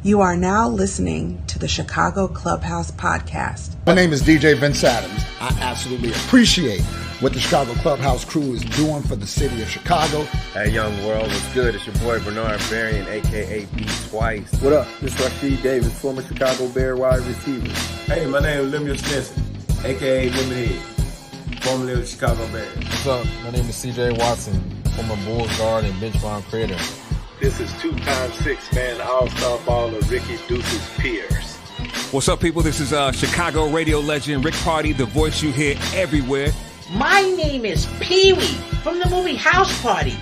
You are now listening to the Chicago Clubhouse Podcast. My name is DJ Vince Adams. I absolutely appreciate what the Chicago Clubhouse crew is doing for the city of Chicago. Hey, young world, what's good? It's your boy Bernard Berrien, a.k.a. B Twice. What up? This is Rasheed Davis, former Chicago Bear wide receiver. Hey, my name is Lemuel Stinson, a.k.a. Lemonhead, formerly of the Chicago Bears. What's up? My name is C.J. Watson, former Bulls guard and bench bomb creator. This is two-time six-man all-star baller Ricky Deuces Pierce. What's up, people? This is Chicago radio legend Rick Party, the voice you hear everywhere. My name is Pee-wee from the movie House Party.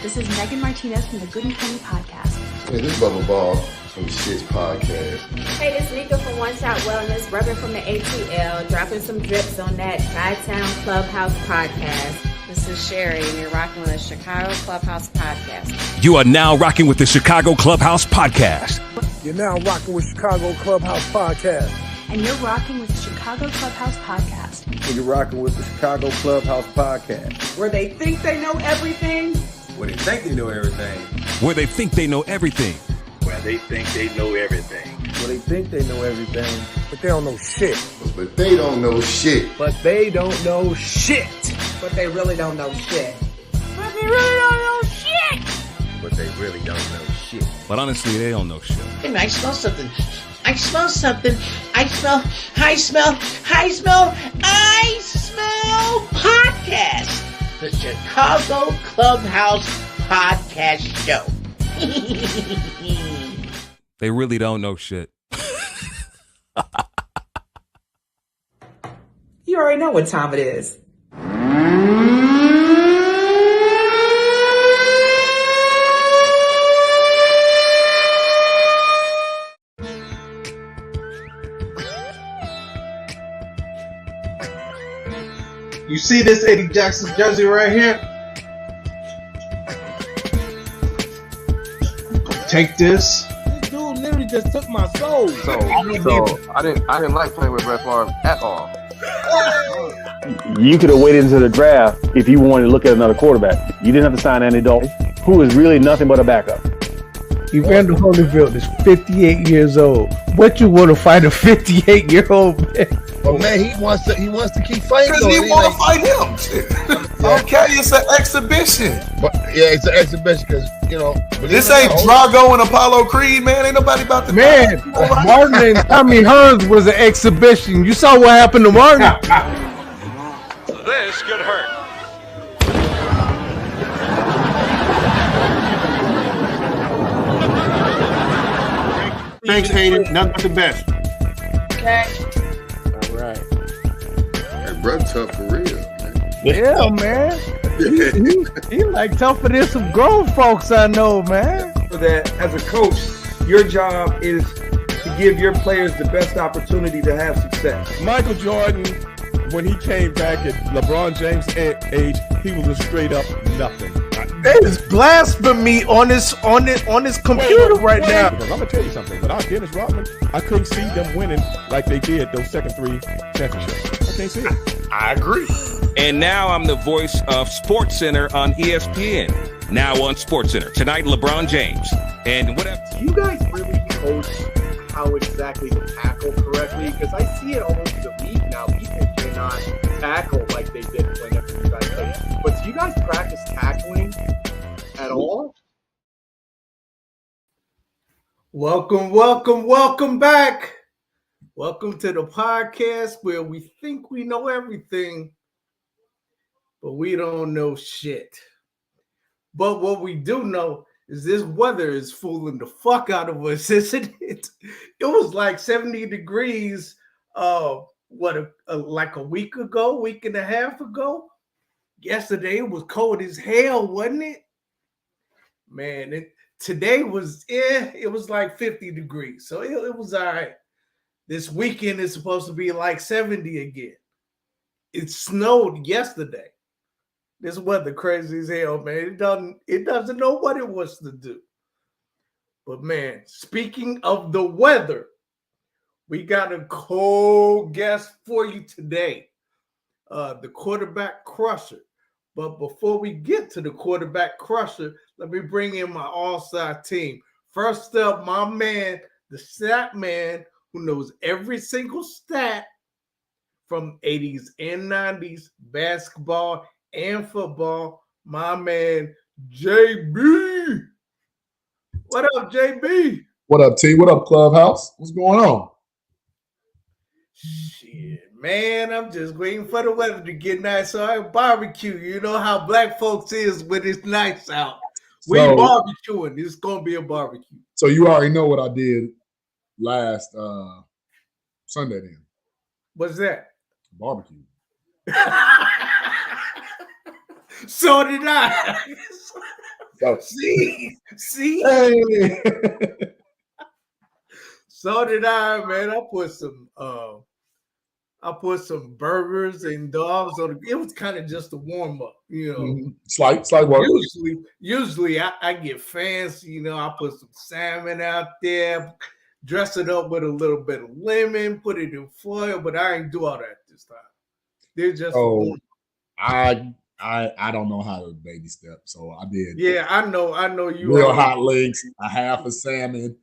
This is Megan Martinez from the Good and Funny podcast. Hey, this is Bubba Ball from Shit's podcast. Hey, this is Nika from One Shot Wellness, Reverend from the ATL, dropping some drips on that Chi-Town Clubhouse podcast. This is Sherry, and you're rocking with the Chicago Clubhouse Podcast. You are now rocking with the Chicago Clubhouse Podcast. You're now rocking with Chicago Clubhouse Podcast. And you're rocking with the Chicago Clubhouse Podcast. And you're rocking with the Chicago Clubhouse Podcast. Where they think they know everything. Where they think they know everything. Where they think they know everything. Where they think they know everything. Where they think they know everything. But they don't know shit. But they don't know shit. But they don't know shit. But they really don't know shit. But they really don't know shit. But they really don't know shit. But honestly, they don't know shit. Hey, I smell something. I smell podcast. The Chicago Clubhouse Podcast Show. They really don't know shit. You already know what time it is. You see this Eddie Jackson jersey right here? Take this. This dude literally just took my soul. So I didn't like playing with Brett Favre at all. You could have waited until the draft if you wanted to look at another quarterback. You didn't have to sign Andy Dalton, who is really nothing but a backup. Evander Holyfield is 58 years old. What you want to fight a 58-year-old man? But man, he wants to keep fighting. Because he want to fight him. Okay, it's an exhibition. But yeah, it's an exhibition because this ain't Drago and Apollo Creed, man. Ain't nobody about to. Man, Martin and Tommy Hearns was an exhibition. You saw what happened to Martin. This could hurt. Thanks, Hayden. Nothing but the best. Okay. All right. Hey, bro, tough for real, man. Yeah, man. He like tougher than some grown folks I know, man. So that as a coach, your job is to give your players the best opportunity to have success. Michael Jordan, when he came back at LeBron James' age, he was a straight up nothing. That is blasphemy on his computer right now. Because I'm gonna tell you something. Without Dennis Rodman, I couldn't see them winning like they did those second three championships. I can't see it. I agree. And now I'm the voice of SportsCenter on ESPN. Now on SportsCenter. Tonight, LeBron James. And whatever. Do you guys really coach how exactly to tackle correctly? Because I see it almost a week now. People cannot tackle like they did whenever you guys played. But do you guys practice tackling at all? Welcome back. Welcome to the podcast where we think we know everything, but we don't know shit. But what we do know is this weather is fooling the fuck out of us, isn't it? It was like 70 degrees, like a week and a half ago? Yesterday it was cold as hell, wasn't it? Man, today was, it was like 50 degrees, so it was all right. This weekend is supposed to be like 70 again. It snowed yesterday. This weather crazy as hell, man. It doesn't know what it wants to do. But man, speaking of the weather, we got a cold guest for you today. The quarterback crusher, But before we get to the quarterback crusher, let me bring in my all-star team. First up, my man, the stat man, who knows every single stat from 80s and 90s basketball and football, my man, JB. What up, JB? What up, T? What up, Clubhouse? What's going on? Shit, man, I'm just waiting for the weather to get nice so I can barbecue. You know how black folks is when it's nice out. We barbecuing. It's going to be a barbecue. So you already know what I did last Sunday then. What's that? Barbecue. So did I. See? Hey. So did I, man. I put some burgers and dogs on it. It was kind of just a warm up, you know. Mm-hmm. Slight work. Usually I get fancy, you know. I put some salmon out there, dress it up with a little bit of lemon, put it in foil, but I ain't do all that this time. They're just I don't know how to baby step, so I did. Yeah, I know you. Real hot links, a half of salmon,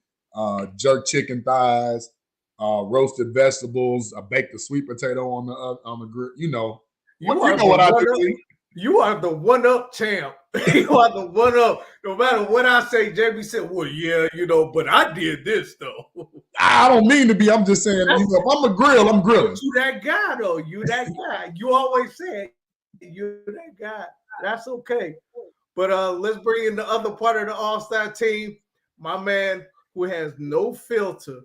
jerk chicken thighs, roasted vegetables. I baked a sweet potato on the grill. You know what I do. You are the one-up champ. You are the one-up. No matter what I say, JB said, well, yeah, you know, but I did this, though. I don't mean to be. I'm just saying, if I'm a grill, I'm grilling. You that guy, though. You that guy. You always say you're that guy. That's okay. But let's bring in the other part of the All-Star team. My man who has no filter,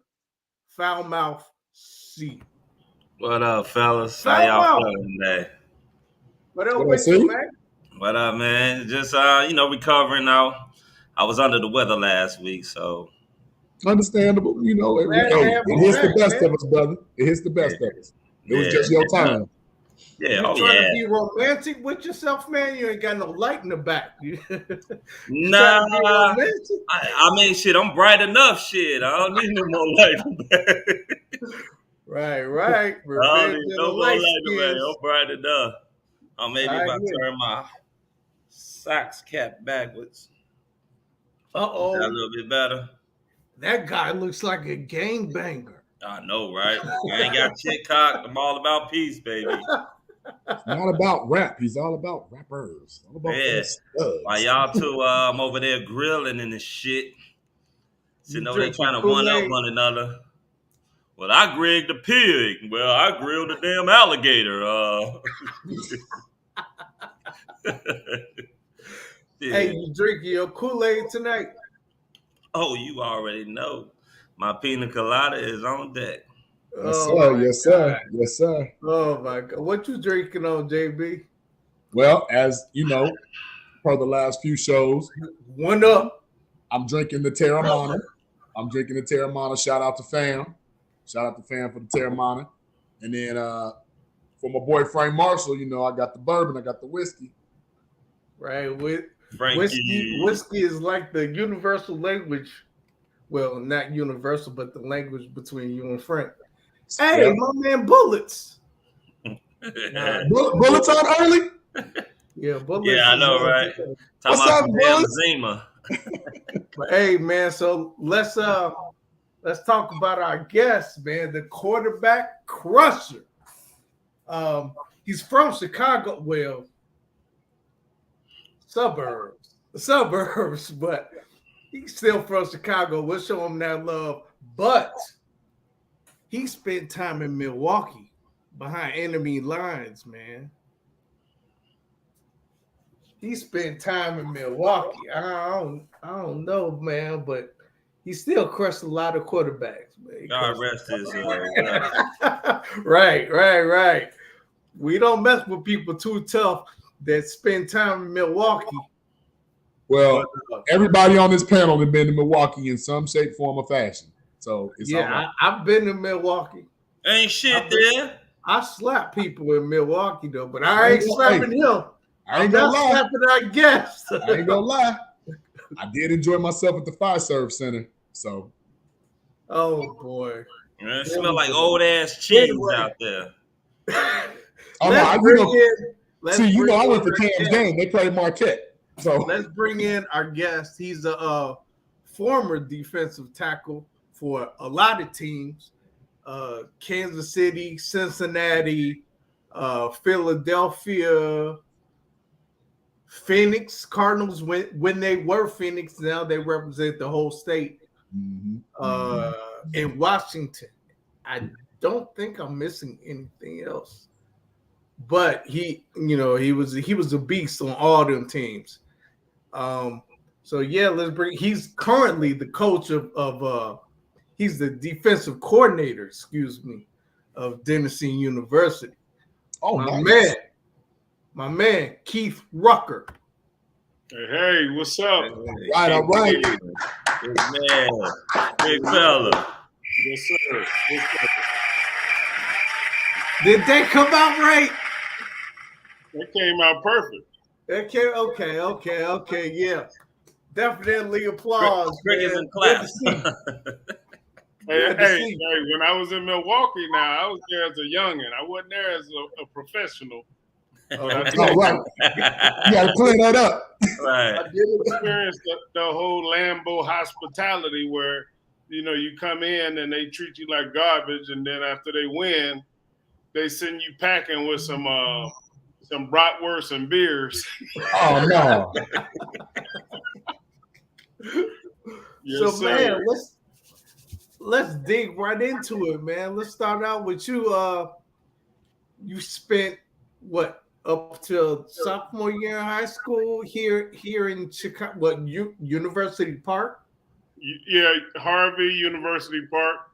Foul Mouth C. What up, fellas? How y'all feeling today? What up with you, man? What up, man? Just recovering now. I was under the weather last week, so understandable. You know, it hits the best of us, brother. It hits the best of us. It was just your time. Yeah, you trying to be romantic with yourself, man? You ain't got no light in the back. Nah, I mean, shit, I'm bright enough. Shit, I don't need no more light in the back. Right. I don't need no more light in the back. I'm bright enough. I'm maybe about to turn my socks cap backwards. Uh-oh. Is that a little bit better? That guy looks like a gangbanger. I know, right? I ain't got shit cocked. I'm all about peace, baby. It's not about rap. He's all about rappers. All about While y'all two I'm over there grilling and the shit. Sitting over there trying to one up one another. Well, I grilled the pig. Well, I grilled the damn alligator. Hey, you drinking your Kool-Aid tonight? Oh, you already know. My pina colada is on deck. Yes, sir. Oh, my God. What you drinking on, JB? Well, as you know, per the last few shows. One up. I'm drinking the Terramana. Shout out to Fam. Shout out to Fam for the Terramana. And then for my boy Frank Marshall, you know, I got the bourbon, I got the whiskey. Right. Whiskey is like the universal language. Well, not universal, but the language between you and Frank. Hey, my man, Bullets. Bullets on early? Yeah, Bullets. Yeah, I know, right? What's up, Bullets? Zima. But hey, man, so let's talk about our guest, man, the quarterback crusher. He's from Chicago, well, suburbs, but he's still from Chicago. We'll show him that love. But he spent time in Milwaukee behind enemy lines, man. He spent time in Milwaukee. I don't know, man, but he still crushed a lot of quarterbacks, man. God rest his Right. We don't mess with people too tough that spend time in Milwaukee. Well, everybody on this panel has been to Milwaukee in some shape, form, or fashion. So it's all right. I've been to Milwaukee. Ain't shit there. I slap people in Milwaukee though, but I ain't slapping him. I ain't gonna lie. Slapping our guests. I ain't gonna lie. I did enjoy myself at the Fire Service Center. So. Oh boy. Man, it smell like old ass cheese out there. See, you know, I went to Cam's game. They played Marquette. So let's bring in our guest. He's a former defensive tackle for a lot of teams. Kansas City, Cincinnati, Philadelphia, Phoenix Cardinals when they were Phoenix. Now they represent the whole state. In Washington. I don't think I'm missing anything else. But he was a beast on all them teams. So yeah, he's currently the coach of he's the defensive coordinator, of Denison University. Oh, my man, Keith Rucker. Hey, what's up? Right, all right. Big man, big fella. Yes, sir. Yes, sir. Did that come out right? That came out perfect. Okay, yeah. Definitely applause. Crickets and claps. Hey, when I was in Milwaukee now, I was there as a youngin'. I wasn't there as a professional. Right. You got to clean that up. Right. I did experience the whole Lambeau hospitality where, you come in and they treat you like garbage, and then after they win, they send you packing with some bratwurst and beers. Oh, no. Yes, so, sir. man, let's dig right into it, man. Let's start out with you. You spent, up till sophomore year in high school here in Chicago, University Park? Yeah, Harvey, University Park,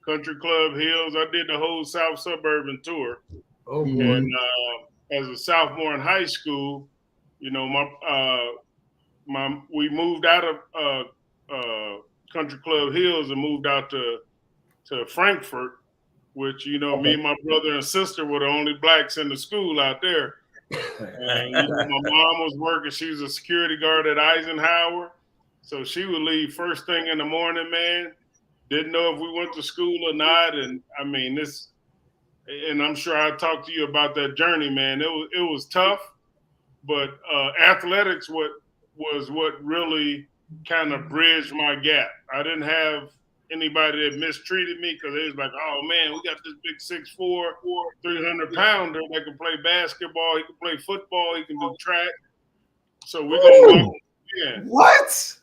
Country Club Hills. I did the whole South Suburban tour. Oh, boy. And as a sophomore in high school, we moved out of Country Club Hills and moved out to Frankfurt, which, me and my brother and sister were the only blacks in the school out there. And my mom was working. She was a security guard at Eisenhower. So she would leave first thing in the morning, man. Didn't know if we went to school or not. And I mean, and I'm sure I talked to you about that journey, man. It was tough, but athletics was what really kind of bridged my gap. I didn't have anybody that mistreated me because they was like, oh man, we got this big 6'4", 300-pounder that can play basketball, he can play football, he can do track. So we're gonna walk in. What?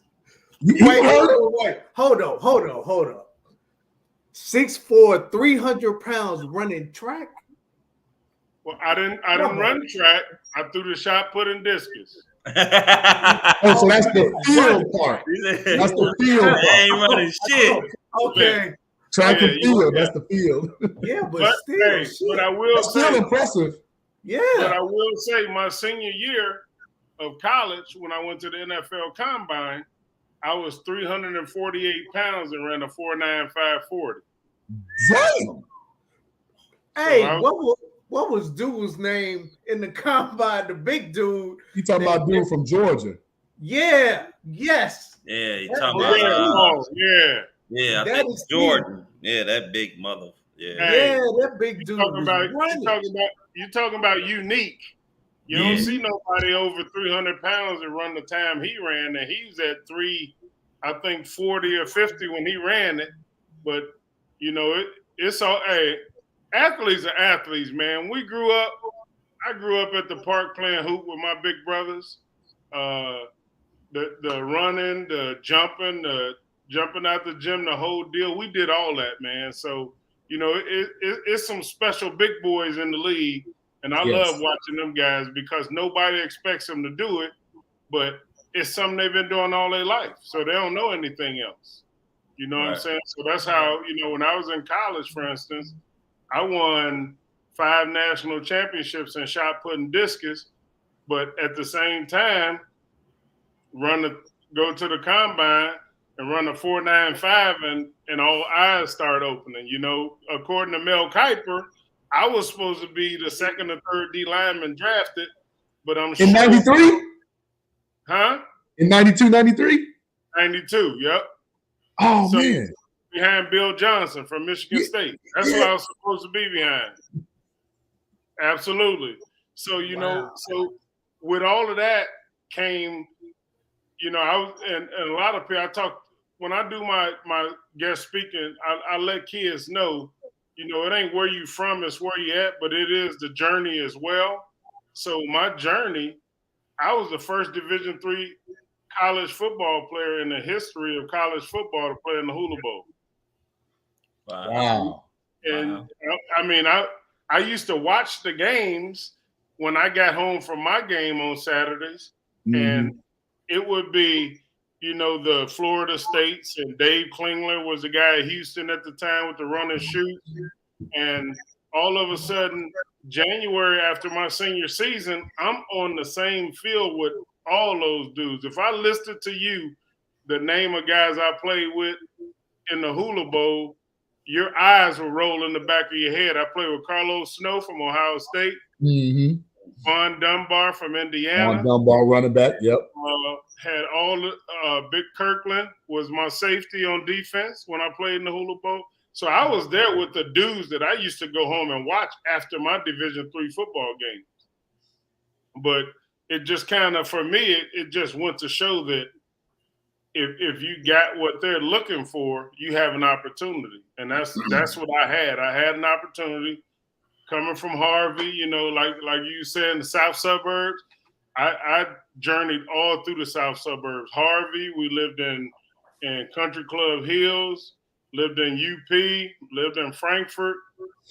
Wait, hold on. 6'4", 300 pounds running track? Well, I didn't run track. I threw the shot put in discus. So that's the field part. That's the field part. I ain't running shit. Okay. Track and field, that's the field. Yeah, but still, but I will that's say, still impressive. Yeah. But I will say my senior year of college, when I went to the NFL Combine, I was 348 pounds and ran a 4.95 40. Damn. Hey, what was dude's name in the combine? The big dude. You talking about dude from Georgia? Yeah. Yes. Yeah, you talking about yeah. I think it's Jordan. Yeah, that big mother. Yeah. Yeah, that big dude. You talking about unique. You don't see nobody over 300 pounds and run the time he ran. And he was at 40 or 50 when he ran it. But, it's all, athletes are athletes, man. I grew up at the park playing hoop with my big brothers. The running, the jumping out the gym, the whole deal. We did all that, man. So, it's some special big boys in the league. And I love watching them guys because nobody expects them to do it, but it's something they've been doing all their life. So they don't know anything else. You know what I'm saying? So that's how, when I was in college, for instance, I won 5 national championships in shot put and discus, but at the same time, go to the combine and run a 4.95 and all eyes start opening. According to Mel Kiper, I was supposed to be the second or third D lineman drafted, but I'm sure. In 93? Huh? In 92, 93? 92, yep. Oh, man. Behind Bill Johnson from Michigan State. That's what I was supposed to be behind. Absolutely. So so with all of that came, I was and a lot of people I talk when I do my guest speaking, I let kids know, it ain't where you from, it's where you at, but it is the journey as well. So my journey, I was the first Division III college football player in the history of college football to play in the Hula Bowl. Wow. And I mean, I used to watch the games when I got home from my game on Saturdays, and it would be, the Florida States, and Dave Klingler was the guy at Houston at the time with the run and shoot. And all of a sudden, January after my senior season, I'm on the same field with all those dudes. If I listed to you the name of guys I played with in the Hula Bowl, your eyes will roll in the back of your head. I played with Carlos Snow from Ohio State, Vaughn Dunbar from Indiana. Vaughn Dunbar, running back, yep. Had all the Big Kirkland was my safety on defense when I played in the Hula Bowl. So I was there with the dudes that I used to go home and watch after my Division III football games. But it just kind of, for me, it just went to show that if you got what they're looking for, you have an opportunity. And that's what I had. I had an opportunity coming from Harvey, like you said, in the South suburbs. I journeyed all through the South suburbs. Harvey, we lived in Country Club Hills, lived in UP, lived in Frankfurt.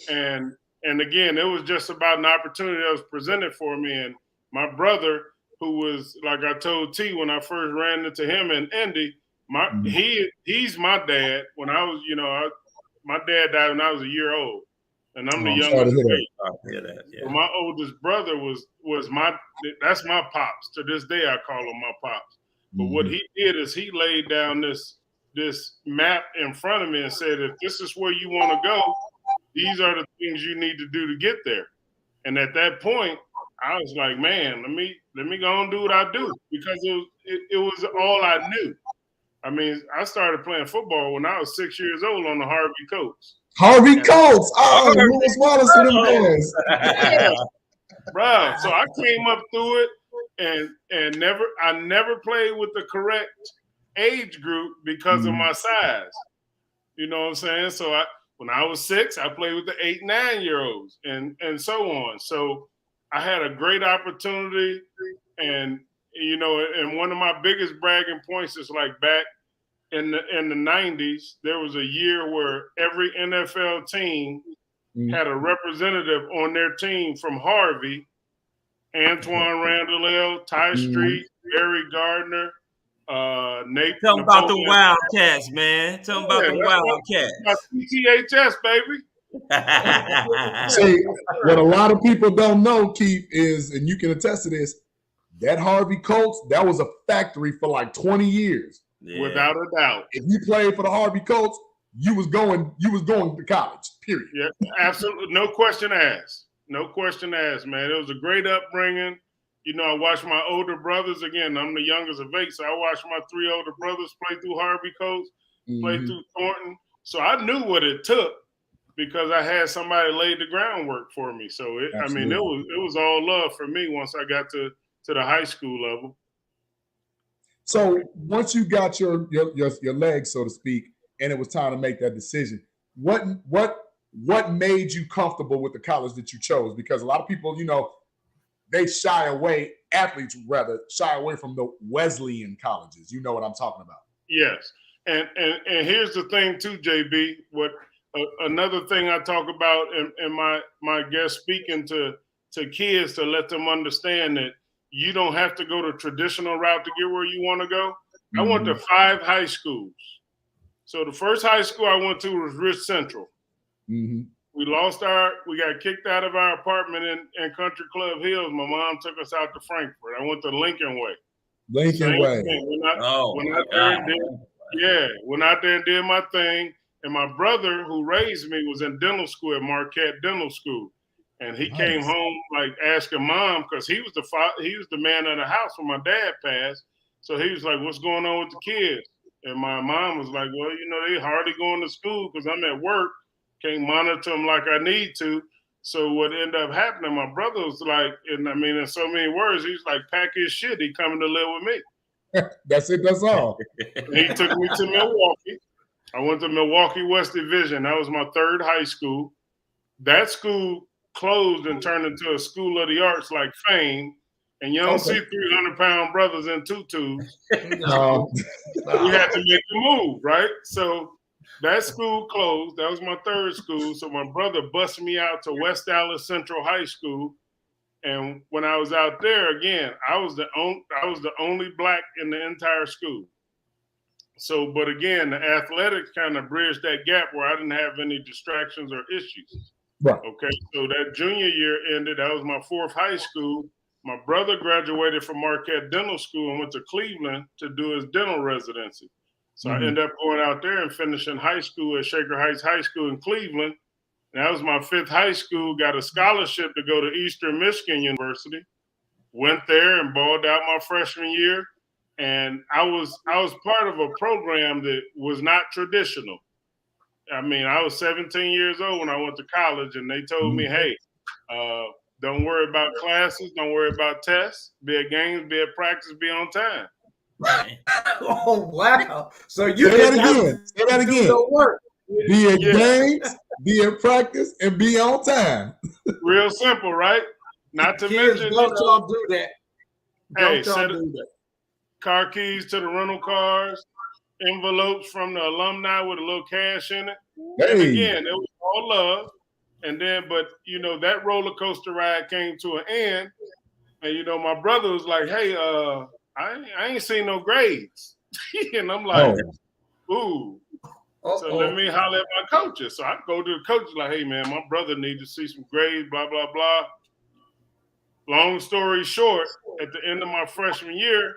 And again, it was just about an opportunity that was presented for me. And my brother, who was, like I told T when I first ran into him in Indy, he's my dad. When I was, my dad died when I was a year old, and I'm the youngest. So my oldest brother was that's my pops. To this day, I call him my pops. But what he did is he laid down this map in front of me and said, if this is where you want to go, these are the things you need to do to get there. And at that point, I was like, man, let me go and do what I do, because it was all I knew. I mean, I started playing football when I was 6 years old on the Harvey Colts. Harvey Colts. Oh, Lewis Wallace and them guys. Yeah. Bro, so I came up through it and I never played with the correct age group because of my size. You know what I'm saying? So when I was 6, I played with the 8, 9-year-olds and so on. So I had a great opportunity, and and one of my biggest bragging points is like back in the 90s, there was a year where every NFL team had a representative on their team from Harvey, Antoine Randall, Ty Street, Barry Gardner, Nate. Tell them about the Wildcats, man. Tell them about the Wildcats. THS, baby. See, what a lot of people don't know, Keith, is, and you can attest to this, that Harvey Colts, that was a factory for like 20 years. Yeah. Without a doubt. If you played for the Harvey Colts, you was going to college, period. Yeah, absolutely. No question asked. No question asked, man. It was a great upbringing. I watched my older brothers. Again, I'm the youngest of 8, so I watched my 3 older brothers play through Harvey Colts, play through Thornton. So I knew what it took because I had somebody laid the groundwork for me. So it was all love for me once I got to the high school level. So once you got your legs, so to speak, and it was time to make that decision, what made you comfortable with the college that you chose? Because a lot of people, they shy away, athletes rather, shy away from the Wesleyan colleges. You know what I'm talking about. Yes. And here's the thing too, JB, another thing I talk about in my guest speaking to kids, to let them understand that you don't have to go the traditional route to get where you want to go. I went to 5 high schools. So the first high school I went to was Rich Central. We got kicked out of our apartment in Country Club Hills. My mom took us out to Frankfurt. I went to Lincoln Way. Lincoln Way. Went out there and did my thing. And my brother, who raised me, was in dental school at Marquette Dental School. And he came home like asking mom, because he was the man of the house when my dad passed. So he was like, "What's going on with the kids?" And my mom was like, "Well, they hardly going to school because I'm at work. Can't monitor them like I need to." So what ended up happening, my brother was like, and I mean, in so many words, he's like, pack his shit. He coming to live with me. That's it. That's all. And he took me to Milwaukee. I went to Milwaukee West Division. That was my third high school. That school closed and turned into a school of the arts like Fame. And you don't see 300-pound brothers in tutus. No. We had to make the move, right? So that school closed. That was my third school. So my brother busted me out to West Dallas Central High School. And when I was out there, again, I was the only black in the entire school. So, but again, the athletics kind of bridged that gap where I didn't have any distractions or issues. Right. Okay. So that junior year ended. That was my fourth high school. My brother graduated from Marquette Dental School and went to Cleveland to do his dental residency. So I ended up going out there and finishing high school at Shaker Heights High School in Cleveland. And that was my fifth high school. Got a scholarship to go to Eastern Michigan University. Went there and balled out my freshman year. And I was part of a program that was not traditional. I mean, I was 17 years old when I went to college, and they told me, hey, don't worry about classes, don't worry about tests, be at games, be at practice, be on time. Oh, wow. So you Say didn't that have again. to Say that do again. no work. Be at games, be in practice, and be on time. Real simple, right? Not to Kids, mention, don't y'all do that. Hey, Don't y'all do that. car keys to the rental cars, envelopes from the alumni with a little cash in it. Hey. And again, it was all love. And then, but you know, that roller coaster ride came to an end. And you know, my brother was like, hey, I ain't seen no grades. And I'm like, ooh. So let me holler at my coaches. So I go to the coaches like, hey man, my brother needs to see some grades, blah, blah, blah. Long story short, at the end of my freshman year,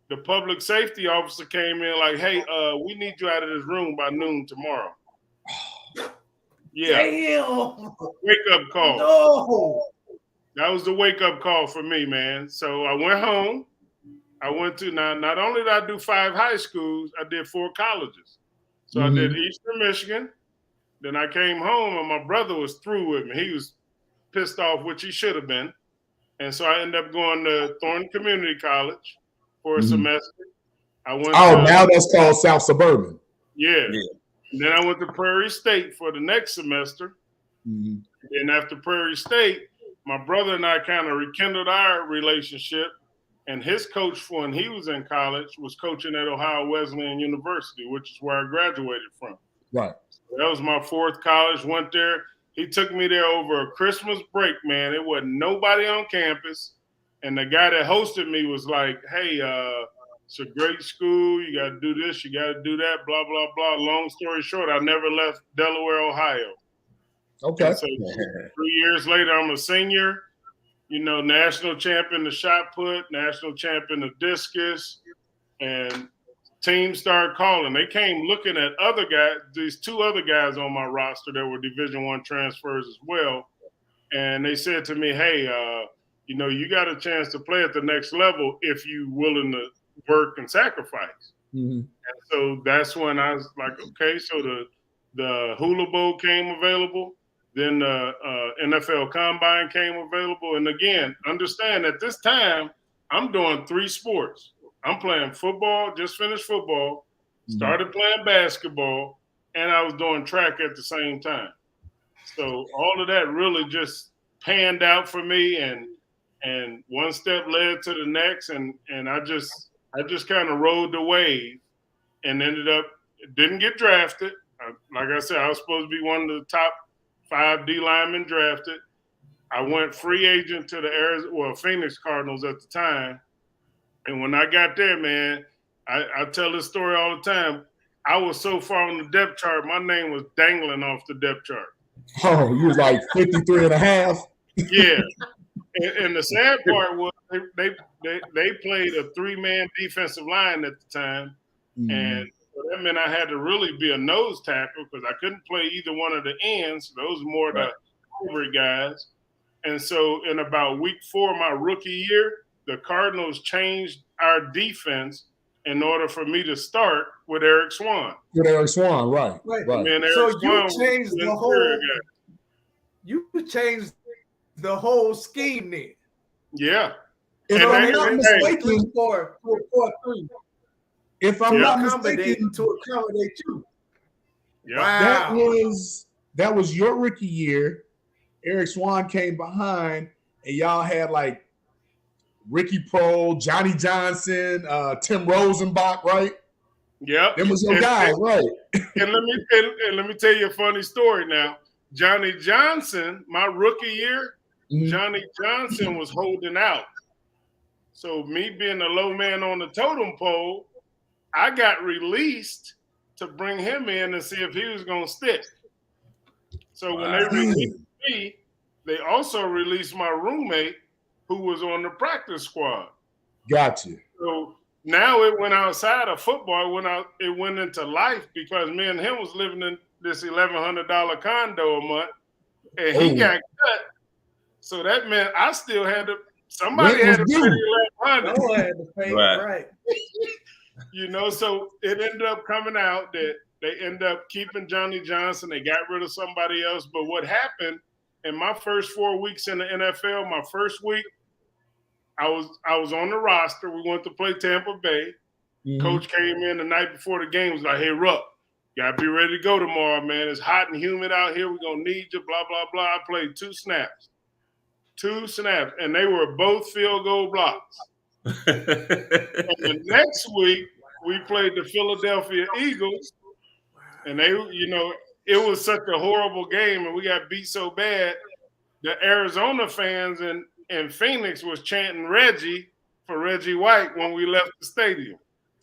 the public safety officer came in like, hey, we need you out of this room by noon tomorrow. Yeah. Damn. Wake up call. No. That was the wake up call for me, man. So I went home. I went to, not only did I do 5 high schools, I did 4 colleges. So I did Eastern Michigan. Then I came home and my brother was through with me. He was pissed off, which he should have been. And so I ended up going to Thornton Community College for a semester. I went now that's called South Suburban. Yeah. And then I went to Prairie State for the next semester. And after Prairie State, my brother and I kind of rekindled our relationship. And his coach when he was in college was coaching at Ohio Wesleyan University, which is where I graduated from. Right. So that was my 4th college. Went there. He took me there over a Christmas break, man. It wasn't nobody on campus. And the guy that hosted me was like, hey, it's a great school. You got to do this. You got to do that, blah, blah, blah. Long story short, I never left Delaware, Ohio. Okay. So 3 years later, I'm a senior. You know, national champion of shot put, national champion of discus, and teams started calling. They came looking at other guys, these 2 other guys on my roster that were Division I transfers as well. And they said to me, hey, you know, you got a chance to play at the next level if you willing to work and sacrifice. And so that's when I was like, okay, so the Hula Bowl came available. Then the NFL Combine came available. And again, understand at this time, I'm doing 3 sports. I'm playing football, just finished football, started playing basketball, and I was doing track at the same time. So all of that really just panned out for me, and one step led to the next, and I just kind of rode the wave and ended up, didn't get drafted. Like I said, I was supposed to be one of the top 5 D linemen drafted. I went free agent to the Phoenix Cardinals at the time. And when I got there, man, I tell this story all the time. I was so far on the depth chart, my name was dangling off the depth chart. Oh, you was like 53 and a half. Yeah. And the sad part was they played a 3-man defensive line at the time. And that meant I had to really be a nose tackle because I couldn't play either one of the ends. Those were more the over guys. And so in about week 4 of my rookie year, the Cardinals changed our defense in order for me to start with Eric Swan. With Eric Swan, right. Right. Man, So Eric Swan you changed the whole. You changed the whole scheme then. Yeah. If I'm not mistaken, if I'm not mistaken, to accommodate you. Yeah. Wow. That was your rookie year. Eric Swan came behind, and y'all had like Ricky Prohl, Johnny Johnson, Tim Rosenbach, right? Yep. Them was your guys, right? And let me tell you a funny story now. Johnny Johnson, my rookie year, Johnny Johnson was holding out. So me being the low man on the totem pole, I got released to bring him in and see if he was going to stick. So when they released me, they also released my roommate who was on the practice squad. Gotcha. So now it went outside of football. It went into life because me and him was living in this $1,100 condo a month, and he got cut. So that meant I still had to. Somebody had to pay $1,100. Someone had to pay, right? So it ended up coming out that they ended up keeping Johnny Johnson. They got rid of somebody else. But what happened in my first 4 weeks in the NFL? My first week, I was on the roster. We went to play Tampa Bay. Coach came in the night before the game. Was like, "Hey, Rupp, gotta be ready to go tomorrow, man. It's hot and humid out here. We're gonna need you." Blah blah blah. I played 2 snaps, and they were both field goal blocks. And the next week, we played the Philadelphia Eagles, and they, it was such a horrible game, and we got beat so bad. The Arizona fans in Phoenix was chanting Reggie for Reggie White when we left the stadium.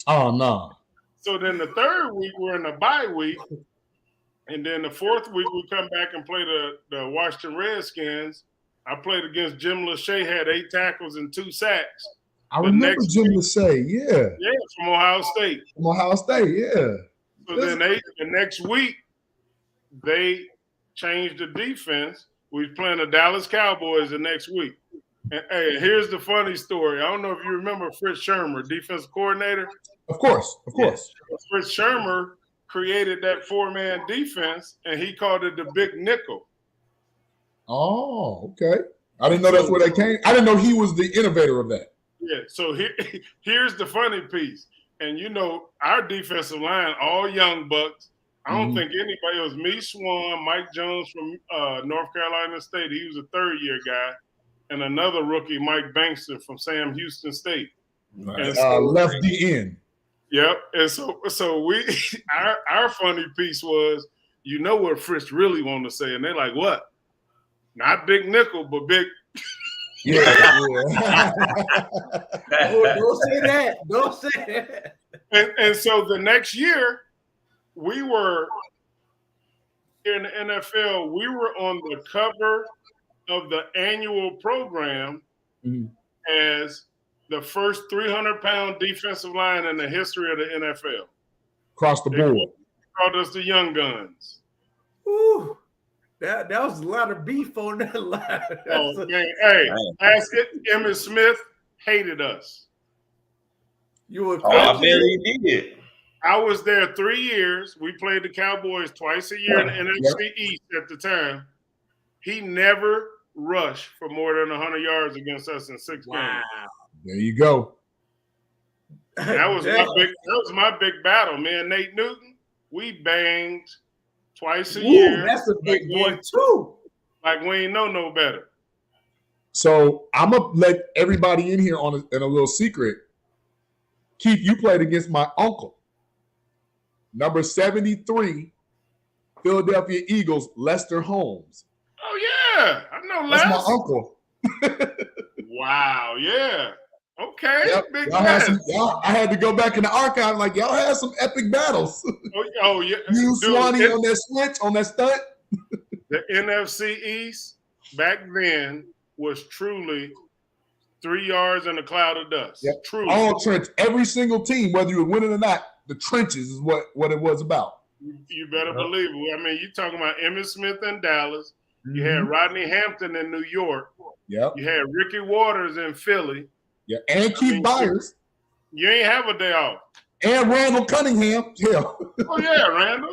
Oh, no. So then the third week, we're in the bye week. And then the fourth week, we come back and play the Washington Redskins. I played against Jim Lachey, had 8 tackles and 2 sacks. I remember Jim Lachey, yeah. Yeah, from Ohio State. From Ohio State, yeah. So then the next week, they changed the defense. We was playing the Dallas Cowboys the next week. And hey, here's the funny story. I don't know if you remember Fritz Shermer, defensive coordinator. Of course. Fritz Shermer created that 4-man defense, and he called it the Big Nickel. Oh, okay. I didn't know that's where they came. I didn't know he was the innovator of that. Yeah, so here's the funny piece. And, our defensive line, all young bucks. I don't think anybody. It was me, Swan, Mike Jones from North Carolina State. He was a third-year guy. And another rookie, Mike Bankston from Sam Houston State. Right. Left DN. Yep. And so we our funny piece was, what Fritz really wanted to say. And they're like, what? Not Big Nickel, but Big. Yeah. Don't say that. Don't say that. And so the next year, we were in the NFL. We were on the cover of the annual program as the first 300-pound defensive line in the history of the NFL. Across the board. They called us the Young Guns. Ooh, that was a lot of beef on that line. Oh, man. Hey, ask it. Emmitt Smith hated us. You were I bet he did. I was there 3 years. We played the Cowboys twice a year in the NFC East at the time. He never rushed for more than 100 yards against us in 6 games. There you go. That was my big battle, man. Nate Newton, we banged twice a year. That's a big boy too. Like we ain't know no better. So I'm gonna let everybody in here in a little secret. Keith, you played against my uncle, number 73, Philadelphia Eagles, Lester Holmes. Oh yeah, I know Lester. Lester. That's my uncle. Wow, yeah. Okay. Yep. Big I had to go back in the archive. Like, y'all had some epic battles. Oh yeah. You Swanee on that switch, on that stunt. The NFC East back then was truly 3 yards in a cloud of dust. Yep. Truly. All trench. Every single team, whether you were winning or not, the trenches is what it was about. You better believe it. I mean, you're talking about Emmitt Smith in Dallas. You had Rodney Hampton in New York. Yep. You had Ricky Waters in Philly. Yeah, and Keith Byers. You ain't have a day off. And Randall Cunningham. Yeah. Oh yeah, Randall.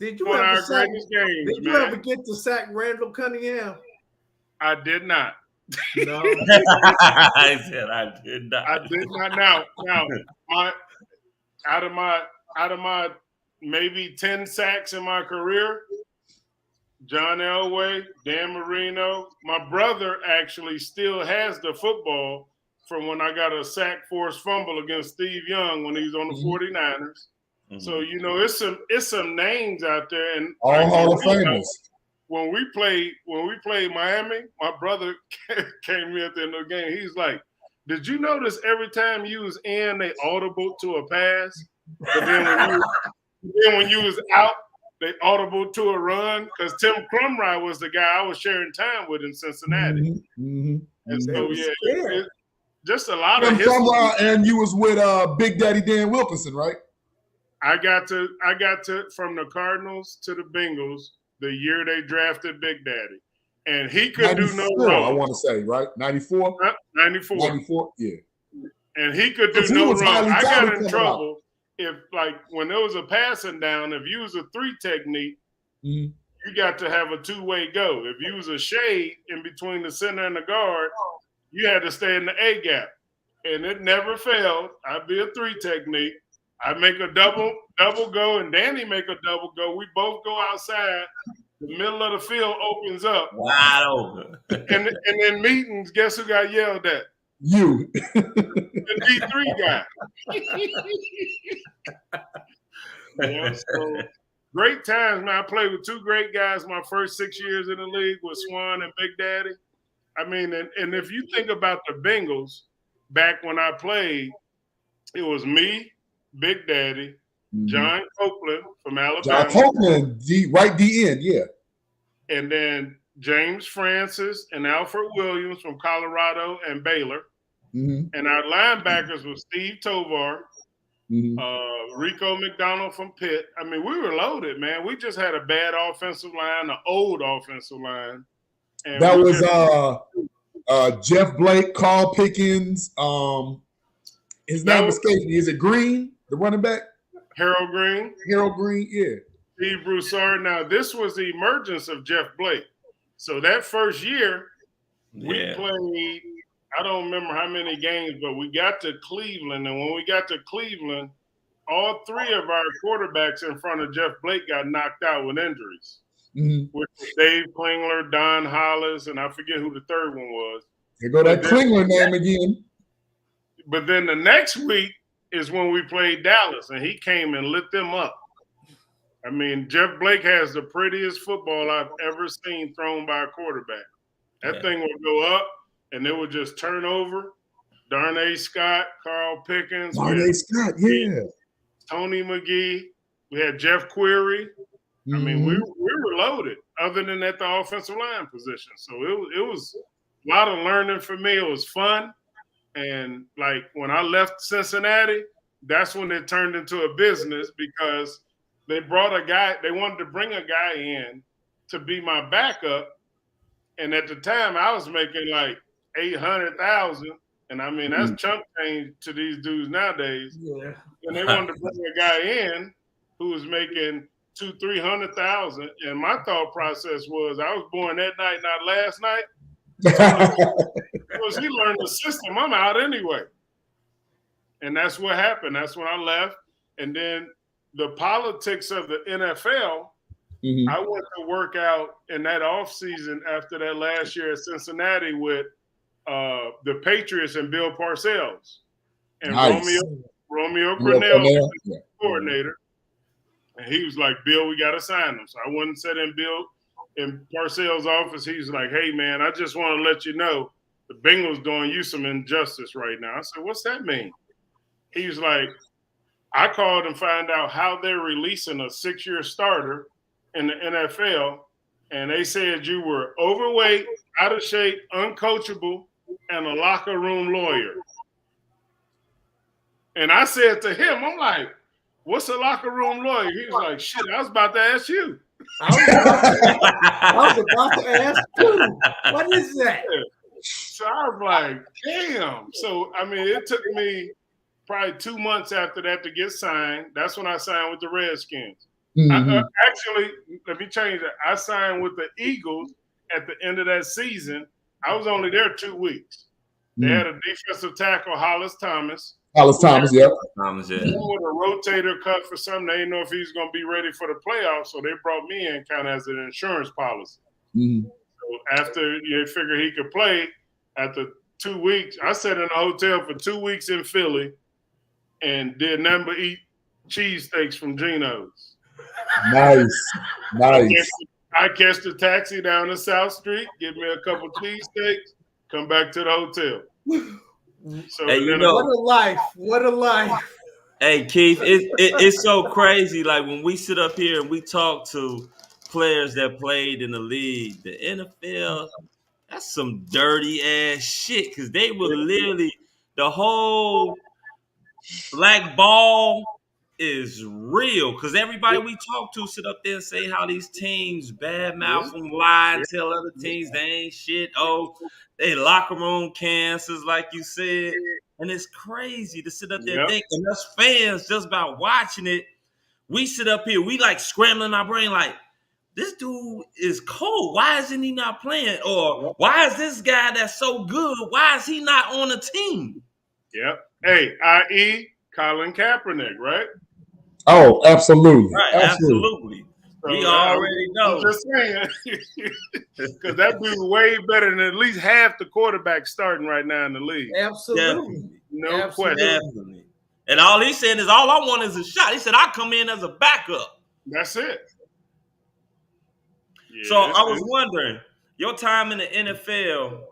Did you One of ever our sack? greatest games, Did you man. ever get to sack Randall Cunningham? I did not. No. I said I did not. I did not. Now, out of my maybe 10 sacks in my career, John Elway, Dan Marino, my brother actually still has the football from when I got a sack forced fumble against Steve Young when he was on the 49ers. So it's some names out there, and all Hall of Famers. When we played Miami, my brother came to me at the end of the game. He's like, "Did you notice every time you was in, they audible to a pass, but then when you was out, they audible to a run?" Because Tim Crumry was the guy I was sharing time with in Cincinnati, and so just a lot of history. And you was with Big Daddy Dan Wilkinson, right? I got to from the Cardinals to the Bengals the year they drafted Big Daddy, and he could do no wrong. I want to say, right? 94? 94. 94, yeah. And he could do no wrong. I got in trouble if, like, when there was a passing down, if you was a 3 technique, you got to have a 2-way go. If you was a shade in between the center and the guard, you had to stay in the A gap. And it never failed. I'd be a 3 technique. I'd make a double go, and Danny make a double go. We both go outside. The middle of the field opens up. Wide open. And then meetings, guess who got yelled at? You. The D3 guy. Yeah, so great times, man. I played with 2 great guys my first 6 years in the league with Swan and Big Daddy. I mean, and if you think about the Bengals, back when I played, it was me, Big Daddy, John Copeland from Alabama. John Copeland, right D end, yeah. And then James Francis and Alfred Williams from Colorado and Baylor. And our linebackers were Steve Tovar, Rico McDonald from Pitt. I mean, we were loaded, man. We just had a bad offensive line, an old offensive line. And that was Jeff Blake, Carl Pickens. His name escapes me. Is it Green, the running back? Harold Green. Harold Green, yeah. Steve Broussard. Now, this was the emergence of Jeff Blake. So that first year, we played, I don't remember how many games, but we got to Cleveland. And when we got to Cleveland, all 3 of our quarterbacks in front of Jeff Blake got knocked out with injuries. Which was Dave Klingler, Don Hollis, and I forget who the third one was. There go that Klingler name again. But then the next week is when we played Dallas, and he came and lit them up. I mean, Jeff Blake has the prettiest football I've ever seen thrown by a quarterback. That thing would go up, and it would just turn over. Darnay Scott, Carl Pickens. Darnay Scott, yeah. Tony McGee. We had Jeff Query. I mean, we were loaded, other than at the offensive line position. So it was a lot of learning for me. It was fun. And, like, when I left Cincinnati, that's when it turned into a business because they brought a guy. They wanted to bring a guy in to be my backup. And at the time, I was making like $800,000. And, I mean, that's chunk change to these dudes nowadays. Yeah. And they wanted to bring a guy in who was making $200,000-$300,000, and my thought process was I was born that night, not last night. Because he learned the system, I'm out anyway. And that's what happened. That's when I left. And then the politics of the NFL, I went to work out in that offseason after that last year at Cincinnati with the Patriots and Bill Parcells. And Romeo Cornell was the coordinator. And he was like, Bill, we got to sign him. So I went and sat in Bill in Parcells' office. He's like, hey, man, I just want to let you know the Bengals doing you some injustice right now. I said, what's that mean? He was like, I called and found out how they're releasing a 6-year starter in the NFL. And they said you were overweight, out of shape, uncoachable, and a locker room lawyer. And I said to him, I'm like, what's a locker room lawyer? He was like, shit, I was about to ask you. I was about to ask too. What is that? So I was like, damn. So, I mean, it took me probably 2 months after that to get signed. That's when I signed with the Redskins. Actually, let me change that. I signed with the Eagles at the end of that season. I was only there 2 weeks. They had a defensive tackle, Hollis Thomas. Hollis Thomas, yep. Thomas, yeah. With a rotator cuff or something. They didn't know if he was going to be ready for the playoffs, so they brought me in kind of as an insurance policy. So after they figured he could play, after 2 weeks, I sat in a hotel for 2 weeks in Philly and did nothing but eat cheesesteaks from Geno's. Nice. I catch the taxi down to South Street, get me a couple cheesesteaks, come back to the hotel. So Hey, what a life! What a life! Hey, Keith, it's so crazy. Like when we sit up here and we talk to players that played in the league, the NFL, that's some dirty ass shit. Because they were literally the whole black ball is real. Because everybody we talk to sit up there and say how these teams badmouth them, lie, and tell other teams they ain't shit. Oh, they locker room cancers, like you said. And it's crazy to sit up there and think, and us fans just about watching it, we sit up here, we like scrambling our brain like, this dude is cold. Why isn't he not playing? Or why is this guy that's so good, why is he not on a team? Yep. Hey, i.e. Colin Kaepernick, right? Oh, absolutely. Right, absolutely. We already know. I'm just saying. Because that dude's way better than at least half the quarterbacks starting right now in the league. Absolutely. No question. Definitely. And all he's saying is, all I want is a shot. He said, I come in as a backup. That's it. Yeah, so I was wondering, your time in the NFL,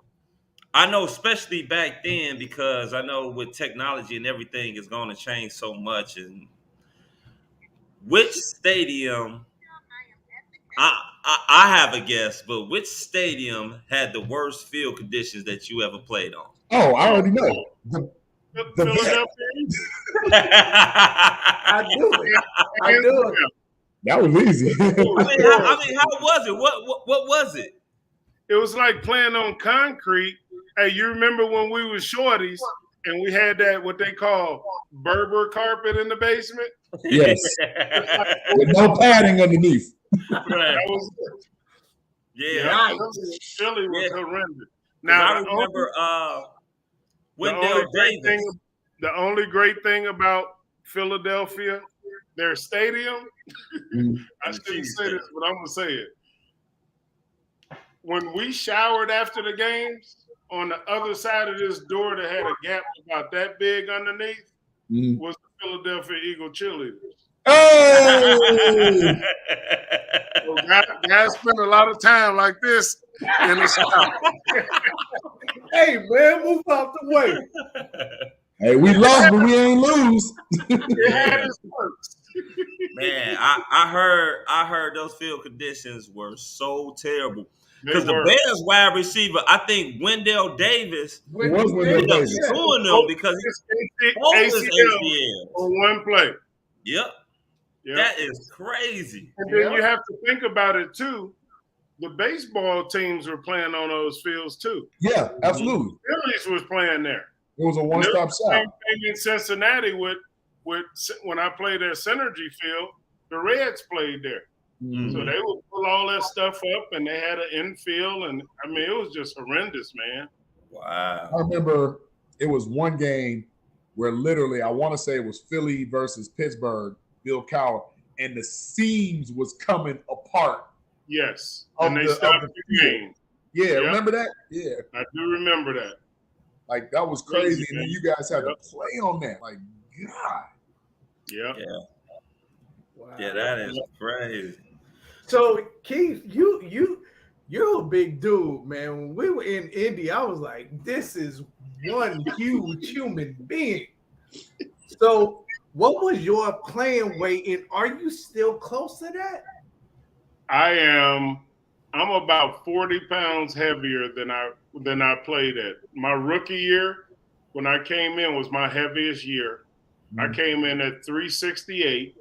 I know especially back then, because I know with technology and everything is going to change so much. And which stadium, I have a guess, but which stadium had the worst field conditions that you ever played on? Oh, I already know. Philadelphia. I do it. That was easy. I mean, how was it? What was it? It was like playing on concrete. Hey, you remember when we was shorties and we had that what they call Berber carpet in the basement? Yes. With no padding underneath. Right. That was it. Yeah. Right. Philly was horrendous. Now I remember the only great thing about Philadelphia, their stadium, I shouldn't say this, but I'm gonna say it. When we showered after the games, on the other side of this door that had a gap about that big underneath was the Philadelphia Eagle cheerleaders. Oh! So guys spend a lot of time like this in the shower. Hey, man, move out the way. Hey, we lost, but we ain't lose. Man, I heard those field conditions were so terrible. Because the Bears wide receiver, I think Wendell Davis ended up suing them because he broke his ACL on one play. Yep. That is crazy. And then you have to think about it too. The baseball teams were playing on those fields too. Yeah, absolutely. Phillies was playing there. It was a one-stop shop. Same thing in Cincinnati with when I played at Synergy Field, the Reds played there. So they would pull all that stuff up, and they had an infield, and I mean, it was just horrendous, man. Wow. I remember it was one game where literally, I want to say it was Philly versus Pittsburgh, Bill Cowher, and the seams was coming apart. Yes, and they stopped the game. Yeah, remember that? Yeah. I do remember that. Like, that was crazy, and then you guys had to play on that. Like, God. Yeah. Wow. Yeah, that is crazy. So Keith, you're a big dude, man. When we were in Indy, I was like, this is one huge human being. So what was your playing weight, and are you still close to that? I'm about 40 pounds heavier than I played at. My rookie year, when I came in, was my heaviest year. I came in at 368.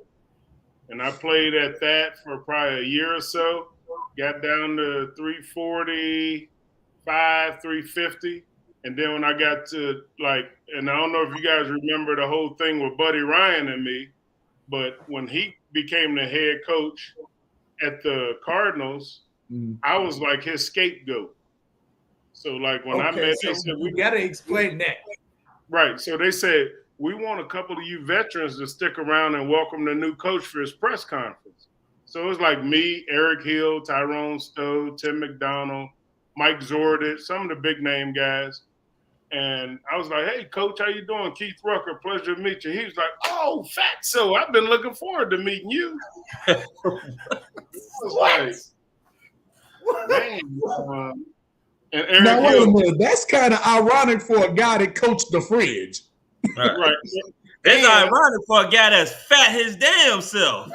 And I played at that for probably a year or so. Got down to 345, 350. And then when I got to and I don't know if you guys remember the whole thing with Buddy Ryan and me, but when he became the head coach at the Cardinals, I was like his scapegoat. So like when I met, so we got to explain that. Right. So they said, we want a couple of you veterans to stick around and welcome the new coach for his press conference. So it was like me, Eric Hill, Tyrone Stowe, Tim McDonald, Mike Zordich, some of the big name guys. And I was like, hey, coach, how you doing? Keith Rucker, pleasure to meet you. He was like, oh, Fatso, I've been looking forward to meeting you. I was like, man. And Eric now, wait Hill, a minute. That's kind of ironic for a guy that coached the fridge. Right. It's ironic for a guy that's fat his damn self.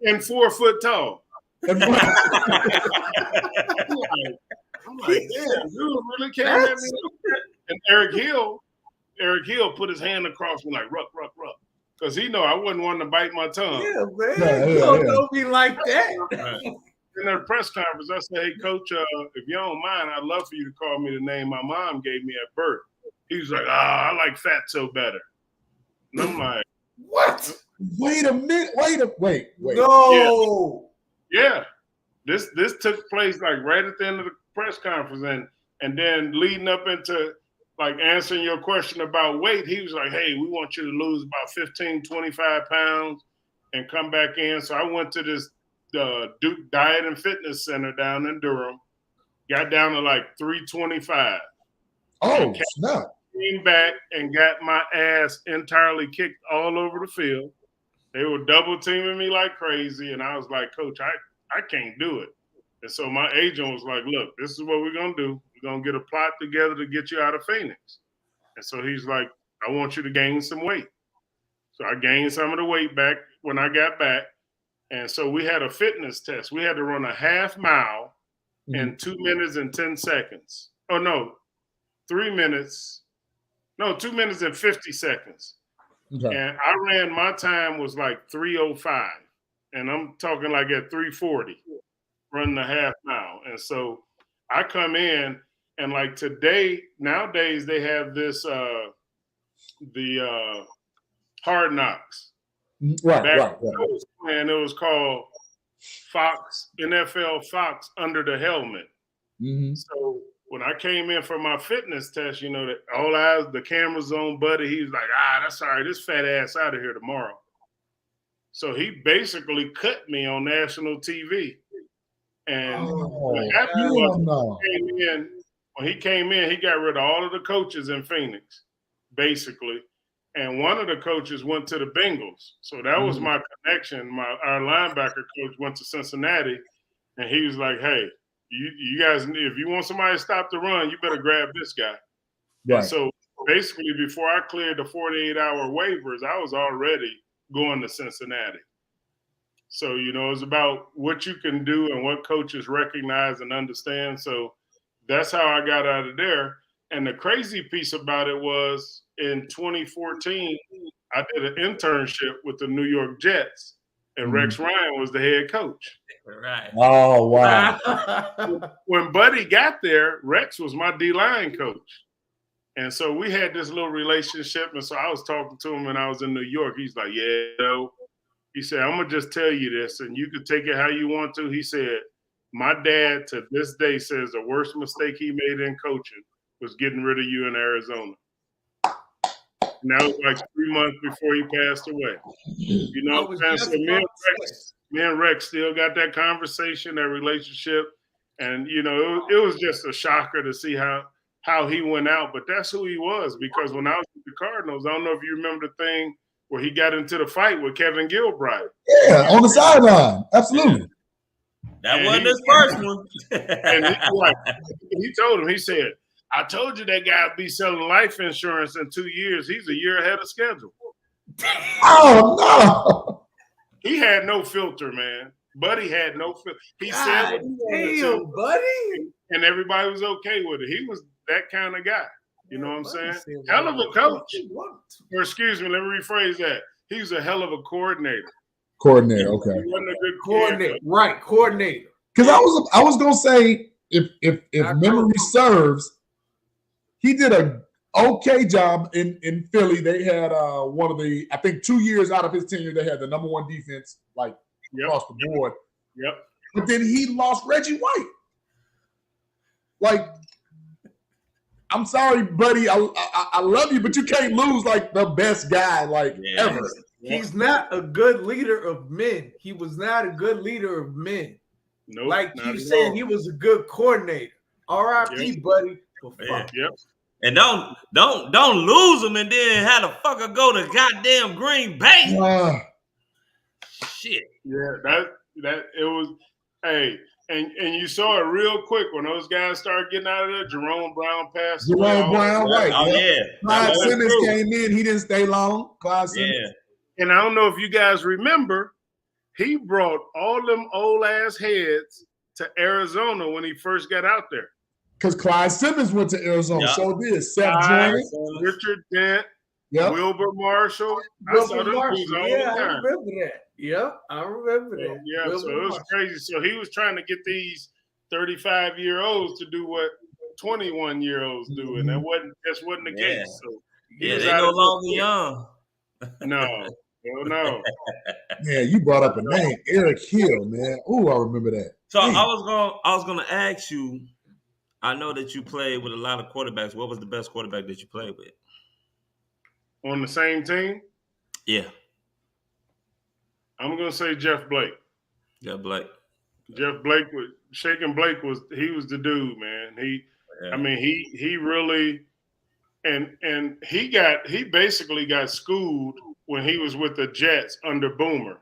And 4 foot tall. I'm like, damn, dude really came at me. And Eric Hill put his hand across me like, ruck. Because he know I wasn't wanting to bite my tongue. Yeah, man. Don't be like that. In their press conference, I said, hey, coach, if you don't mind, I'd love for you to call me the name my mom gave me at birth. He was like, I like Fatso better. And I'm like, what? Wait a minute. Wait. No. Yeah. This took place like right at the end of the press conference. And then leading up into like answering your question about weight, he was like, hey, we want you to lose about 15, 25 pounds and come back in. So I went to this Duke Diet and Fitness Center down in Durham, got down to like 325. Oh, snap. Came back and got my ass entirely kicked all over the field. They were double teaming me like crazy. And I was like, coach, I can't do it. And so my agent was like, look, this is what we're going to do. We're going to get a plot together to get you out of Phoenix. And so he's like, I want you to gain some weight. So I gained some of the weight back when I got back. And so we had a fitness test. We had to run a half mile in 2 minutes and 10 seconds. Oh, no, 3 minutes. No, 2 minutes and 50 seconds. Okay. And I ran, my time was like 3:05. And I'm talking like at 3:40, running a half mile. And so I come in and like today, nowadays they have this, the Hard Knocks. Right. And it was called Fox, NFL Fox Under the Helmet. Mm-hmm. So when I came in for my fitness test, that all eyes, the camera's on Buddy. He was like, that's all right. This fat ass out of here tomorrow. So he basically cut me on national TV. And when he came in, he got rid of all of the coaches in Phoenix, basically. And one of the coaches went to the Bengals. So that was my connection. Our linebacker coach went to Cincinnati, and he was like, hey, you guys, if you want somebody to stop the run, you better grab this guy. Right. And so basically, before I cleared the 48-hour waivers, I was already going to Cincinnati. So, it's about what you can do and what coaches recognize and understand. So that's how I got out of there. And the crazy piece about it was in 2014, I did an internship with the New York Jets, and Rex Ryan was the head coach. Right. Oh, wow. When Buddy got there, Rex was my D-line coach. And so we had this little relationship. And so I was talking to him when I was in New York. He's like, he said, I'm going to just tell you this, and you can take it how you want to. He said, my dad to this day says the worst mistake he made in coaching was getting rid of you in Arizona. And that was like 3 months before he passed away. You know what I'm saying? So me and Rex still got that conversation, that relationship. And, it was just a shocker to see how he went out. But that's who he was, because when I was with the Cardinals, I don't know if you remember the thing where he got into the fight with Kevin Gilbride. Yeah, on the sideline. Absolutely. That wasn't his first one. And he told him, he said, I told you that guy would be selling life insurance in 2 years. He's a year ahead of schedule. Oh, no. He had no filter, man. Buddy had no filter. He said what he wanted to, Buddy. And everybody was okay with it. He was that kind of guy. You know what I'm saying? Hell of a coach. Or excuse me, let me rephrase that. He was a hell of a coordinator. Coordinator, okay. He wasn't a good coordinator. Right, coordinator. Because I was gonna say, if memory serves, he did a okay job in Philly. They had one of the, I think 2 years out of his tenure, they had the number one defense across the board. Yep. But then he lost Reggie White. Like, I'm sorry, buddy. I love you, but you can't lose like the best guy ever. He's not a good leader of men. He was not a good leader of men. Nope, like you said, he was a good coordinator. R.I.P. buddy. Yep. And don't lose him and then have the fucker go to goddamn Green Bay. Shit. Yeah, that it was. Hey, and you saw it real quick when those guys started getting out of there. Jerome Brown passed. Jerome Brown, right? Oh yeah. Clyde Simmons came in. He didn't stay long. Clyde Simmons. Yeah. And I don't know if you guys remember, he brought all them old ass heads to Arizona when he first got out there. Because Clyde Simmons went to Arizona. Yep. So did Seth Joyner, Richard Dent, yep. Wilbur Marshall. Wilbur Marshall. Yeah, I remember that. Yep, I remember that. Yeah, Wilbur so it was Marshall. Crazy. So he was trying to get these 35-year-olds to do what 21-year-olds do, and that wasn't the case. So they no longer young. No. Man, you brought up a name, Eric Hill, man. Oh, I remember that. So I was gonna ask you. I know that you played with a lot of quarterbacks. What was the best quarterback that you played with? On the same team? Yeah. I'm gonna say Jeff Blake. Jeff Blake was Shaking Blake he was the dude, man. I mean, he really and he basically got schooled when he was with the Jets under Boomer.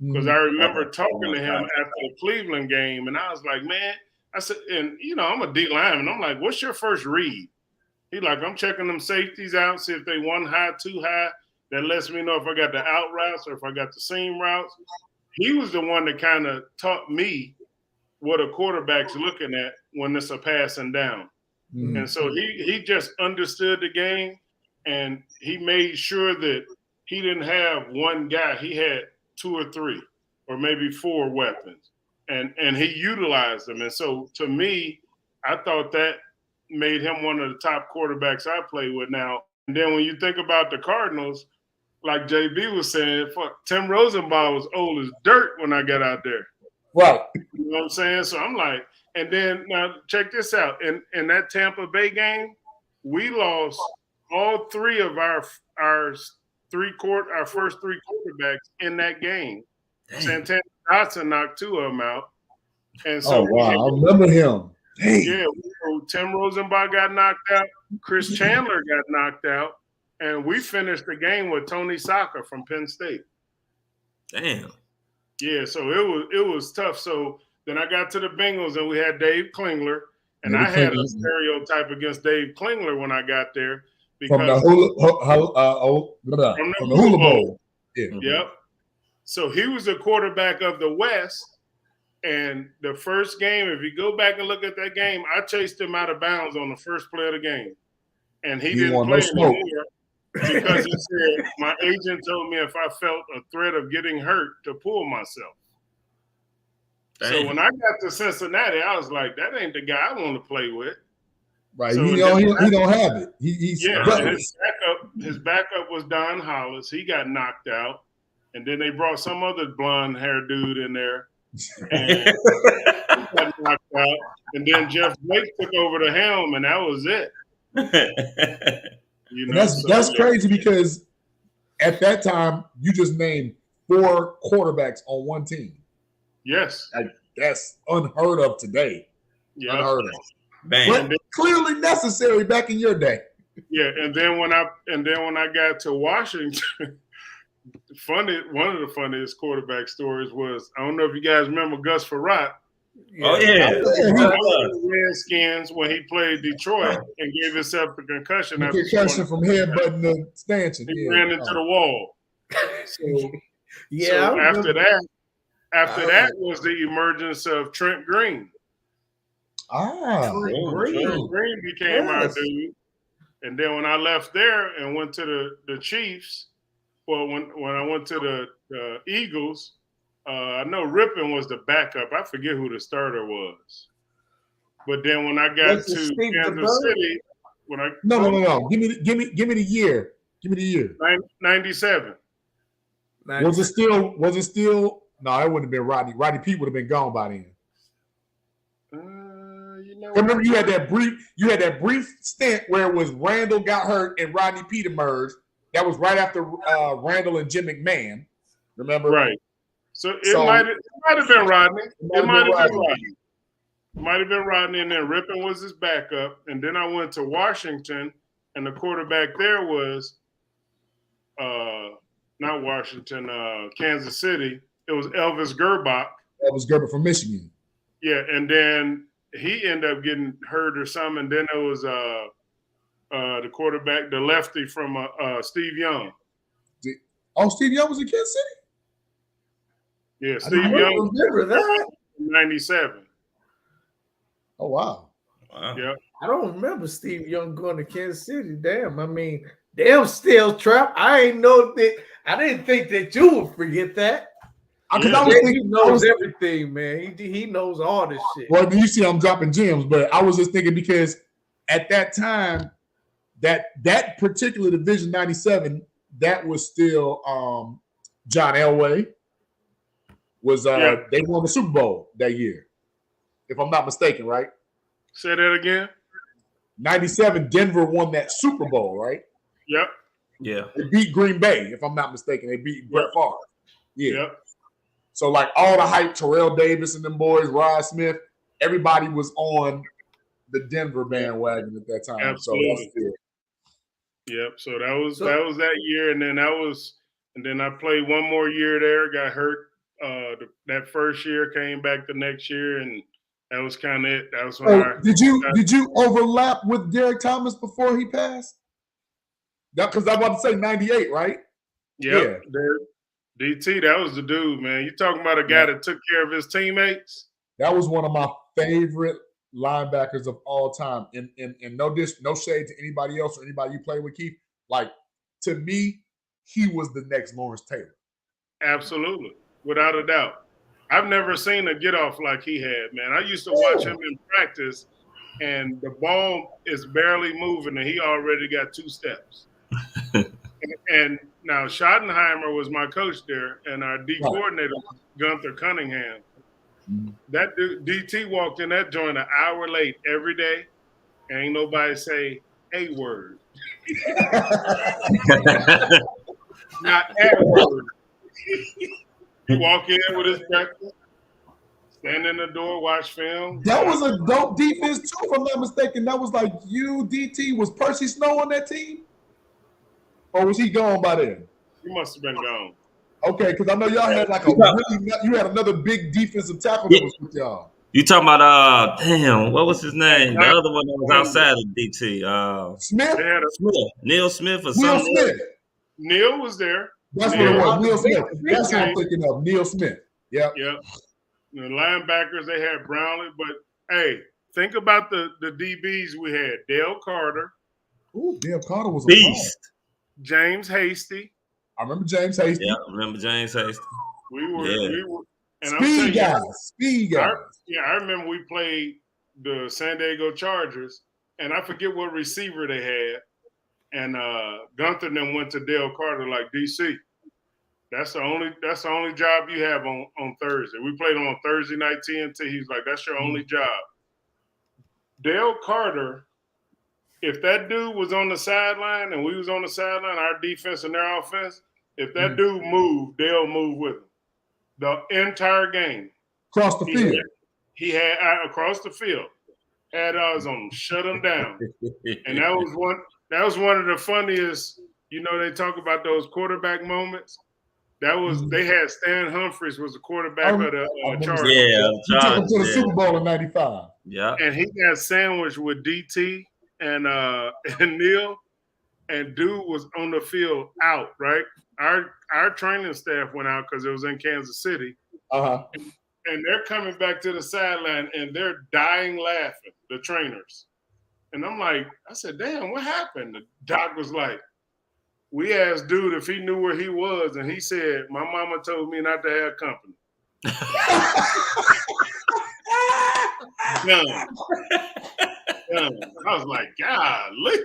Because I remember talking to him after the Cleveland game, and I was like, man, I said, and I'm a D lineman. I'm like, what's your first read? He like, I'm checking them safeties out, see if they one high, two high. That lets me know if I got the out routes or if I got the seam routes. He was the one that kind of taught me what a quarterback's looking at when it's a passing down. Mm-hmm. And so he just understood the game, and he made sure that he didn't have one guy. He had 2 or 3 or maybe 4 weapons, and he utilized them. And so to me, I thought that made him one of the top quarterbacks I play with now. And then when you think about the Cardinals, like JB was saying, Tim Rosenbaum was old as dirt when I got out there. Right. You know what I'm saying? So I'm like, and then now check this out. In that Tampa Bay game, we lost all 3 of our first 3 quarterbacks in that game. Dang. Santana Johnson knocked 2 of them out. And so I remember him. Dang. Yeah, Tim Rosenbaum got knocked out. Chris Chandler got knocked out. And we finished the game with Tony Saka from Penn State. Damn. Yeah, so it was tough. So then I got to the Bengals, and we had Dave Klingler, and I had a stereotype against Dave Klingler when I got there because from the Hula Bowl. Yeah. Yep. So he was the quarterback of the West, and the first game, if you go back and look at that game, I chased him out of bounds on the first play of the game, and he didn't play anymore. Because he said, my agent told me if I felt a threat of getting hurt to pull myself. Dang. So when I got to Cincinnati, I was like, that ain't the guy I want to play with. Right. So he don't have it. His backup was Don Hollis. He got knocked out. And then they brought some other blonde hair dude in there. And he got knocked out. And then Jeff Blake took over the helm, and that was it. That's crazy because at that time you just named 4 quarterbacks on one team. Yes, that's unheard of today. Yeah, unheard of. Bang. But clearly necessary back in your day. Yeah, and then when I got to Washington, one of the funniest quarterback stories was, I don't know if you guys remember Gus Frerotte. Oh yeah, Redskins when he played Detroit and gave himself a concussion. Concussion from headbutting the stanchion. He ran into the wall. So, yeah. So after that was the emergence of Trent Green. Trent Green became our dude. And then when I left there and went to the Chiefs, well, when I went to the Eagles. I know Rippon was the backup. I forget who the starter was. But then when I got to Kansas City, No. Give me the year. Give me the year. 97. Was it still? No, it wouldn't have been Rodney. Rodney Pete would have been gone by then. Remember, you had that brief stint where it was Randall got hurt and Rodney Pete emerged. That was right after Randall and Jim McMahon. Remember? Right. So it might have been Rodney. It might have been Rodney. Might have been Rodney, and then Rippon was his backup. And then I went to Washington, and the quarterback there was not Washington, Kansas City. It was Elvis Gerbach. Elvis Gerbach from Michigan. Yeah, and then he ended up getting hurt or something. And then there was the quarterback, the lefty from Steve Young. Steve Young was in Kansas Yeah, City? Steve Young. Remember that? 97. Oh, wow. Yeah. I don't remember Steve Young going to Kansas City. Damn, I mean, damn, still Trap. I didn't think that you would forget that. He knows everything, man. He knows all this shit. Well, you see, I'm dropping gems, but I was just thinking because at that time, that particular Division 97, that was still John Elway. They won the Super Bowl that year, if I'm not mistaken, right? Say that again. 97, Denver won that Super Bowl, right? Yep. Yeah. They beat Green Bay, if I'm not mistaken. They beat Brett Favre. Yeah. Yep. So, like, all the hype, Terrell Davis and them boys, Rod Smith, everybody was on the Denver bandwagon at that time. Absolutely. So that's good. Yep. So that was that year, and then I played one more year there. Got hurt that first year, came back the next year, and that was kind of it. That was when did you overlap with Derek Thomas before he passed? Because I'm about to say 98, right? Yep. Yeah. DT, that was the dude, man. You talking about a guy that took care of his teammates? That was one of my favorite linebackers of all time. And no shade to anybody else or anybody you play with, Keith. Like, to me, he was the next Lawrence Taylor. Absolutely. Without a doubt. I've never seen a get off like he had, man. I used to watch him in practice, and the ball is barely moving, and he already got 2 steps. and now Schottenheimer was my coach there, and our D coordinator was Gunther Cunningham. That dude, DT walked in that joint an hour late every day. Ain't nobody say a word. Not a word. He walk in with his breakfast, stand in the door, watch film. That was a dope defense too, if I'm not mistaken. That was like DT. Was Percy Snow on that team? Or was he gone by then? He must have been gone. Okay, because I know y'all had like you had another big defensive tackle that was with y'all. You talking about what was his name? The other one that was outside of DT. Smith? Neil Smith or Neil something. Smith. Neil was there. That's what it was. Neil Smith. That's what I'm thinking of. Neil Smith. Yep. Yep. The linebackers, they had Brownlee, but hey, think about the DBs we had. Dale Carter. Ooh, Dale Carter was a beast. James Hasty. I remember James Hasty. Yeah, I remember James Hasty. We were and Speed guys. I remember we played the San Diego Chargers, and I forget what receiver they had. And Gunther then went to Dale Carter like DC. That's the only job you have on Thursday. We played on Thursday night TNT. He's like, that's your only job. Dale Carter, if that dude was on the sideline and we was on the sideline, our defense and their offense, if that dude moved, they'll move with him. The entire game. Across the field. He had across the field. Had eyes on him, shut him down. And that was one of the funniest, they talk about those quarterback moments. That was they had Stan Humphries was the quarterback of the Chargers. Yeah, he took him to the Super Bowl in '95. Yeah, and he got sandwiched with DT and Neil, and dude was on the field out. Right, our training staff went out because it was in Kansas City. And they're coming back to the sideline and they're dying laughing, the trainers. And I'm like, I said, damn, what happened? The doc was like, we asked dude if he knew where he was, and he said, my mama told me not to have company. Done. done. I was like, golly.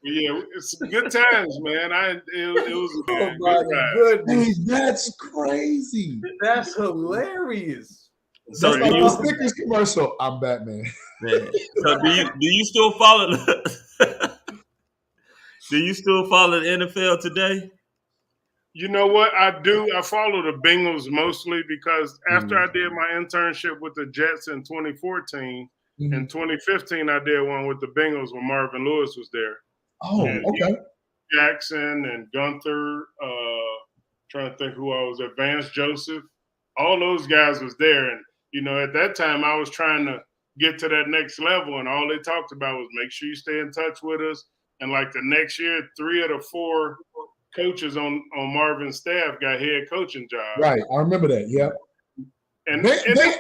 Yeah, it's good times, man. It was a Oh good my time. goodness. Hey, that's crazy. That's hilarious. So That's do like you, the Snickers commercial. I'm Batman. man, so do you still follow do you still follow the NFL today? You know what? I do. I follow the Bengals mostly because after I Mm-hmm. did my internship with the Jets in 2014, in 2015 I did one with the Bengals when Marvin Lewis was there. Oh, And okay. Jackson and Gunther, trying to think who I was at, Vance Joseph, all those guys was there. And, you know, at that time I was trying to get to that next level, and all they talked about was make sure you stay in touch with us. And like the next year, 3 of the 4 coaches on Marvin's staff got head coaching jobs. Right. I remember that. Yep. And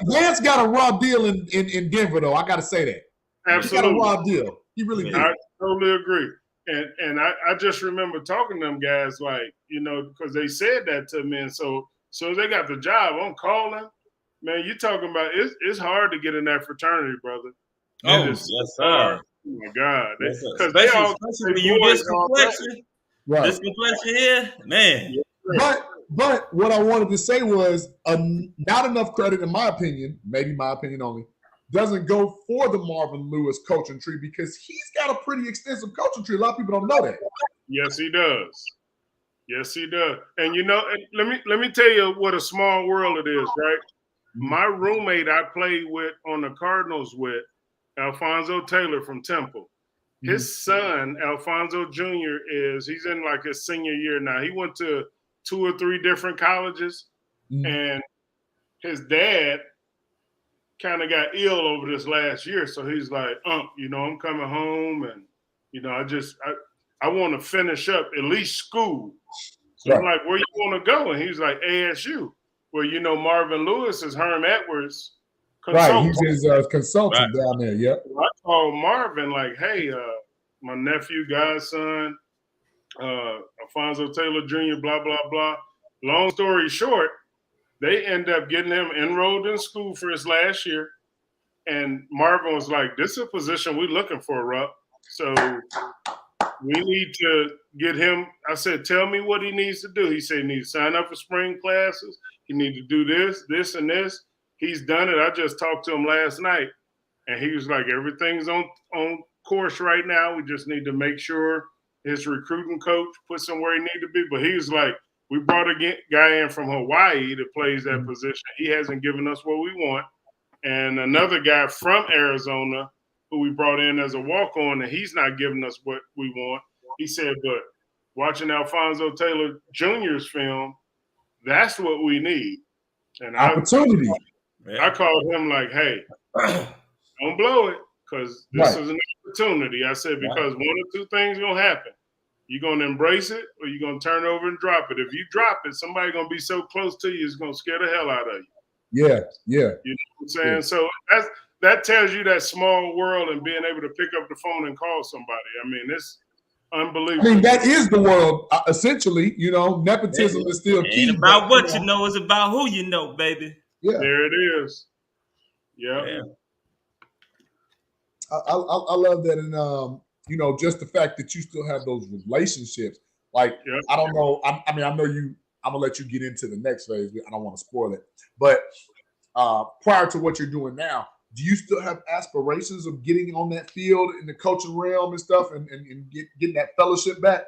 Vance got a raw deal in Denver, though. I got to say that. Absolutely. He got a raw deal. He really did. I totally agree. And I just remember talking to them guys, like, you know, because they said that to me. And so they got the job. I'm calling. Man, you talking about it's hard to get in that fraternity, brother. Oh, yes, sir. Oh my God. Because especially when you this complexion. Right. This complexion here, man. But what I wanted to say was not enough credit, in my opinion, maybe my opinion only, doesn't go for the Marvin Lewis coaching tree because he's got a pretty extensive coaching tree. A lot of people don't know that. Yes, he does. Yes, he does. And you know, let me tell you what a small world it is, right? My roommate I played with on the Cardinals with, Alfonso Taylor from Temple. His son, Alfonso Jr., he's in like his senior year now. He went to 2 or 3 different colleges, and his dad kind of got ill over this last year. So he's like, you know, I'm coming home, and, you know, I want to finish up at least school. So I'm like, where you want to go? And he's like, ASU. Well, you know, Marvin Lewis is Herm Edwards' consultant. Right, he's his consultant down there, yep. So I called Marvin like, hey, my nephew, godson, Alfonso Taylor Jr., blah, blah, blah. Long story short, they end up getting him enrolled in school for his last year. And Marvin was like, this is a position we're looking for, Rupp. So we need to get him. I said, tell me what he needs to do. He said he needs to sign up for spring classes. He needs to do this, and this. He's done it. I just talked to him last night, and he was like, everything's on course right now. We just need to make sure his recruiting coach puts him where he need to be. But he was like, we brought a guy in from Hawaii that plays that position. He hasn't given us what we want. And another guy from Arizona who we brought in as a walk-on, and he's not giving us what we want. He said, but watching Alfonso Taylor Jr.'s film, that's what we need. And opportunity. I called him like, hey, don't blow it, because this is an opportunity. I said, because 1 or 2 things going to happen. You're going to embrace it, or you're going to turn over and drop it. If you drop it, somebody's going to be so close to you, it's going to scare the hell out of you. Yeah. You know what I'm saying? Yeah. So that tells you that small world and being able to pick up the phone and call somebody. I mean, it's unbelievable. I mean, that is the world, essentially. You know, nepotism is still key. Ain't about what you know, it's about who you know, baby. Yeah. There it is. Yeah. I love that. And, you know, just the fact that you still have those relationships. Like, I don't know. I mean, I know you. I'm going to let you get into the next phase. I don't want to spoil it. But prior to what you're doing now, do you still have aspirations of getting on that field in the coaching realm and stuff and getting that fellowship back?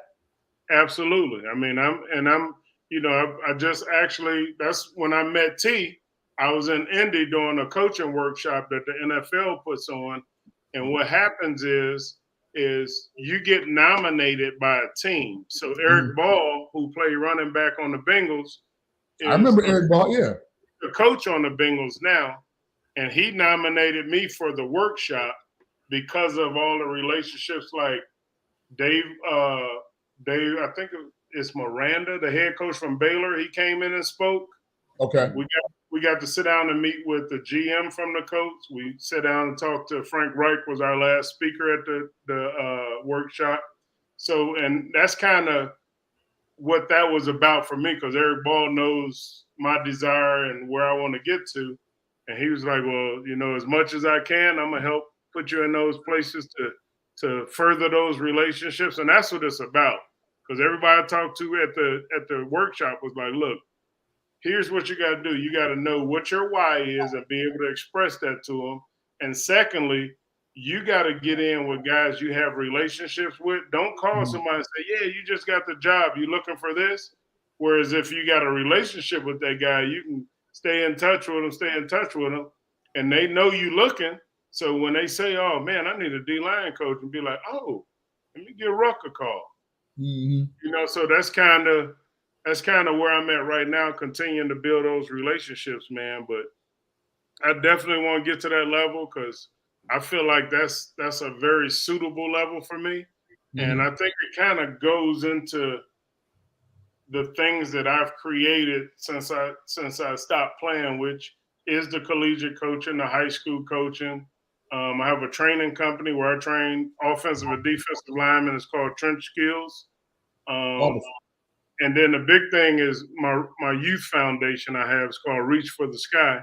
Absolutely. I mean, I'm you know, I just actually, that's when I met T. I was in Indy doing a coaching workshop that the NFL puts on. And what happens is you get nominated by a team. So Eric Ball, who played running back on the Bengals, I remember Eric Ball, the coach on the Bengals now, and he nominated me for the workshop because of all the relationships. Like Dave, I think it's Miranda, the head coach from Baylor. He came in and spoke. Okay. We got to sit down and meet with the GM from the coach. We sat down and talked to Frank Reich, was our last speaker at the workshop. So, and that's kind of what that was about for me, because Eric Ball knows my desire and where I want to get to. And he was like, well, you know, as much as I can, I'm going to help put you in those places to further those relationships, and that's what it's about. Because everybody I talked to at the workshop was like, look, here's what you got to do. You got to know what your why is and be able to express that to them. And secondly, you got to get in with guys you have relationships with. Don't call somebody and say, yeah, you just got the job. You looking for this? Whereas if you got a relationship with that guy, you can stay in touch with them, and they know you looking. So when they say, oh, man, I need a D-line coach, and be like, oh, let me give Ruck a call. You know, so that's kind of where I'm at right now, continuing to build those relationships, man. But I definitely want to get to that level because I feel like that's a very suitable level for me. And I think it kind of goes into the things that I've created since I stopped playing, which is the collegiate coaching, the high school coaching. I have a training company where I train offensive and defensive linemen. It's called Trench Skills. And then the big thing is my youth foundation I have. It's called Reach for the Sky.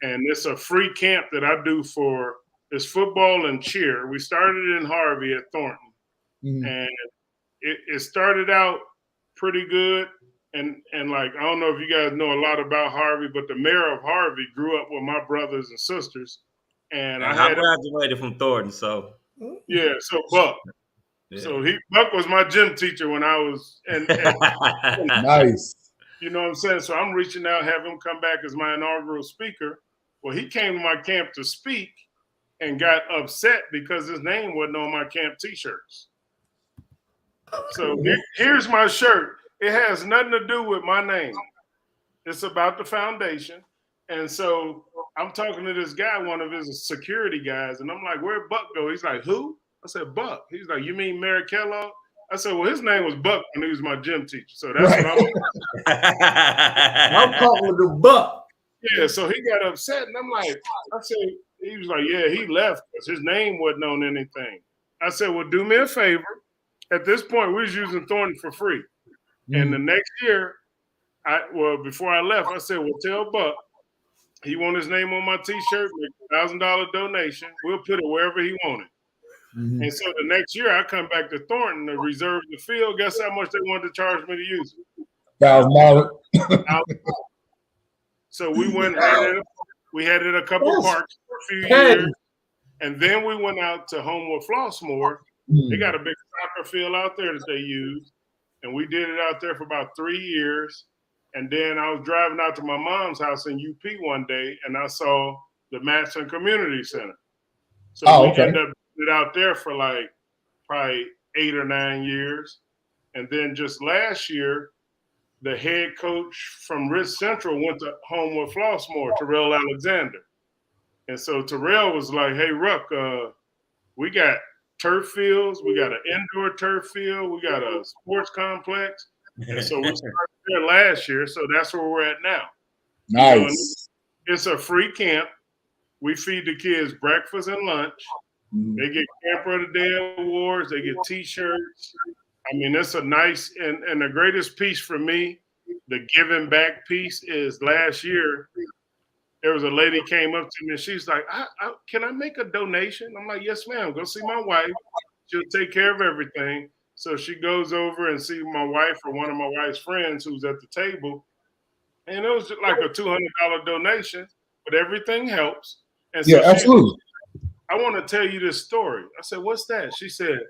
And it's a free camp that I do for it's football and cheer. We started in Harvey at Thornton. And it started out pretty good. And like, I don't know if you guys know a lot about Harvey, but the mayor of Harvey grew up with my brothers and sisters. And I graduated from Thornton, so. Yeah, so Buck. Yeah. So Buck was my gym teacher when I was nice. You know what I'm saying? So I'm reaching out, have him come back as my inaugural speaker. Well, he came to my camp to speak and got upset because his name wasn't on my camp t-shirts. So here's my shirt. It has nothing to do with my name. It's about the foundation. And so I'm talking to this guy, one of his security guys, and I'm like, where'd Buck go? He's like, who? I said, Buck. He's like, you mean Mary Kellogg? I said, well, his name was Buck when he was my gym teacher. So that's what I'm calling the Buck. Yeah, so he got upset, and I'm like, he was like, yeah, he left because his name wasn't on anything. I said, well, do me a favor. At this point, we was using Thornton for free. And the next year, before I left, I said, well, tell Buck, he want his name on my t-shirt, make $1,000 donation. We'll put it wherever he wanted. And so the next year, I come back to Thornton to reserve the field. Guess how much they wanted to charge me to use it? $1,000. So we went. We had it a couple parks for a few years, and then we went out to Homewood Flossmoor. They got a big soccer field out there that they use, and we did it out there for about 3 years. And then I was driving out to my mom's house in UP one day, and I saw the Matson Community Center. So we ended up out there for like probably 8 or 9 years. And then just last year, the head coach from Rich Central went to Homewood Flossmoor, Terrell Alexander. And so Terrell was like, hey, Ruck, we got turf fields. We got an indoor turf field. We got a sports complex. And so we started there last year. So that's where we're at now. Nice. It's a free camp. We feed the kids breakfast and lunch. They get Camper of the Day awards. They get T-shirts. I mean, it's a nice and the greatest piece for me, the giving back piece is last year. There was a lady came up to me and she's like, can I make a donation? I'm like, yes, ma'am. Go see my wife. She'll take care of everything. So she goes over and see my wife or one of my wife's friends who's at the table. And it was just like a $200 donation, but everything helps. And so absolutely. I want to tell you this story. I said, what's that? She said,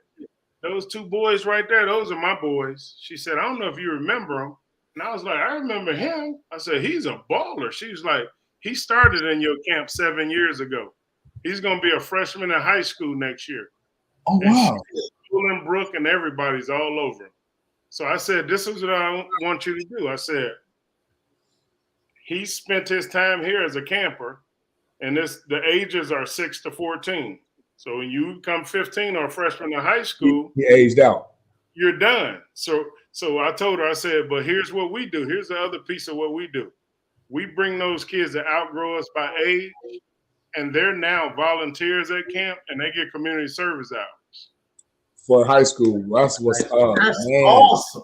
those two boys right there, those are my boys. She said, I don't know if you remember them. And I was like, I remember him. I said, he's a baller. She was like, he started in your camp 7 years ago. He's going to be a freshman in high school next year. Oh, wow. And Brooke and everybody's all over him. So I said, this is what I want you to do. I said, he spent his time here as a camper, and the ages are 6 to 14. So when you become 15 or a freshman in high school, he aged out. You're done. So I told her, I said, but here's what we do. Here's the other piece of what we do. We bring those kids that outgrow us by age, and they're now volunteers at camp, and they get community service hours. For high school, that's what's up. That's awesome.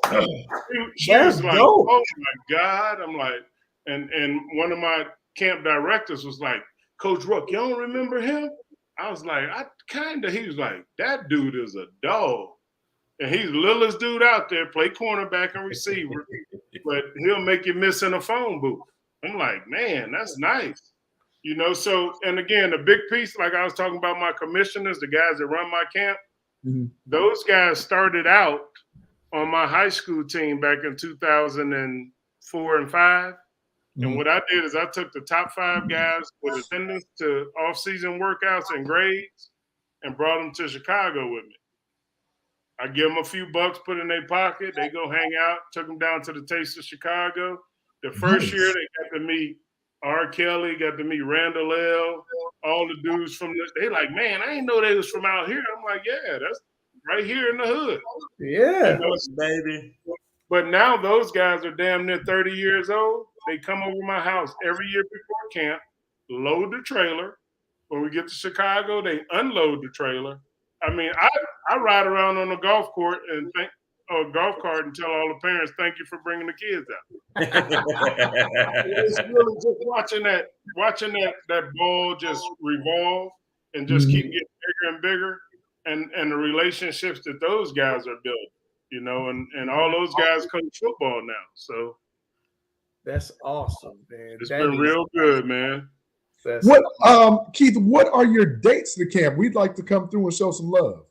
She was like, oh my God. I'm like, and one of my camp directors was like, Coach Ruck, you don't remember him? I was like, he was like, that dude is a dog. And he's the littlest dude out there, play cornerback and receiver, but he'll make you miss in a phone booth. I'm like, man, that's nice. You know, so, and again, the big piece, like I was talking about my commissioners, the guys that run my camp, those guys started out on my high school team back in 2004 and 5. And what I did is I took the top 5 guys with attendance to off-season workouts and grades and brought them to Chicago with me. I give them a few bucks, put in their pocket. They go hang out. Took them down to the Taste of Chicago. The first year, they got to meet R. Kelly, got to meet Randall L., all the dudes from this. They like, man, I didn't know they was from out here. I'm like, yeah, that's right here in the hood. Yeah, you know, baby. But now those guys are damn near 30 years old. They come over my house every year before camp, load the trailer. When we get to Chicago, they unload the trailer. I mean, I ride around on the golf court and golf cart and tell all the parents, thank you for bringing the kids out. It's really just watching that ball just revolve and just keep getting bigger and bigger, and the relationships that those guys are building, you know, and all those guys coach football now. So that's awesome, man. It's been real good, man. What, Keith, what are your dates to camp? We'd like to come through and show some love.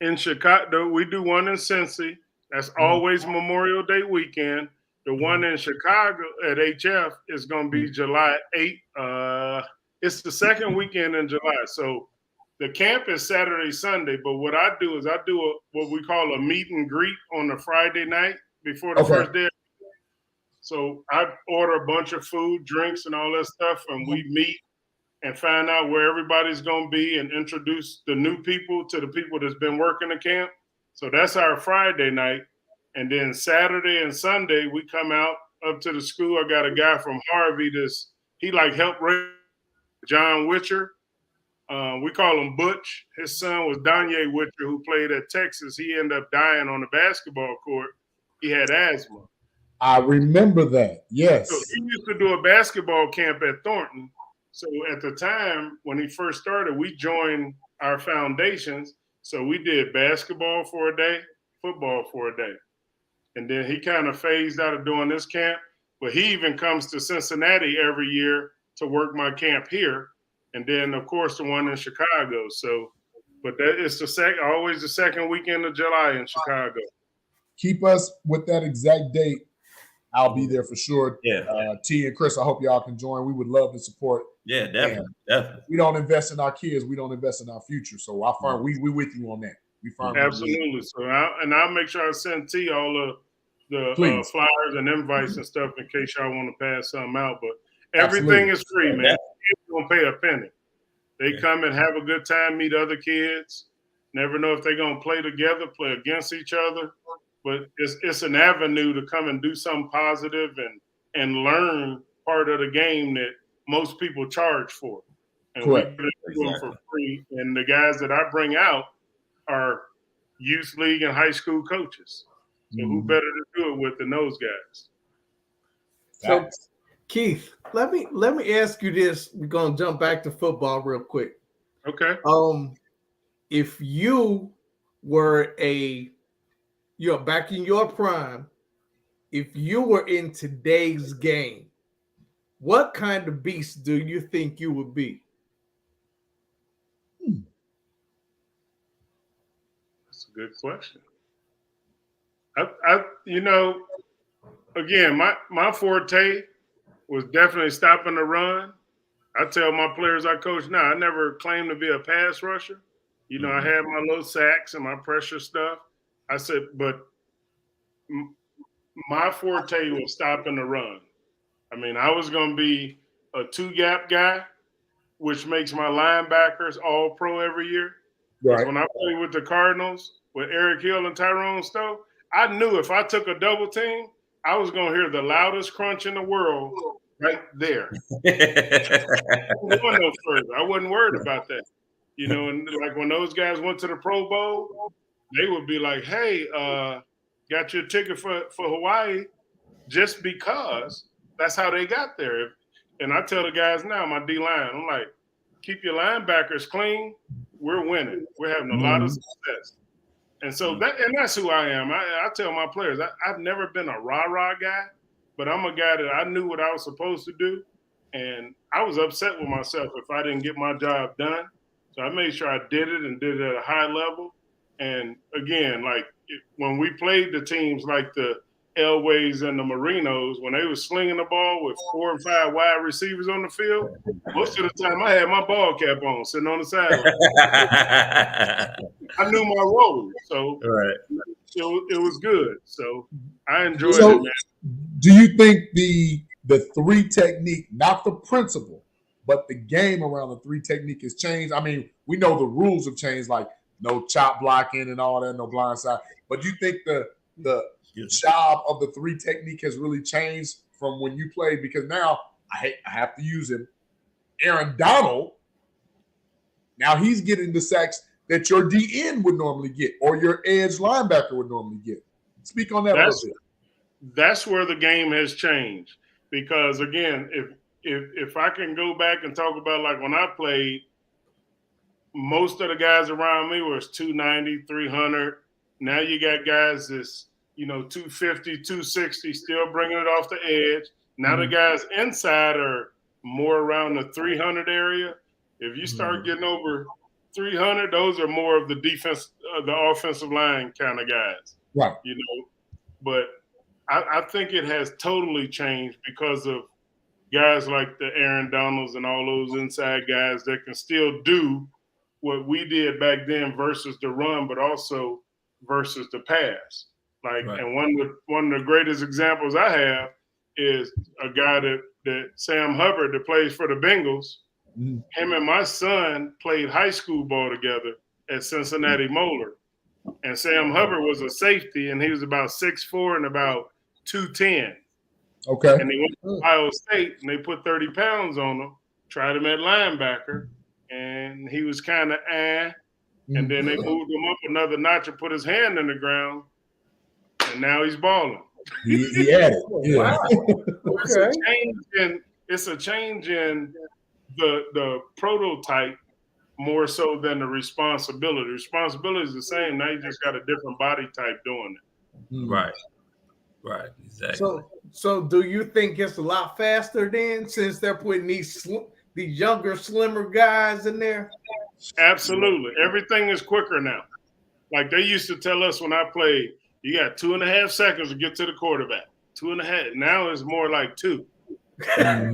In Chicago, we do one in Cincy. That's always Memorial Day weekend. The one in Chicago at HF is going to be July 8th. It's the second weekend in July. So the camp is Saturday, Sunday. But what I do is I do what we call a meet and greet on the Friday night before the first day. So I order a bunch of food, drinks, and all that stuff, and we meet and find out where everybody's going to be and introduce the new people to the people that's been working the camp. So that's our Friday night. And then Saturday and Sunday, we come out up to the school. I got a guy from Harvey he helped raise John Witcher. We call him Butch. His son was Danye Witcher, who played at Texas. He ended up dying on the basketball court. He had asthma. I remember that. Yes. So he used to do a basketball camp at Thornton. So at the time when he first started, we joined our foundations. So we did basketball for a day, football for a day. And then he kind of phased out of doing this camp. But he even comes to Cincinnati every year to work my camp here. And then, of course, the one in Chicago. So, but that is always the second weekend of July in Chicago. Keep us with that exact date. I'll be there for sure. Yeah. T and Chris, I hope y'all can join. We would love to support. Yeah, definitely. We don't invest in our kids. We don't invest in our future. So we with you on that. We firmly absolutely. So I'll make sure I send T all the flyers and invites and stuff in case y'all want to pass something out. But everything is free, man. Kids don't pay a penny. They come and have a good time, meet other kids. Never know if they're gonna play together, play against each other. But it's an avenue to come and do something positive and learn part of the game that most people charge for. And we do them for free. And the guys that I bring out are youth league and high school coaches. So who better to do it with than those guys? So Keith, let me ask you this. We're gonna jump back to football real quick. Okay. If you were you're back in your prime, if you were in today's game, what kind of beast do you think you would be? That's a good question. Again, my forte was definitely stopping the run. I tell my players I coach now, I never claimed to be a pass rusher. You know, I had my little sacks and my pressure stuff. I said, but my forte was stopping the run. I mean, I was going to be a two-gap guy, which makes my linebackers all pro every year. Right. When I played with the Cardinals, with Eric Hill and Tyrone Stowe, I knew if I took a double team, I was going to hear the loudest crunch in the world right there. I wasn't worried about that. You know, and like when those guys went to the Pro Bowl, they would be like, hey, got your ticket for Hawaii just because that's how they got there. And I tell the guys now, my D-line, I'm like, keep your linebackers clean, we're winning. We're having a lot of success. And so that's who I am. I tell my players, I've never been a rah-rah guy, but I'm a guy that I knew what I was supposed to do. And I was upset with myself if I didn't get my job done. So I made sure I did it and did it at a high level. And again, like when we played the teams like the Elways and the Marinos, when they were slinging the ball with 4 and 5 wide receivers on the field, most of the time I had my ball cap on, sitting on the sideline. I knew my role, so it was good. So I enjoyed it, man. Do you think the 3 technique, not the principle, but the game around the 3 technique has changed? I mean, we know the rules have changed, like no chop blocking and all that, no blind side. But do you think the job of the 3 technique has really changed from when you played? Because now I have to use him. Aaron Donald, now he's getting the sacks that your DN would normally get or your edge linebacker would normally get. Speak on that a little bit. That's where the game has changed. Because again, if I can go back and talk about like when I played, most of the guys around me was 290, 300. Now you got guys that's 250, 260, still bringing it off the edge. Now the guys inside are more around the 300 area. If you start getting over 300, those are more of the defense, the offensive line kind of guys. Right. But I think it has totally changed because of guys like the Aaron Donalds and all those inside guys that can still do what we did back then versus the run, but also versus the pass. And one of the greatest examples I have is a guy that Sam Hubbard that plays for the Bengals. Him and my son played high school ball together at Cincinnati Moeller. And Sam Hubbard was a safety, and he was about 6'4" and about 210. Okay. And he went to Ohio State, and they put 30 pounds on him, tried him at linebacker, and he was kind of and then they moved him up another notch and put his hand in the ground, and now he's balling. He had it. Yeah. Okay. It's a change in the prototype more so than the responsibility. Responsibility is the same. Now you just got a different body type doing it. Right. Exactly. So do you think it's a lot faster then, since they're putting these younger, slimmer guys in there? Absolutely. Everything is quicker now. Like they used to tell us when I played, you got 2.5 seconds to get to the quarterback. 2.5. Now it's more like 2. Somebody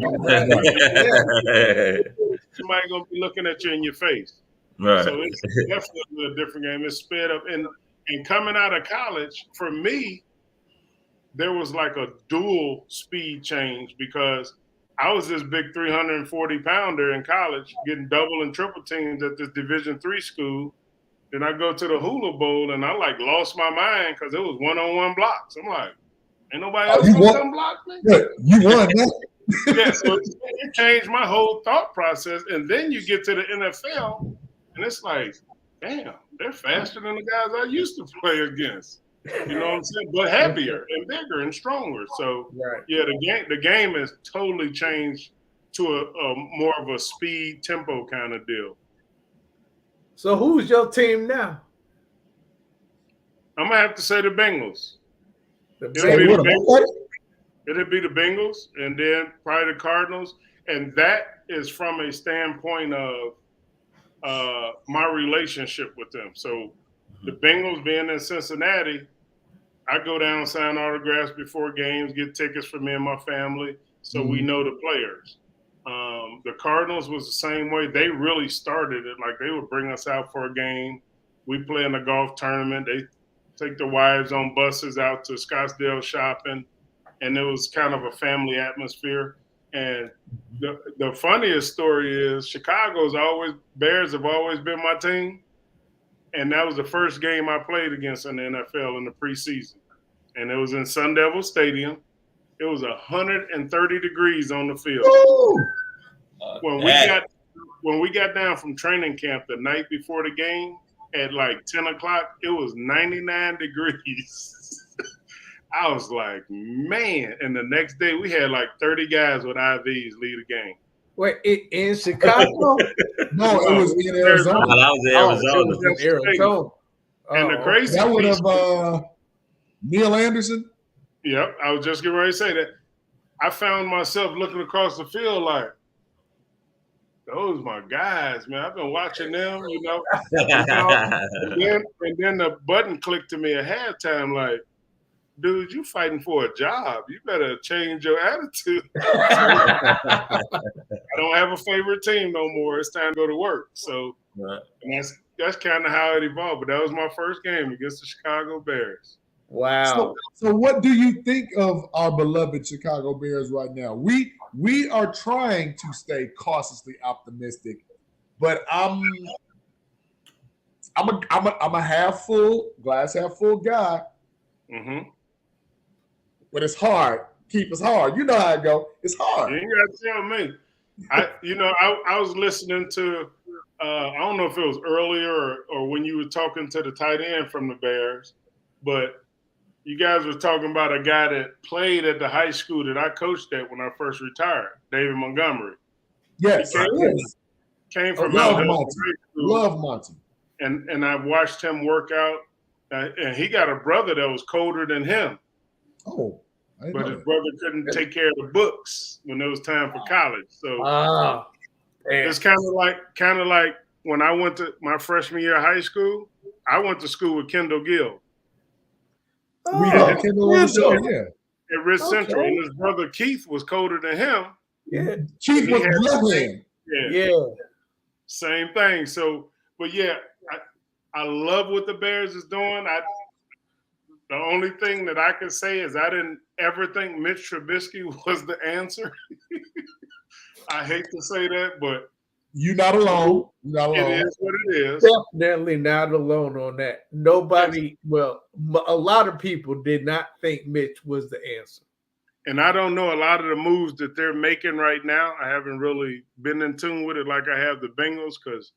gonna be looking at you in your face. Right. So it's definitely a different game. It's sped up. And coming out of college, for me, there was like a dual speed change because I was this big 340-pounder in college, getting double and triple teams at this Division III school. Then I go to the Hula Bowl and I lost my mind because it was one-on-one blocks. I'm like, ain't nobody else gonna come block me? Yeah, you won. Yeah, so it changed my whole thought process. And then you get to the NFL, and it's like, damn, they're faster than the guys I used to play against. You know what I'm saying? But heavier and bigger and stronger. So yeah, the game has totally changed to a more of a speed tempo kind of deal. So who's your team now? I'm gonna have to say the Bengals. It'll be the Bengals, and then probably the Cardinals, and that is from a standpoint of my relationship with them. So the Bengals being in Cincinnati, I go down, sign autographs before games, get tickets for me and my family, so we know the players. The Cardinals was the same way. They really started it. Like, they would bring us out for a game. We play in a golf tournament. They take the wives on buses out to Scottsdale shopping, and it was kind of a family atmosphere. And the funniest story is Bears have always been my team. And that was the first game I played against in the NFL in the preseason. And it was in Sun Devil Stadium. It was 130 degrees on the field. When we got down from training camp the night before the game at like 10 o'clock, it was 99 degrees. I was like, man. And the next day we had like 30 guys with IVs lead the game. Wait, in Chicago? No, it was in Arizona. No, that was Arizona. It was in Arizona. And the crazy that would piece have Neil Anderson. Yep, I was just getting ready to say that. I found myself looking across the field like, those my guys, man. I've been watching them, you know. And then the button clicked to me at halftime, like, dude, you fighting for a job. You better change your attitude. I don't have a favorite team no more. It's time to go to work. So and that's kind of how it evolved. But that was my first game against the Chicago Bears. Wow. So what do you think of our beloved Chicago Bears right now? We are trying to stay cautiously optimistic, but I'm a half full, glass half full guy. Mm-hmm. But it's hard. Keep us hard. You know how it go. It's hard. You ain't got to tell me. I was listening to I don't know if it was earlier or when you were talking to the tight end from the Bears, but you guys were talking about a guy that played at the high school that I coached at when I first retired, David Montgomery. Yes. Came from Love Mount Monty. Love Monty. And I watched him work out, and he got a brother that was colder than him. Oh, but his brother couldn't take care of the books when it was time for college. So it's kind of like when I went to my freshman year of high school. I went to school with Kendall Gill. We had Kendall on the show, yeah. At Rich Central, and his brother Keith was colder than him. Yeah, Keith was brilliant. Yeah, same thing. So, but yeah, I love what the Bears is doing. The only thing that I can say is I didn't ever think Mitch Trubisky was the answer. I hate to say that, but you're not alone. You're not alone. It is what it is. Definitely not alone on that. Nobody, well, a lot of people did not think Mitch was the answer. And I don't know a lot of the moves that they're making right now. I haven't really been in tune with it like I have the Bengals, because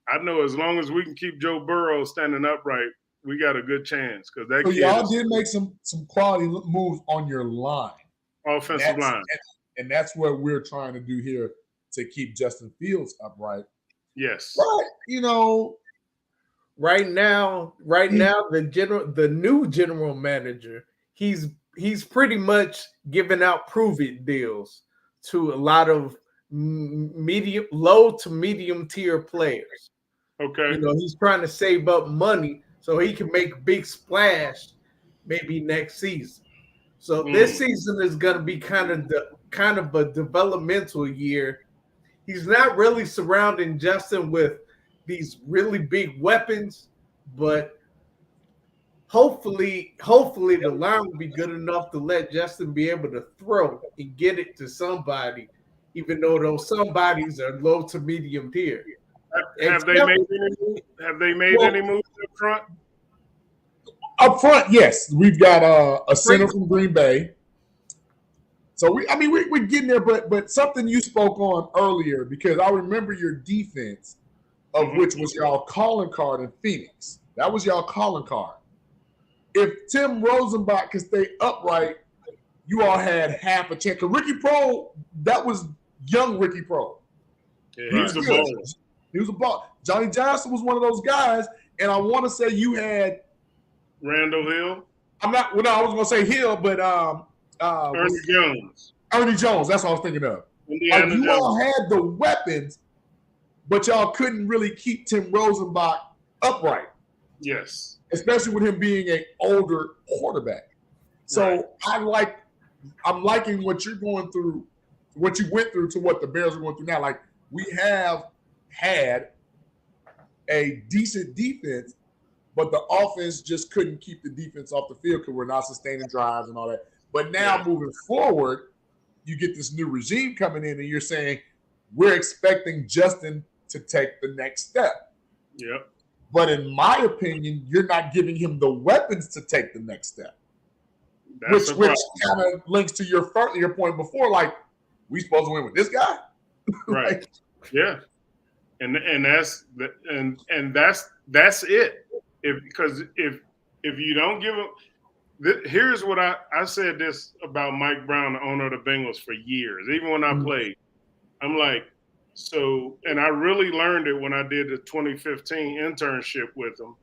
I know as long as we can keep Joe Burrow standing upright, we got a good chance. Because that y'all did make some quality moves on your line, offensive line, and that's what we're trying to do here to keep Justin Fields upright. Yes, but you know, right now, the new general manager, he's pretty much giving out prove-it deals to a lot of low to medium tier players. Okay, you know, he's trying to save up money so he can make a big splash maybe next season. So this season is going to be kind of a developmental year. He's not really surrounding Justin with these really big weapons, but hopefully the line will be good enough to let Justin be able to throw and get it to somebody, even though those somebodies are low to medium tier. Have they made any moves up front? Up front, yes. We've got a center from Green Bay. So we're getting there, but something you spoke on earlier, because I remember your defense, of which was y'all calling card in Phoenix. That was y'all calling card. If Tim Rosenbach could stay upright, you all had half a chance. Because Ricky Pro, that was young Ricky Pro. Yeah, he was a ball. He was a ball. Johnny Johnson was one of those guys, and I want to say you had Randall Hill. I was going to say Hill, but Ernie Jones. Ernie Jones, that's what I was thinking of. Indiana you Jones. all had the weapons, but y'all couldn't really keep Tim Rosenbach upright. Yes. Especially with him being an older quarterback. So I'm liking what you're going through, what you went through to what the Bears are going through now. Like, we have had a decent defense, but the offense just couldn't keep the defense off the field because we're not sustaining drives and all that. But now moving forward, you get this new regime coming in and you're saying, we're expecting Justin to take the next step. Yep. But in my opinion, you're not giving him the weapons to take the next step. Which kind of links to your point before, like, we supposed to win with this guy? Right. Yeah. And that's it. Because if you don't give him, here's what I said this about Mike Brown, the owner of the Bengals, for years, even when I played. I'm like, so, and I really learned it when I did the 2015 internship with him.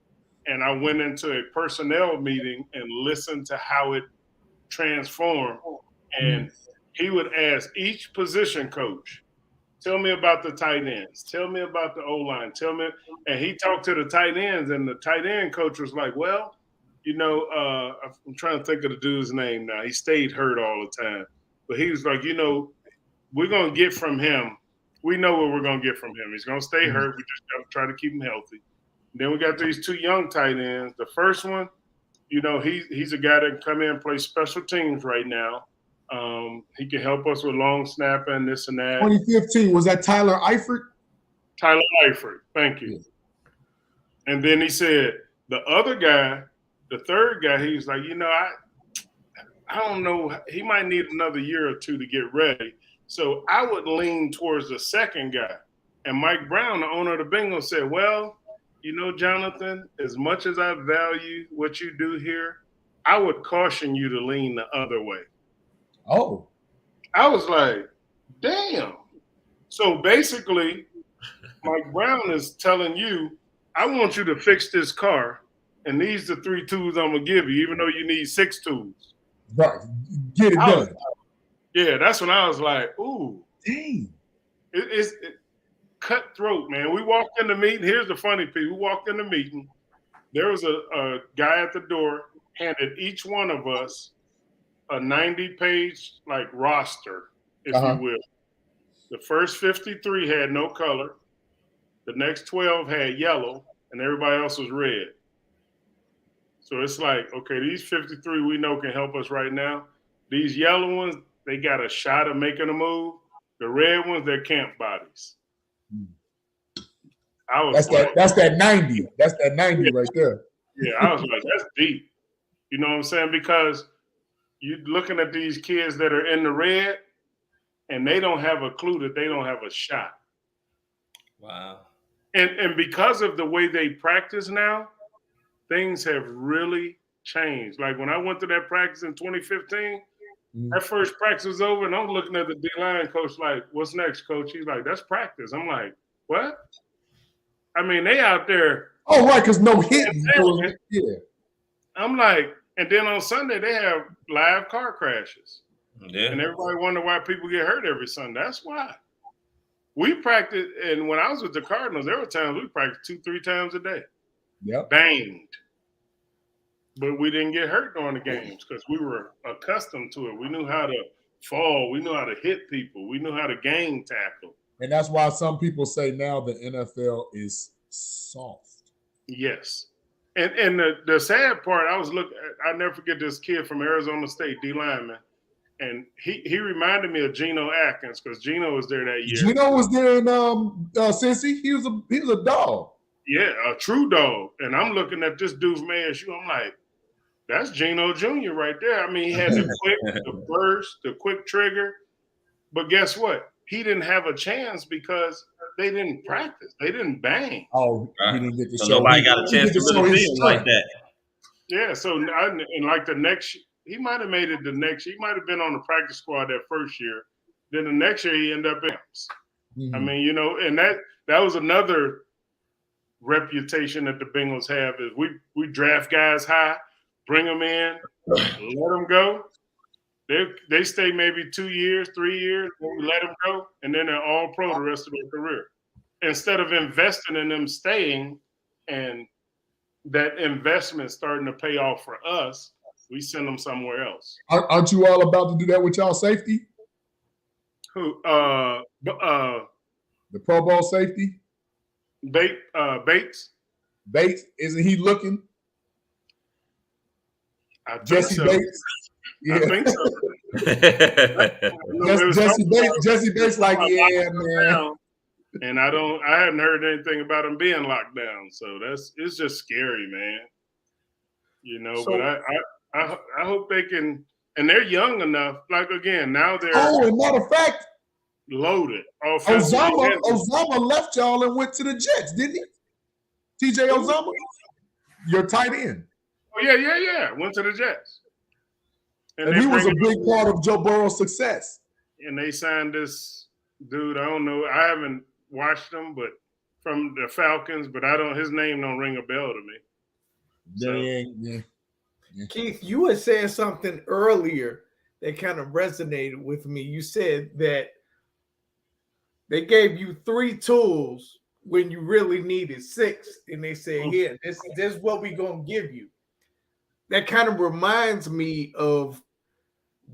And I went into a personnel meeting and listened to how it transformed. And he would ask each position coach, tell me about the tight ends. Tell me about the O-line. Tell me. And he talked to the tight ends, and the tight end coach was like, well, you know, I'm trying to think of the dude's name now. He stayed hurt all the time. But he was like, you know, we're going to get from him. We know what we're going to get from him. He's going to stay hurt. We just got to try to keep him healthy. And then we got these two young tight ends. The first one, you know, he's a guy that can come in and play special teams right now. He can help us with long snapping and this and that. 2015, was that Tyler Eifert? Tyler Eifert, thank you. And then he said, the other guy, the third guy, he's like, you know, I don't know. He might need another year or two to get ready. So I would lean towards the second guy. And Mike Brown, the owner of the Bengals, said, well, you know, Jonathan, as much as I value what you do here, I would caution you to lean the other way. Oh. I was like, damn. So basically, Mike Brown is telling you, I want you to fix this car, and these are the 3 tools I'm going to give you, even though you need 6 tools. Right. Get it done. Yeah, that's when I was like, ooh. Dang. It's cutthroat, man. We walked in the meeting. Here's the funny piece. We walked in the meeting. There was a guy at the door, handed each one of us a 90-page like roster, if you will. The first 53 had no color. The next 12 had yellow, and everybody else was red. So it's like, okay, these 53 we know can help us right now. These yellow ones, they got a shot of making a move. The red ones, they're camp bodies. That's that 90. That's that 90 right there. Yeah, I was like, that's deep. You know what I'm saying? Because you're looking at these kids that are in the red, and they don't have a clue that they don't have a shot. Wow. And because of the way they practice now, things have really changed. Like when I went to that practice in 2015, that first practice was over, and I'm looking at the D-line coach like, what's next, coach? He's like, that's practice. I'm like, what? I mean, they out there. Oh, right, because no hitting. Yeah. I'm like, and then on Sunday, they have live car crashes. Yeah. And everybody wonder why people get hurt every Sunday. That's why. We practice, and when I was with the Cardinals, there were times we practiced 2-3 times a day. Yep. Banged. But we didn't get hurt during the games because we were accustomed to it. We knew how to fall. We knew how to hit people. We knew how to gang tackle. And that's why some people say now the NFL is soft. Yes. And the sad part, I never forget this kid from Arizona State, D lineman. And he reminded me of Geno Atkins because Geno was there that year. Geno was there in Cincy. He was a dog. Yeah, a true dog. And I'm looking at this dude from ASU. I'm like, that's Geno Jr. right there. I mean, he had the burst, the quick trigger. But guess what? He didn't have a chance because they didn't practice. They didn't bang. Oh, he didn't get to show. Nobody got a chance to really feel like that. Yeah, so and like the next, he might have made it the next. He might have been on the practice squad that first year. Then the next year he ended up in. I mean, you know, and that was another reputation that the Bengals have is we draft guys high, bring them in, let them go. They stay maybe 2 years, 3 years, then we let them go, and then they're all pro the rest of their career. Instead of investing in them staying and that investment starting to pay off for us, we send them somewhere else. Aren't you all about to do that with y'all safety? Who? The Pro Bowl safety? Bates? Bates? Isn't he looking? Jesse so. Bates? Yeah. I think so. Jesse Bates like, yeah, man. And I hadn't heard anything about him being locked down. So it's just scary, man. You know, so, but I hope they can, and they're young enough. Like again, now they're and matter of fact, loaded. Ozama left y'all and went to the Jets, didn't he? TJ Ozama, your tight end. Oh yeah. Went to the Jets. And he was a big part of Joe Burrow's success. And they signed this dude, I don't know. I haven't watched him, but from the Falcons, but I don't. His name don't ring a bell to me. Yeah. Keith, you had said something earlier that kind of resonated with me. You said that they gave you 3 tools when you really needed 6, and they said, "Here, this is what we're gonna give you." That kind of reminds me of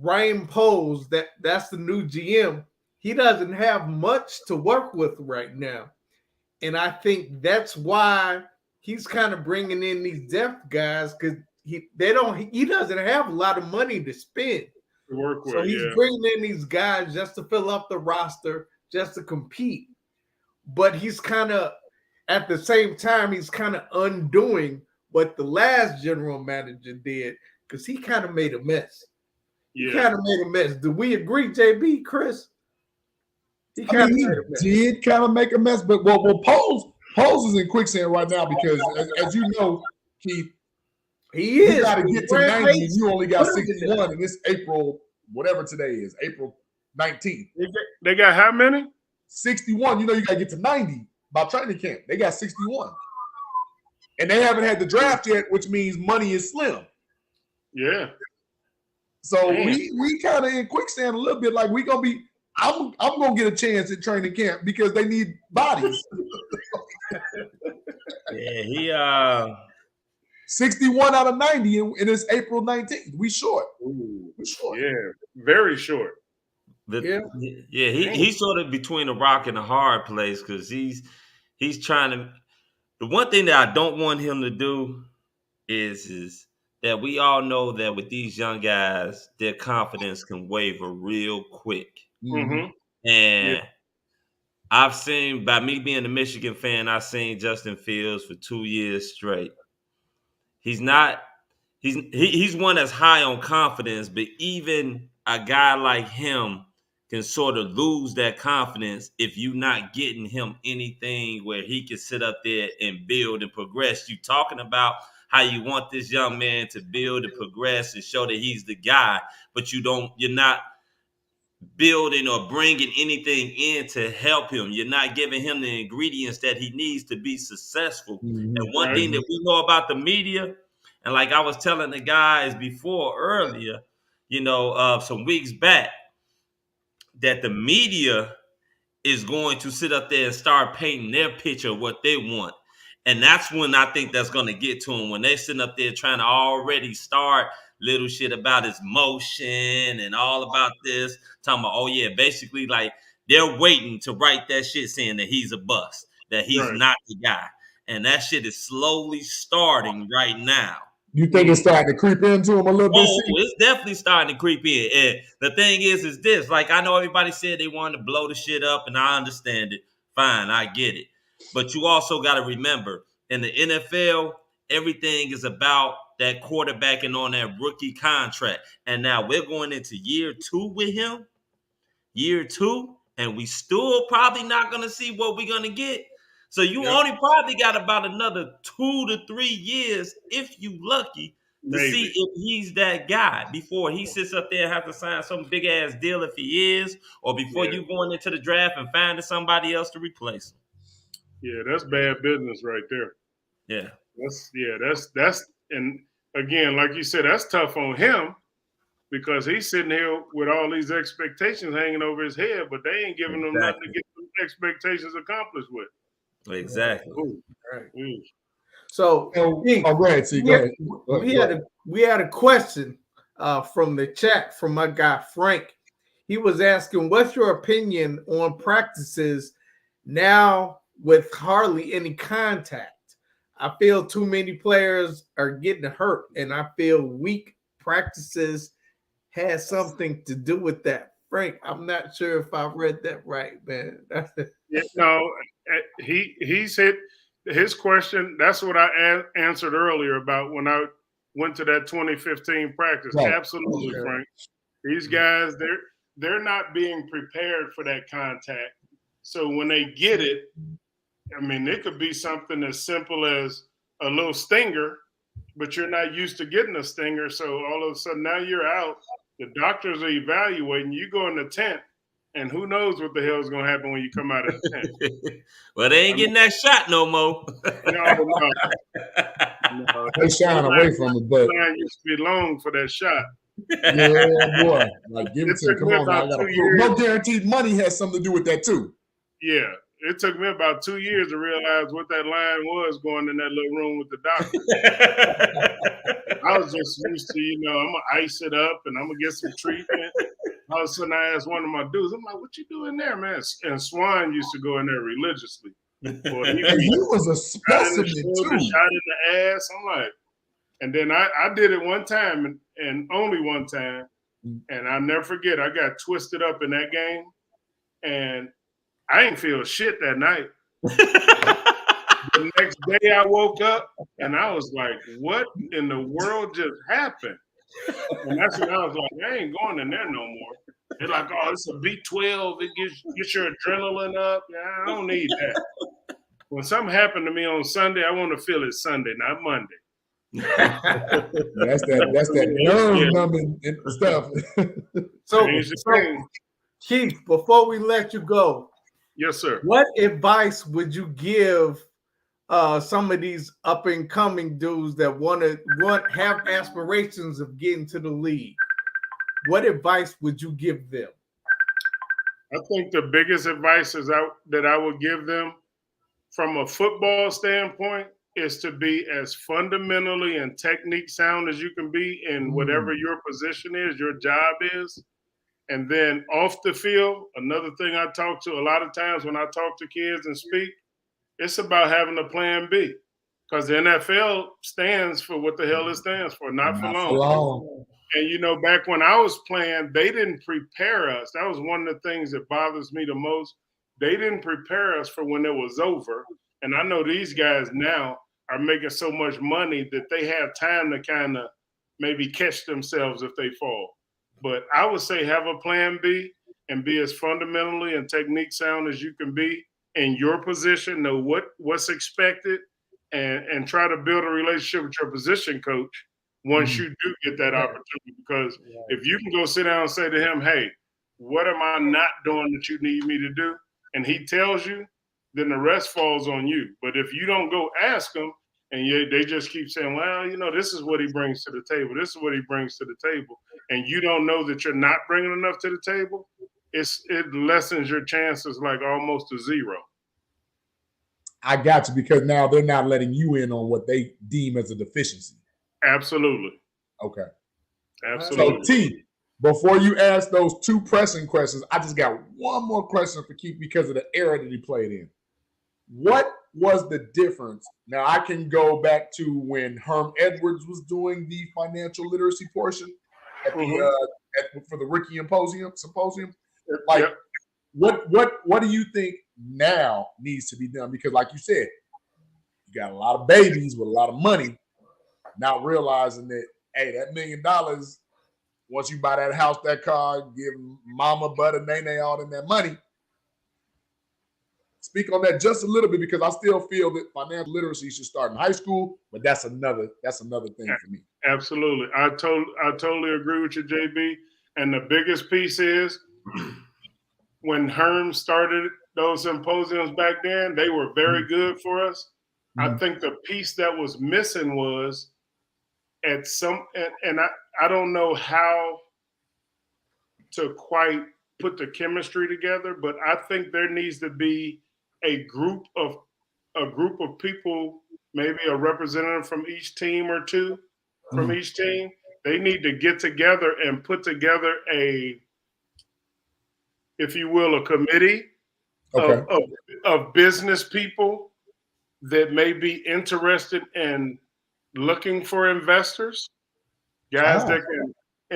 Ryan Poles. That's the new GM. He doesn't have much to work with right now, and I think that's why he's kind of bringing in these depth guys because he doesn't have a lot of money to spend. To work with, So he's bringing in these guys just to fill up the roster, just to compete. But he's kind of, at the same time, he's kind of undoing what the last general manager did because he kind of made a mess. He kind of made a mess. Do we agree, JB, Chris? He did kind of make a mess, but Poles is in quicksand right now because, as you know, Keith, he is. You got to get to 90, and you only got 61, and it's April, whatever today is, April 19th. They got how many? 61. You know, you got to get to 90 by training camp. They got 61. And they haven't had the draft yet, which means money is slim. Yeah. So we kind of in quicksand a little bit. Like we gonna be. I'm gonna get a chance at training camp because they need bodies. Yeah, 61 out of 90, and it's April 19th. We short. We short. Yeah, very short. He's sort of between a rock and a hard place because he's trying to. The one thing that I don't want him to do is that we all know that with these young guys, their confidence can waver real quick. Mm-hmm. And I've seen, by me being a Michigan fan, I've seen Justin Fields for 2 years straight. He's one that's high on confidence, but even a guy like him can sort of lose that confidence if you're not getting him anything where he can sit up there and build and progress. You talking about how you want this young man to build and progress and show that he's the guy, but you're not building or bringing anything in to help him. You're not giving him the ingredients that he needs to be successful. And one thing that we know about the media, and like I was telling the guys earlier, some weeks back, that the media is going to sit up there and start painting their picture of what they want. And that's when I think that's going to get to them, when they're sitting up there trying to already start little shit about his motion and all about this, talking about, basically like they're waiting to write that shit saying that he's a bust, that he's not the guy. And that shit is slowly starting right now. You think it's starting to creep into him a little bit? It's definitely starting to creep in. And the thing is this, like, I know everybody said they wanted to blow the shit up, and I understand it. Fine, I get it. But you also got to remember, in the NFL, everything is about that quarterback and on that rookie contract. And now we're going into year 2 with him, and we still probably not going to see what we're going to get. So you only probably got about another 2 to 3 years, if you lucky, to see if he's that guy before he sits up there and has to sign some big ass deal if he is, or before you going into the draft and finding somebody else to replace him. Yeah, that's bad business right there. Yeah. That's and again, like you said, that's tough on him because he's sitting here with all these expectations hanging over his head, but they ain't giving him nothing to get the expectations accomplished with. Exactly. So, go ahead, T. Go ahead. We had a question from the chat from my guy Frank. He was asking, "What's your opinion on practices now with hardly any contact? I feel too many players are getting hurt, and I feel weak practices has something to do with that." Frank, I'm not sure if I read that right, man. He's hit his question. That's what I answered earlier about when I went to that 2015 practice. Right. Absolutely, Frank. These guys, they're not being prepared for that contact. So when they get it, I mean, it could be something as simple as a little stinger, but you're not used to getting a stinger. So all of a sudden now you're out. The doctors are evaluating. You go in the tent And who knows what the hell is going to happen when you come out of the tent. Well, they ain't getting that shot no more. No. They shying away from it, but line used to be long for that shot. yeah, boy. Like, give it to him. took Come me on now. I about gotta 2 prove. No years. guaranteed money has something to do with that, too. Yeah. It took me about 2 years to realize what that line was going in that little room with the doctor. I was just used to, I'm going to ice it up and I'm going to get some treatment. All of a sudden, I asked one of my dudes, I'm like, what you doing there, man? And Swan used to go in there religiously. Boy, he was a specimen, too. Shot in the ass. I'm like, and then I did it one time and only one time. And I'll never forget, I got twisted up in that game. And I ain't feel shit that night. The next day I woke up and I was like, what in the world just happened? And that's when I was like, I ain't going in there no more. They're like, oh, it's a B12. It gets your adrenaline up. Yeah, I don't need that. When something happened to me on Sunday, I want to feel it Sunday, not Monday. That's that nerve numbing stuff. So Keith, before we let you go, yes, sir. What advice would you give some of these up and coming dudes that have aspirations of getting to the league? What advice would you give them? I think the biggest advice that I would give them from a football standpoint is to be as fundamentally and technique sound as you can be in whatever your position is, your job is. And then off the field, another thing I talk to a lot of times when I talk to kids and speak, it's about having a plan B. Because the NFL stands for what the hell it stands for, not for long. And, back when I was playing, they didn't prepare us. That was one of the things that bothers me the most. They didn't prepare us for when it was over. And I know these guys now are making so much money that they have time to kind of maybe catch themselves if they fall. But I would say have a plan B and be as fundamentally and technique sound as you can be in your position, know what's expected, and try to build a relationship with your position coach once you do get that opportunity. Because if you can go sit down and say to him, hey, what am I not doing that you need me to do? And he tells you, then the rest falls on you. But if you don't go ask him and they just keep saying, well, this is what he brings to the table. This is what he brings to the table. And you don't know that you're not bringing enough to the table, it lessens your chances like almost to zero. I got you, because now they're not letting you in on what they deem as a deficiency. Absolutely. Okay. Absolutely. So, T, before you ask those two pressing questions, I just got one more question for Keith because of the era that he played in. What was the difference? Now, I can go back to when Herm Edwards was doing the financial literacy portion at for the Rookie Symposium. Like, what do you think now needs to be done? Because, like you said, you got a lot of babies with a lot of money, not realizing that, hey, that $1 million, once you buy that house, that car, give mama, butter, nene, all in that money. Speak on that just a little bit, because I still feel that financial literacy should start in high school, but that's another thing for me. Absolutely. I totally agree with you, JB. And the biggest piece is when Herm started those symposiums back then, they were very good for us. I think the piece that was missing was and I don't know how to quite put the chemistry together, but I think there needs to be a group of people, maybe a representative from each team or two from each team. They need to get together and put together if you will, a committee of business people that may be interested in looking for investors, guys that can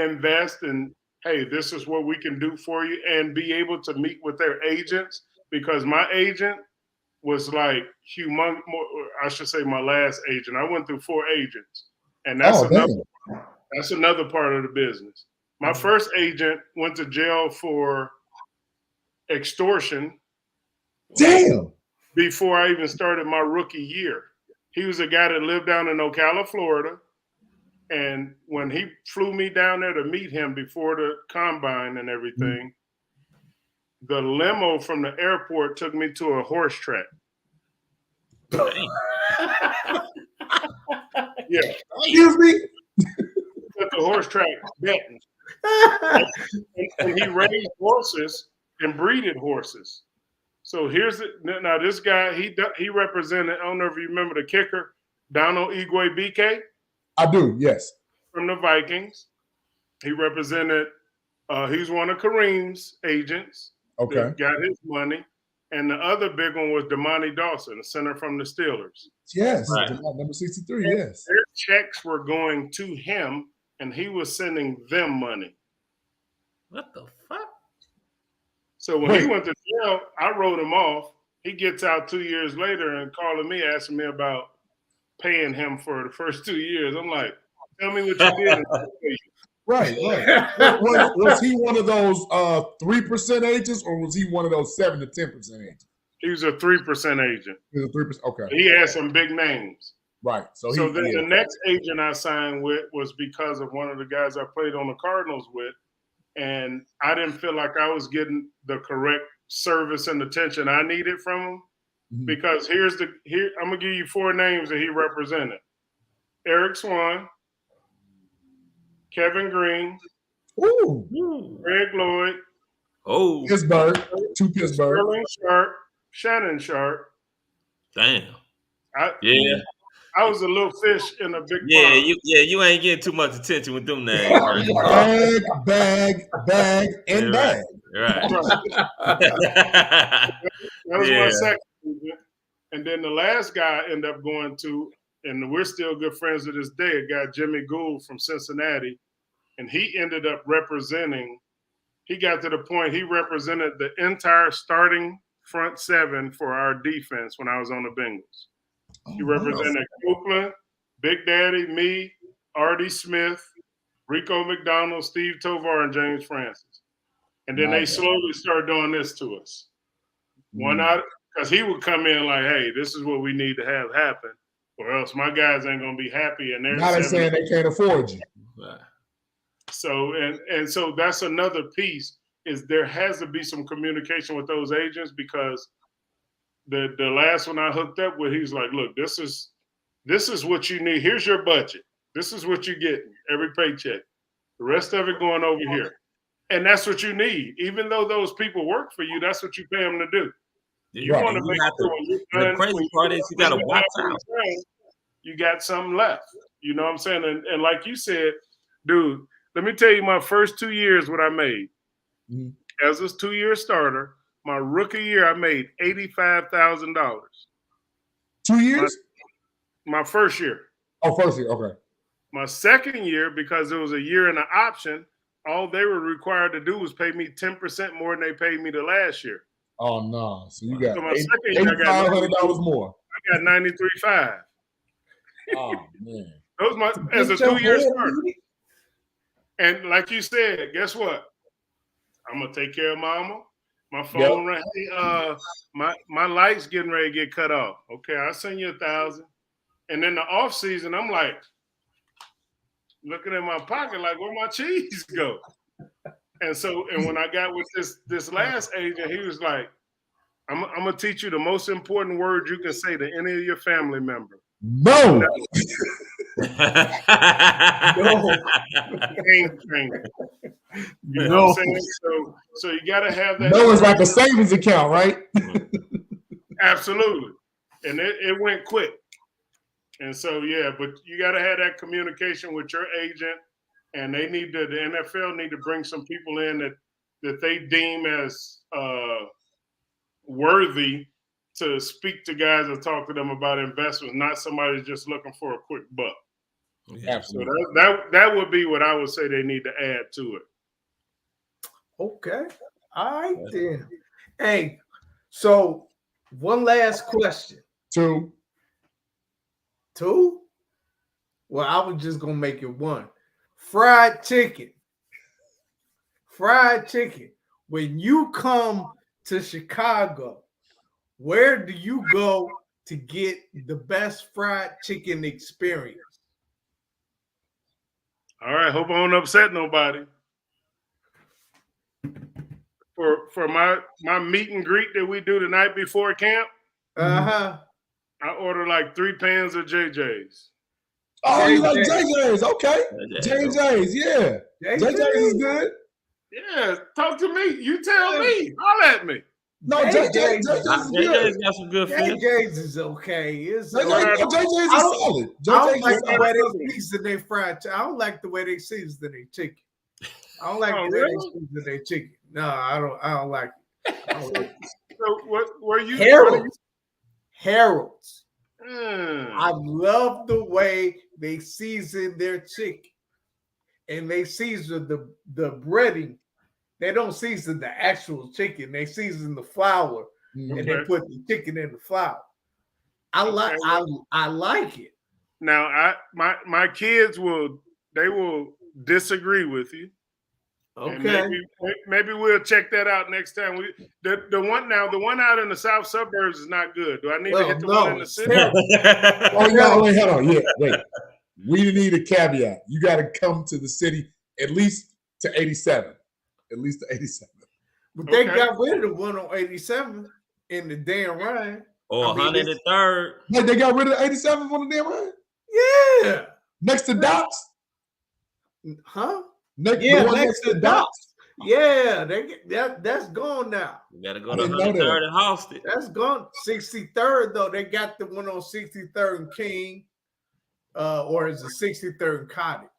invest in, hey, this is what we can do for you, and be able to meet with their agents, because my agent was like humongous. I should say my last agent. I went through 4 agents, and that's another part of the business. My first agent went to jail for extortion. Damn. Before I even started my rookie year. He was a guy that lived down in Ocala, Florida. And when he flew me down there to meet him before the combine and everything, the limo from the airport took me to a horse track. Yeah. Excuse me? At the horse track betting. And he raised horses and breeded horses. So here's it. Now this guy, he represented, I don't know if you remember the kicker, Donald Igwe BK. I do, yes. From the Vikings. He represented, he's one of Kareem's agents. Okay. That got his money. And the other big one was Damani Dawson, the center from the Steelers. Yes, Right. number 63, And yes. their checks were going to him, and he was sending them money. What the fuck? So when he went to jail, I wrote him off. He gets out 2 years later and calling me, asking me about paying him for the first 2 years. I'm like, tell me what you did. Right. Was he one of those 3% agents, or was he one of those 7 to 10% agents? He was a 3% agent. He was a 3%. Okay. He had some big names. Right. So then the next agent I signed with was because of one of the guys I played on the Cardinals with, and I didn't feel like I was getting the correct service and attention I needed from him. Mm-hmm. Because here I'm gonna give you 4 names that he represented: Eric Swan, Kevin Green, Greg Lloyd, Pittsburgh, to Pittsburgh, Sterling Sharp, Shannon Sharp. Damn. Yeah. I was a little fish in a big pond. You ain't getting too much attention with them names. bag, and bag. Right. That was my second agent. And then the last guy I ended up going to, and we're still good friends to this day, a guy, Jimmy Gould from Cincinnati. And he ended up representing, he got to the point, he represented the entire starting front 7 for our defense when I was on the Bengals. He represented Copeland, Big Daddy, me, Artie Smith, Rico McDonald, Steve Tovar, and James Francis. And then they slowly started doing this to us. One out, because he would come in like, hey, this is what we need to have happen, or else my guys ain't going to be happy. And now they're saying they can't afford you. So, and so that's another piece, is there has to be some communication with those agents, because the last one I hooked up with, he's like, look, this is what you need. Here's your budget. This is what you get every paycheck. The rest of it going over here. And that's what you need. Even though those people work for you, that's what you pay them to do. You want to make sure when you're done, the crazy part is you got to watch out. You got something left. You know what I'm saying? And like you said, dude, let me tell you my first 2 years what I made. Mm-hmm. As a 2-year starter, my rookie year, I made $85,000. 2 years? My first year. Oh, first year, okay. My second year, because it was a year and an option, all they were required to do was pay me 10% more than they paid me the last year. Oh, no. So you got $8,500 more. I got $93,500. Oh, man. That was my, as a 2-year starter. And like you said, guess what? I'm going to take care of mama. My phone rang. Hey, my light's getting ready to get cut off. Okay, I'll send you $1,000. And then the off season, I'm like looking in my pocket, like where my cheese go? And so, and when I got with this last agent, he was like, I'm gonna teach you the most important word you can say to any of your family member. No. No. You know what I'm saying? So you got to have that. No, it's like a savings account, right? Absolutely. And it went quick. And so, yeah, but you got to have that communication with your agent, and the NFL need to bring some people in that they deem as worthy to speak to guys and talk to them about investments, not somebody just looking for a quick buck. Absolutely. So that would be what I would say they need to add to it. Okay. All right, then. Hey, so one last question. Two? Well, I was just going to make it one. Fried chicken. When you come to Chicago, where do you go to get the best fried chicken experience? All right. Hope I don't upset nobody. for my meet and greet that we do the night before camp. I order like 3 pans of JJ's. Oh, you like JJ's? Okay, JJ's, yeah. JJ's is good. Yeah, talk to me. You tell me. Holler at me. No, JJ's got some good fish. JJ's is okay. JJ's is solid. I don't like the way they season their fried chicken. I don't like the way they season their chicken. I don't like the way they season their chicken. No, I don't like it. So what were you? Harold's. I love the way they season their chicken, and they season the breading. They don't season the actual chicken. They season the flour, and they put the chicken in the flour. I like it. Now, my kids will disagree with you. Okay, and maybe we'll check that out next time. The one out in the south suburbs is not good. Do I need to hit the one in the city? Oh yeah, wait, hold on. Yeah, wait. We need a caveat. You got to come to the city at least to 87. At least to 87. But they got rid of the one on 87 in the Dan Ryan. Or 103rd. Wait, they got rid of the 87 on the Dan Ryan? Yeah. Next to Docs? Huh? Next to Docs. Yeah, that's gone now. You gotta go to 103rd and Halsted. That's gone. 63rd though, they got the one on 63rd and King, or is it 63rd and Cottage?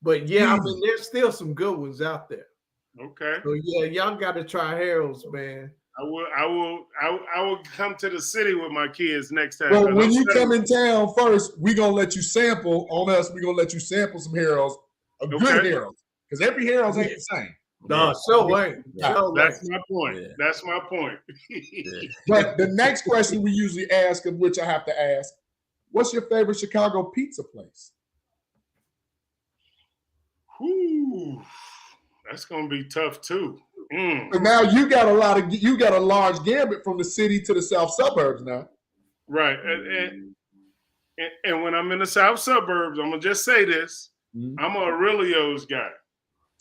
But yeah, I mean, there's still some good ones out there. Okay. So yeah, y'all got to try Harold's, man. I will come to the city with my kids next time. Well, when you come in town first, we're gonna let you sample on us. We're gonna let you sample some Harold's, good Harold's, because every Harold's ain't the same. No, so ain't. That's my point. Yeah. That's my point. But the next question we usually ask, of which I have to ask, what's your favorite Chicago pizza place? Whew, that's gonna be tough too. So now you got a large gambit from the city to the south suburbs now. Right, and when I'm in the south suburbs, I'm gonna just say this: I'm a Aurelio's guy.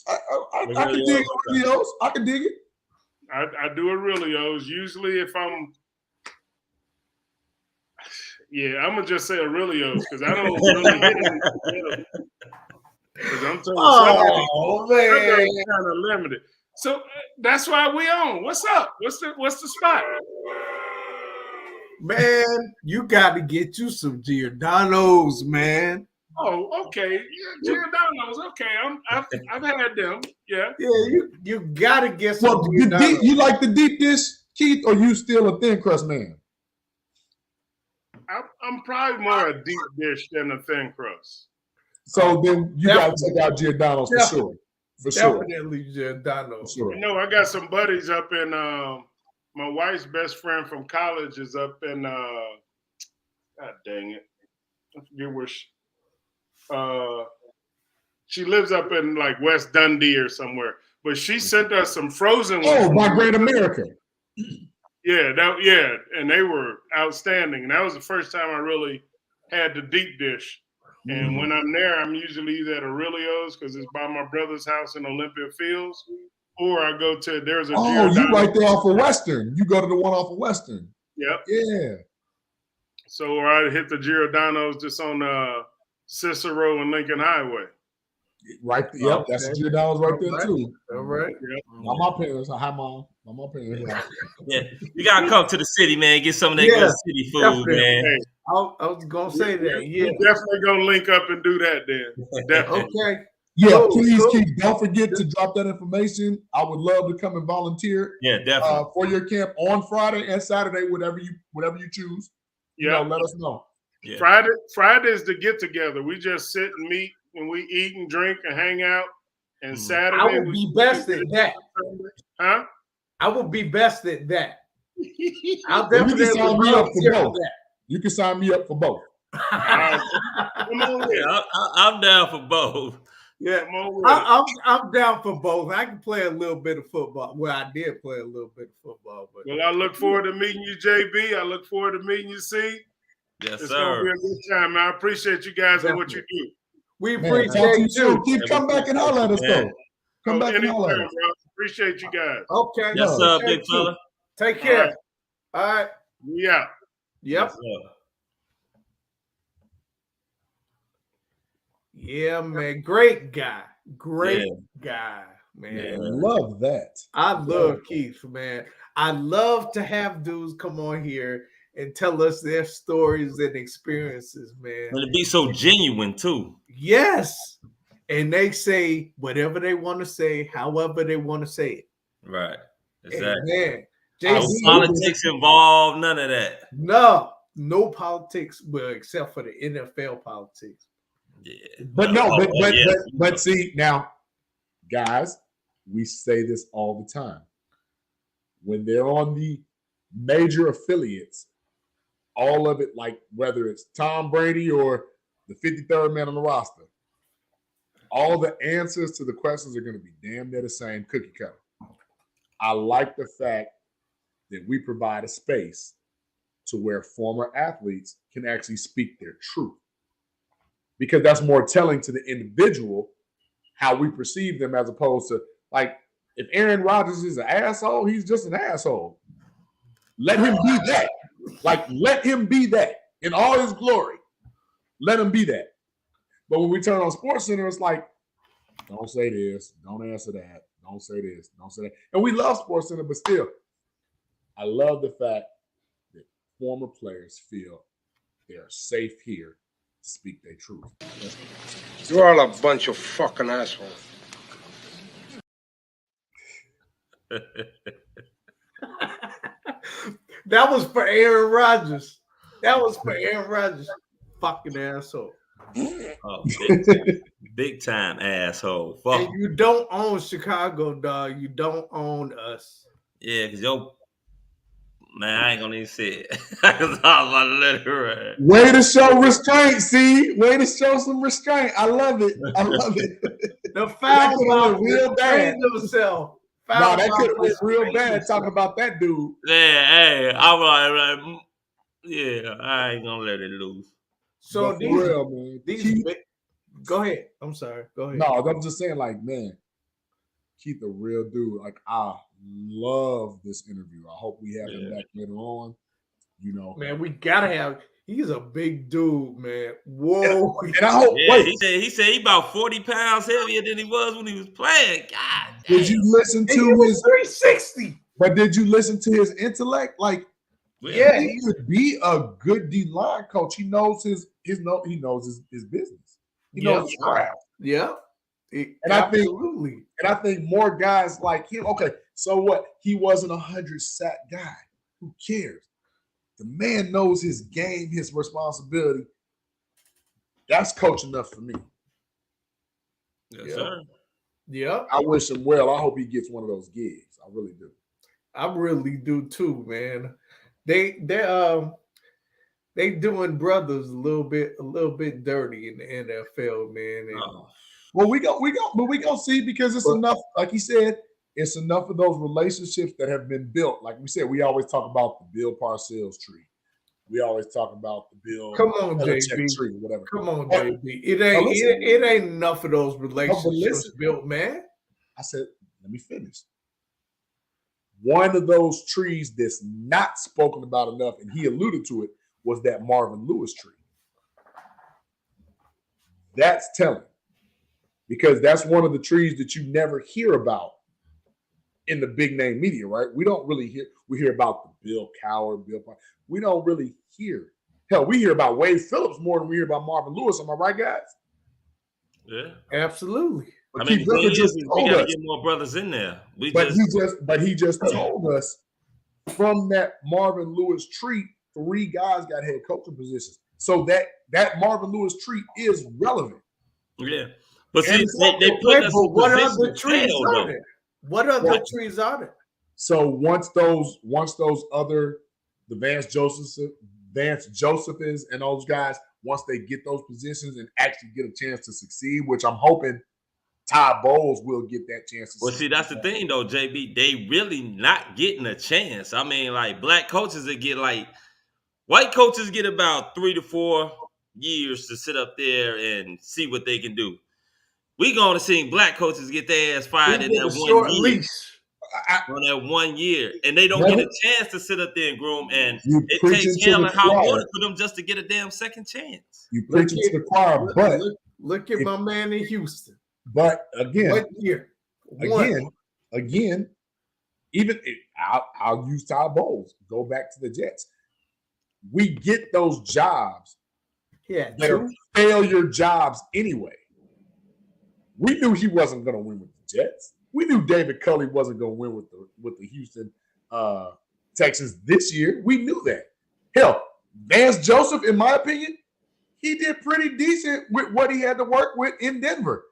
I can dig Aurelio's. I can dig it. I do Aurelio's usually if I'm. Yeah, I'm gonna just say Aurelio's because I don't really hit it. Because I'm telling you, kind of limited. So that's why we on. What's up? What's the spot? Man, you got to get you some Giordano's, man. Oh, okay. Yeah, Giordano's. Okay, I've had them. Yeah. Yeah, you got to get some. Well, you like the deep dish, Keith, or you still a thin crust man? I'm probably more a deep dish than a thin crust. So then you got to check out Giordano's for sure. For sure. Definitely Giordano's. Sure. You know, I got some buddies up in my wife's best friend from college is up in God dang it. I forget where she lives up in like West Dundee or somewhere. But she sent us some frozen ones. Oh, my Great America. Yeah, and they were outstanding. And that was the first time I really had the deep dish. And when I'm there, I'm usually either at Aurelio's because it's by my brother's house in Olympia Fields, or I go to there's a. Oh, you right there off of Western. You go to the one off of Western. Yep. Yeah. So I hit the Giordano's just on Cicero and Lincoln Highway. Right. Yep. That's the Giordano's right there too. All right. Yep. My parents. Hi, Mom. My parents. Yeah, you gotta come to the city, man. Get some of that good city food, definitely. Man. Hey, I was gonna say that. Yeah, we're definitely gonna link up and do that then. Definitely. Okay. Yeah, please, Keith, don't forget to drop that information. I would love to come and volunteer. Yeah, definitely. For your camp on Friday and Saturday, whatever you choose. Yeah, let us know. Yeah. Friday is the get together. We just sit and meet and we eat and drink and hang out. And Saturday, I would be best at that. Huh? I would be best at that. I'll definitely sign me up for both. That. You can sign me up for both. Come on, I'm down for both. Yeah, I'm down for both. I can play a little bit of football. Well, I did play a little bit of football. But well, I look forward to meeting you, JB. I look forward to meeting you, C. Yes, it's sir. Gonna be a good time, man. I appreciate you guys and what you do. We appreciate you. Keep come back and holler at us, though. Come back and holler at us. Appreciate you guys. Okay. Yes, sir, Appreciate big you. fella. Take care. All right. Yeah. Yep. Yes, sir. Yeah, man. Great guy. Great guy, man. Yeah. Love that. I love Keith, man. I love to have dudes come on here and tell us their stories and experiences, man. And to be so genuine too. Yes. And they say whatever they want to say, however they want to say it. Right. Exactly. Man, No politics involved, none of that. No politics, well, except for the NFL politics. Yeah. But but see now, guys, we say this all the time. When they're on the major affiliates, all of it, like whether it's Tom Brady or the 53rd man on the roster, all the answers to the questions are going to be damn near the same cookie cutter. I like the fact that we provide a space to where former athletes can actually speak their truth, because that's more telling to the individual how we perceive them, as opposed to, like, if Aaron Rodgers is an asshole, he's just an asshole. Let him be that. Like, let him be that in all his glory. Let him be that. But when we turn on SportsCenter, it's like, don't say this, don't answer that, don't say this, don't say that. And we love SportsCenter, but still, I love the fact that former players feel they're safe here to speak their truth. You're all a bunch of fucking assholes. That was for Aaron Rodgers. Fucking asshole. Oh, big time asshole. Fuck. And you don't own Chicago, dog. You don't own us. Yeah, because man, I ain't gonna even say it. Because I was about to let it ride. Way to show restraint, see? Way to show some restraint. I love it. The foul mouth real bad. Himself. No, that could have been real bad talking about that dude. Yeah, hey, I'm like, yeah, I ain't gonna let it loose. So these, real, man. Go ahead. I'm sorry. Go ahead. No, I'm just saying, like, man, Keith a real dude. Like, I love this interview. I hope we have him back later on. You know, man, we gotta have. He's a big dude, man. Whoa. And I hope. Yeah, wait, he said he about 40 pounds heavier than he was when he was playing. God damn. Did you listen to his 360? But did you listen to his intellect? Like, yeah, he could be a good D-line coach. He knows his business. He knows his craft. Yeah. Absolutely. I think more guys like him. Okay, so what? He wasn't a 100-sack guy. Who cares? The man knows his game, his responsibility. That's coach enough for me. Yes, sir. Yeah. I wish him well. I hope he gets one of those gigs. I really do. I really do too, man. They doing brothers a little bit dirty in the NFL, man. And, well, we gonna see, because it's enough. Like he said, it's enough of those relationships that have been built. Like we said, we always talk about the Bill Parcells tree. We always talk about the Bill. Come on, JB. Tree, whatever. Come on, JB. It ain't enough of those relationships built, man. I said, let me finish. One of those trees that's not spoken about enough, and he alluded to it, was that Marvin Lewis tree. That's telling, because that's one of the trees that you never hear about in the big name media, right? We don't really hear. We hear about the Bill Cowher, we don't really hear. Hell, we hear about Wade Phillips more than we hear about Marvin Lewis. Am I right, guys? Yeah, absolutely. But we gotta get more brothers in there. He just told us from that Marvin Lewis tree, 3 guys got head coaching positions. So that Marvin Lewis tree is relevant. Yeah, but see, they put us in what position other to trees fail, are though. there? What other trees are there? So once those other, the Vance Josephs and those guys, once they get those positions and actually get a chance to succeed, which I'm hoping Ty Bowles will get that chance to Well, see, that's the thing, though, JB. They really not getting a chance. I mean, like, black coaches that get, like, white coaches get about 3 to 4 years to sit up there and see what they can do. We going to see black coaches get their ass fired in that 1 year. Leash. On that 1 year, and they don't get a chance to sit up there and groom, and it preaching takes to hell the and high choir. water for them just to get a damn second chance. You preaching to the choir, but look at my man in Houston. But again, what year? Again, even I'll use Todd Bowles. Go back to the Jets. We get those jobs that are failure jobs anyway. We knew he wasn't going to win with the Jets. We knew David Culley wasn't going to win with the Houston Texans this year. We knew that. Hell, Vance Joseph, in my opinion, he did pretty decent with what he had to work with in Denver.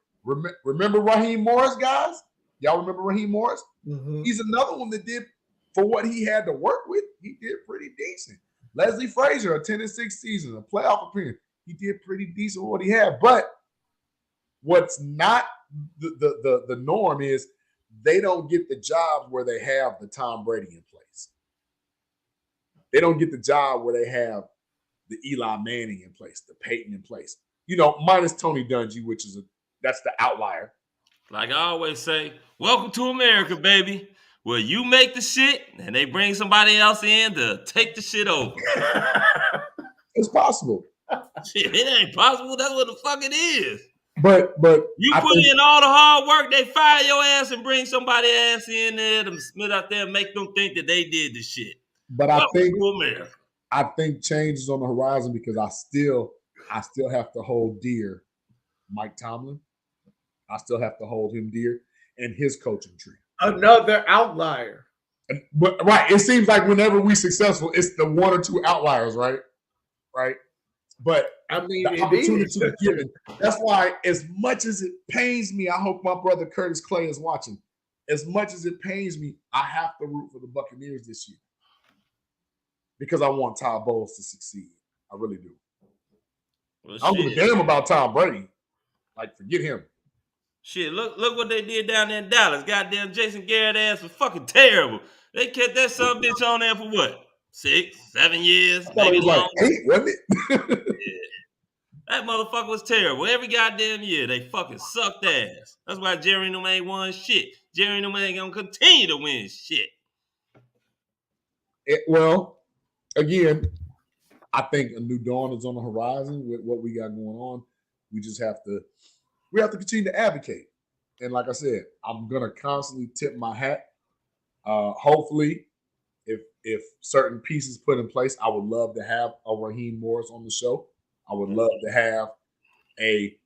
Remember Raheem Morris, guys? Y'all remember Raheem Morris? Mm-hmm. He's another one that did, for what he had to work with, he did pretty decent. Leslie Frazier, a 10-6 season, a playoff appearance. He did pretty decent with what he had. But what's not the norm is they don't get the jobs where they have the Tom Brady in place. They don't get the job where they have the Eli Manning in place, the Peyton in place. Minus Tony Dungy, which is that's the outlier. Like I always say, welcome to America, baby, where you make the shit and they bring somebody else in to take the shit over. It's possible. Shit, it ain't possible. That's what the fuck it is. But you put in all the hard work, they fire your ass and bring somebody ass in there to Smith out there and make them think that they did the shit. But I think change is on the horizon because I still have to hold dear Mike Tomlin. I still have to hold him dear and his coaching tree. Another outlier. But right, it seems like whenever we're successful, it's the one or two outliers, right? Right. But I mean, the opportunity is given. That's why, as much as it pains me, I hope my brother Curtis Clay is watching. As much as it pains me, I have to root for the Buccaneers this year because I want Todd Bowles to succeed. I really do. Well, I don't give a damn about Tom Brady. Like, forget him. Shit, look what they did down there in Dallas. Goddamn Jason Garrett ass was fucking terrible. They kept that son bitch on there for what? 6, 7 years? Maybe longer. Like 8, wasn't it? Yeah. That motherfucker was terrible. Every goddamn year, they fucking sucked ass. That's why Jerry and them ain't won shit. Jerry and them ain't gonna continue to win shit. Well, again, I think a new dawn is on the horizon with what we got going on. We just have to continue to advocate. And like I said, I'm gonna constantly tip my hat. Hopefully, if certain pieces put in place, I would love to have a Raheem Morris on the show. I would love to have a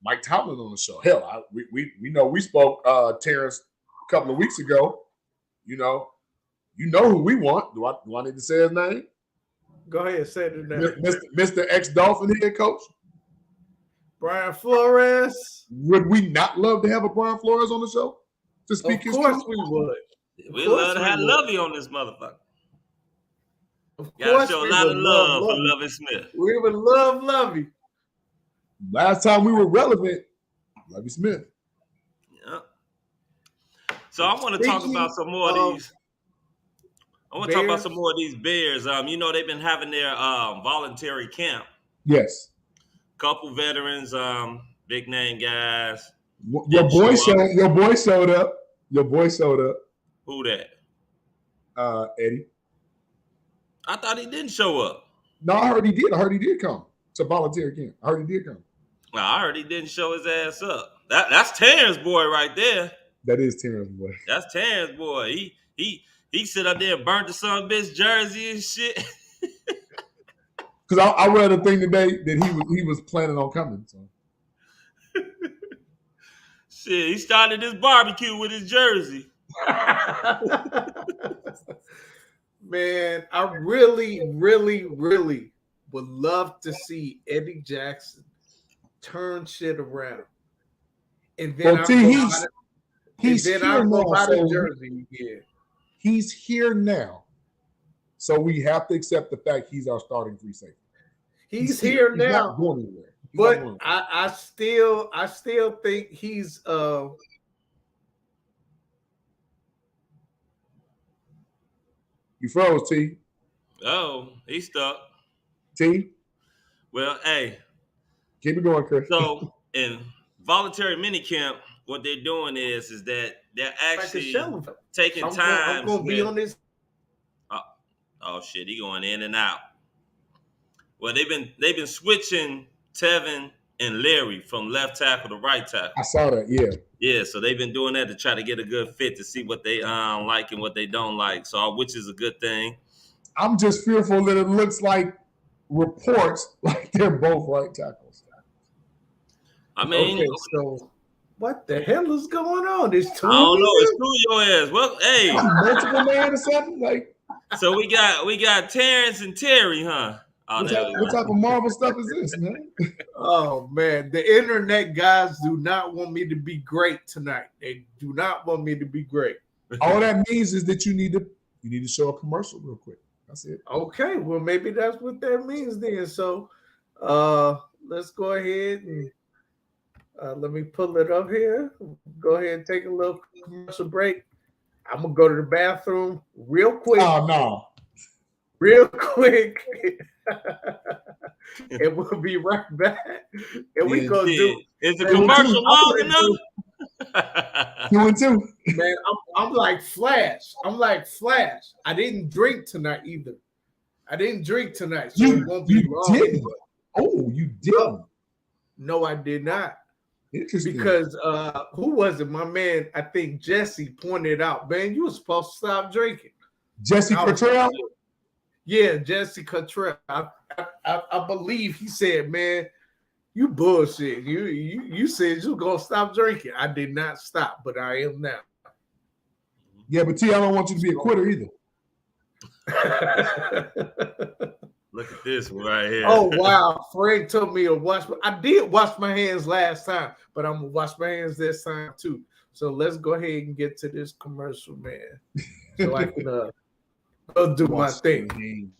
Mike Tomlin on the show. Hell, we spoke Terrence a couple of weeks ago. You know who we want. Do I need to say his name? Go ahead, say the name. Mr. Ex-Dolphin head coach. Brian Flores. Would we not love to have a Brian Flores on the show? To speak his truth? Of course we would. We love to have Lovey on this motherfucker. Of Gotta course show a we lot would of love for Lovey. Lovey Smith. We would love Lovey. Last time we were relevant, Lovey Smith. Yeah. So I want to talk about some more of these. I want to talk about some more of these Bears. They've been having their voluntary camp. Yes. Couple veterans, big name guys. Your boy showed up. Who that? Eddie. I thought he didn't show up. No, I heard he did. I heard he did come to voluntary camp. I heard he did come. Well, I heard he didn't show his ass up. That's Terrence boy right there. That is Terrence boy. That's Terrence boy. He sit up there and burnt the son of a bitch jersey and shit. Because I read a thing today that he was planning on coming. So. Shit, he started his barbecue with his jersey. Man, I really, really, really would love to see Eddie Jackson turn shit around. And then he's here now. So jersey. Yeah. He's here now. So we have to accept the fact he's our starting free safety. He's here now. He's not going anywhere. But I still think he's You froze, T. Oh, he's stuck. T. Well, hey. Keep it going, Chris. So, and voluntary minicamp, what they're doing is that they're actually taking I'm times. gonna be on this. Oh shit, he going in and out. Well, they've been switching Tevin and Larry from left tackle to right tackle. I saw that. Yeah. Yeah, so they've been doing that to try to get a good fit to see what they like and what they don't like. So, which is a good thing. I'm just fearful that it looks like reports like they're both right tackles. I mean, okay, so what the hell is going on? There's two. I don't know. It's two of your ass. Well, hey, multiple man or something like. So we got Terrence and Terry, huh? What type of Marvel stuff is this, man? Oh man, the internet guys do not want me to be great tonight. They do not want me to be great. All that means is that you need to show a commercial real quick. That's it. Okay, well maybe that's what that means then. So let's go ahead and let me pull it up here. Go ahead and take a little commercial break. I'm gonna go to the bathroom real quick. Oh no. Real quick. And we'll be right back. And we gonna do is the commercial long enough? 2 and 2. Man, I'm like Flash. I didn't drink tonight either. So it won't be long. Didn't. Oh, you didn't. No, I did not. Interesting. Because who was it? My man, I think Jesse pointed out, man, you were supposed to stop drinking. Jesse Cottrell? Yeah, Jesse Cottrell. I believe he said, man, you bullshit. You said you were gonna stop drinking. I did not stop, but I am now. Yeah, but T, I don't want you to be a quitter either. Look at this one right here. Oh wow, Frank told me to wash. I did wash my hands last time, but I'm gonna wash my hands this time too. So let's go ahead and get to this commercial, man, so I can go do my thing.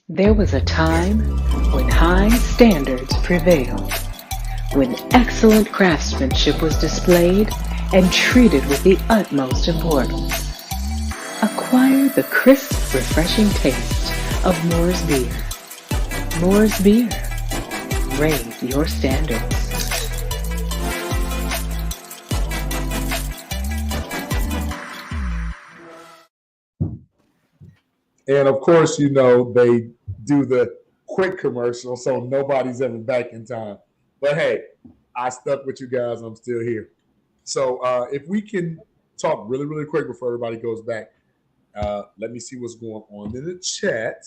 There was a time when high standards prevailed, when excellent craftsmanship was displayed and treated with the utmost importance. Acquire the crisp, refreshing taste of Moore's Beer. Moore's Beer. Raise your standards. And of course, you know, they do the quick commercial, so nobody's ever back in time. But hey, I stuck with you guys. I'm still here. So if we can talk really, really quick before everybody goes back, let me see what's going on in the chat.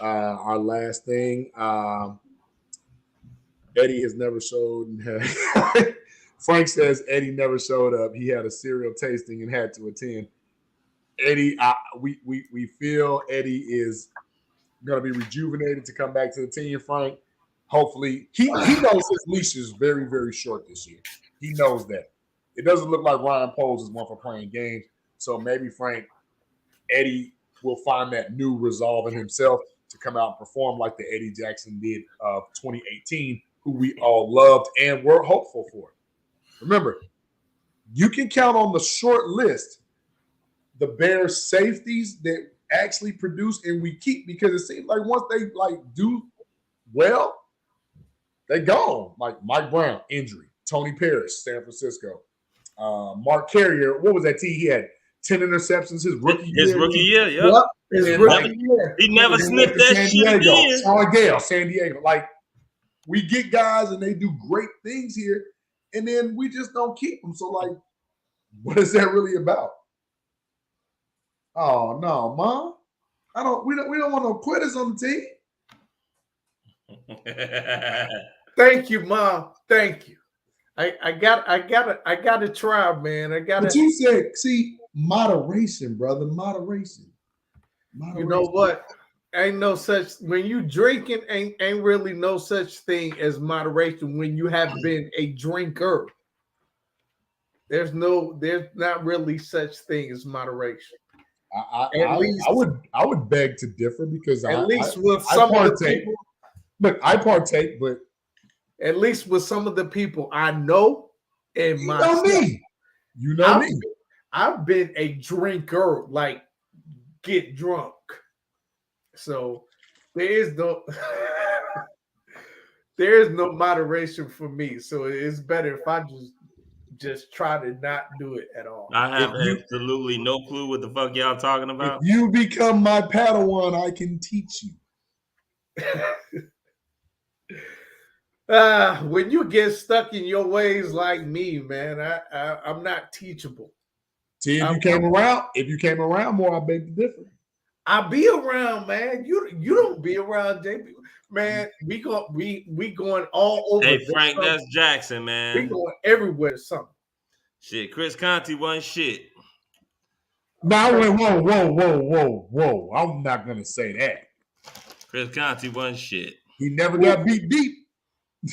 Our last thing, Eddie has never showed. Frank says Eddie never showed up. He had a cereal tasting and had to attend. Eddie, we feel Eddie is going to be rejuvenated to come back to the team, Frank. Hopefully, he knows his leash is very, very short this year. He knows that. It doesn't look like Ryan Poles is one for playing games. So maybe, Frank, Eddie will find that new resolve in himself to come out and perform like the Eddie Jackson did of 2018, who we all loved and were hopeful for. Remember, you can count on the short list the Bears safeties that actually produce and we keep, because it seems like once they do well, they gone. Like Mike Brown, injury. Tony Parrish, San Francisco. Mark Carrier, what was that? He had 10 interceptions his rookie year. His rookie year, yep. He never sniffed that shit again. San Diego. Like, we get guys and they do great things here, and then we just don't keep them. So, like, what is that really about? Oh no, Mom. We don't want no quitters on the team. Thank you, Mom. Thank you. I gotta try, man. But you said, see, moderation, brother. Moderation. You know what? Ain't no such, when you drinking, ain't really no such thing as moderation when you have been a drinker. There's not really such thing as moderation. I would beg to differ, because at least with some of the people. Look, I partake, but at least with some of the people I know and myself. You know me. I've been a drinker, like get drunk. So there is no there is no moderation for me. So it's better if I just try to not do it at all. I have absolutely no clue what the fuck y'all talking If about. you become my Padawan, I can teach you. When you get stuck in your ways like me, man, I'm not teachable. See, if you came around more, I beg to differ. I be around, man. You don't be around, JB. Man, we going all over. Hey, Frank, that's Jackson, man. We going everywhere to something. Shit, Chris Conti wasn't shit. Now I went, whoa. I'm not gonna say that. Chris Conti wasn't shit. He never got beat deep.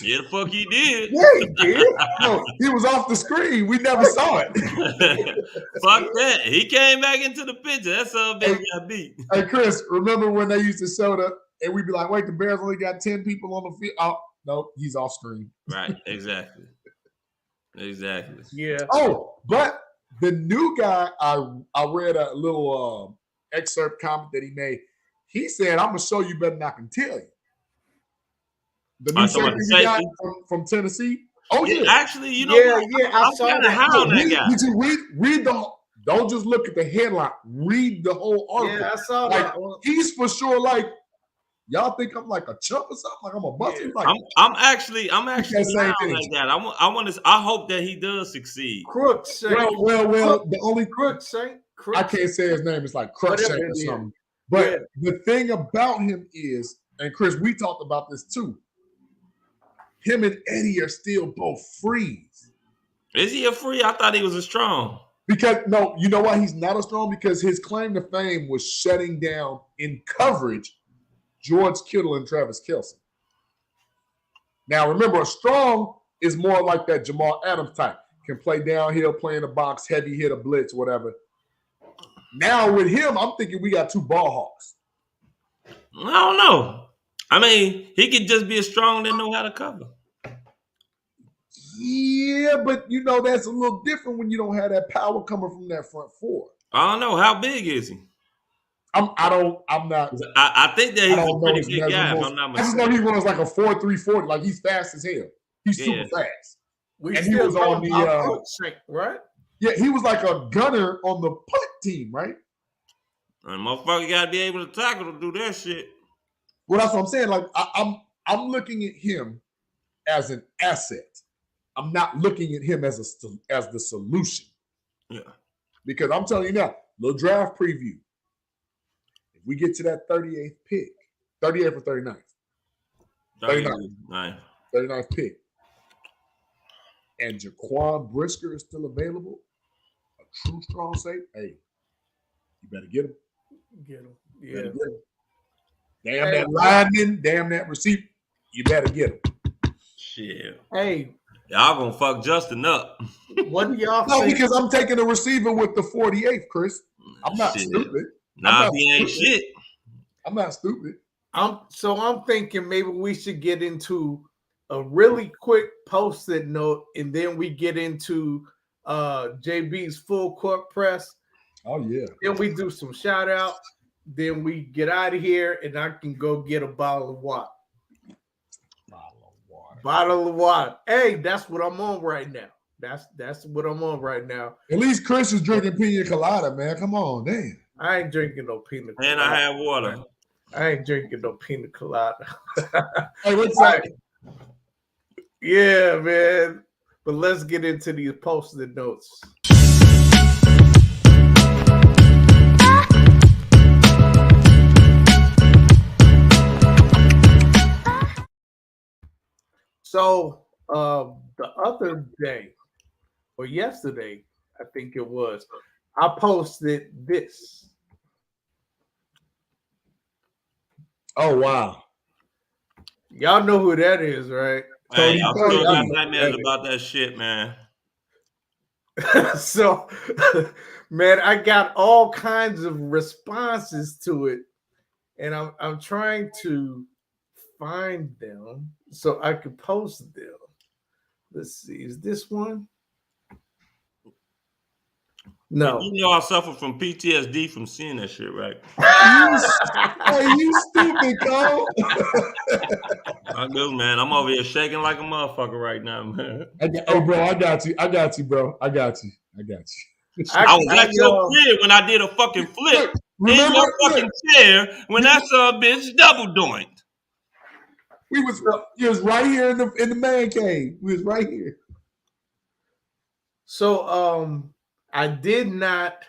Yeah, the fuck he did. Yeah, he did. No, he was off the screen. We never saw it. Fuck that. He came back into the picture. That's all bitch got beat. Hey, Chris, remember when they used to show the and we'd be like, wait, the Bears only got 10 people on the field. Oh, no, he's off screen. Right, exactly. Yeah. Oh, but the new guy, I read a little excerpt comment that he made. He said, I'm gonna show you better than I can tell you. The new safety we got from Tennessee. Oh yeah, actually, you know, I saw that. High on that guy. Read the. Don't just look at the headline. Read the whole article. Yeah, I saw like, that. He's for sure like. Y'all think I'm like a chump or something? Like I'm a bust? Yeah. Like, I'm actually high on that guy. I hope that he does succeed. Crookshank. Well. The only Crookshank. I can't say his name. It's like Crookshank or something. But the thing about him is, and Chris, we talked about this too. Him and Eddie are still both frees. Is he a free? I thought he was a strong. Because no, you know why he's not a strong? Because his claim to fame was shutting down in coverage George Kittle and Travis Kelce. Now remember, a strong is more like that Jamal Adams type. Can play downhill, play in the box, heavy hit a blitz, whatever. Now with him, I'm thinking we got two ball hawks. I don't know. I mean, he could just be a strong that know how to cover. Yeah, but you know that's a little different when you don't have that power coming from that front four. I don't know. How big is he? I'm not. I think that he's a pretty big guy. If I'm not I just know he runs like a 4.340. Like he's fast as hell. He's super fast. And he was on the right? Yeah, he was like a gunner on the punt team, right? And motherfucker got to be able to tackle to do that shit. Well, that's what I'm saying. Like I'm looking at him as an asset. I'm not looking at him as the solution. Yeah. Because I'm telling you now, little draft preview. If we get to that 38th pick, 38th or 39th? 39th pick. And Jaquan Brisker is still available, a true strong safety. Hey, you better get him. Get him. Yeah. Damn that lineman, damn that receiver. You better get him. Shit. Hey. Y'all gonna fuck Justin up. What do y'all No, think? because I'm taking a receiver with the 48th, Chris. I'm not stupid. Nah, he ain't shit. I'm not stupid. I'm thinking maybe we should get into a really quick post-it note, and then we get into JB's full court press. Oh yeah. Then we do some shout outs. Then we get out of here, and I can go get a bottle of water. Bottle of water. Hey, that's what I'm on right now. That's what I'm on right now. At least Chris is drinking pina colada, man. Come on, damn. I ain't drinking no pina colada. And I have water. I ain't drinking no pina colada. Hey, what's up? Yeah, man. But let's get into these post-it notes. So the other day, or yesterday, I think it was, I posted this. Oh wow. Y'all know who that is, right? Hey, I'm still got nightmares about that shit, man. So, man, I got all kinds of responses to it, and I'm trying to find them so I could post them. Let's see, is this one? No. You know I suffer from PTSD from seeing that shit, right? You stupid, Cole. I do, man. I'm over here shaking like a motherfucker right now, man. Hey, bro, I got you, bro. I got you. I was at your crib when I did a fucking flip in your fucking chair when that son bitch double doinked. We was right here in the man cave. We was right here. So I did not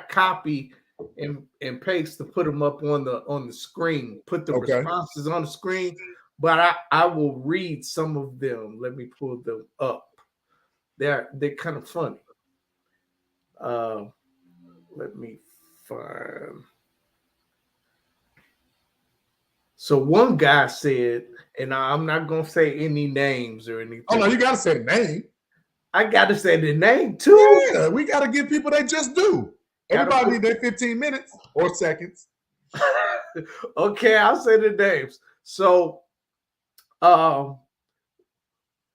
copy and paste to put them up on the screen, put the responses on the screen, but I will read some of them. Let me pull them up. They're kind of funny. Let me find. So one guy said, and I'm not gonna say any names or anything. Oh no, you gotta say the name. I gotta say the name too. Yeah, we gotta give people they just do. Everybody need their 15 minutes or seconds. Okay, I'll say the names. So,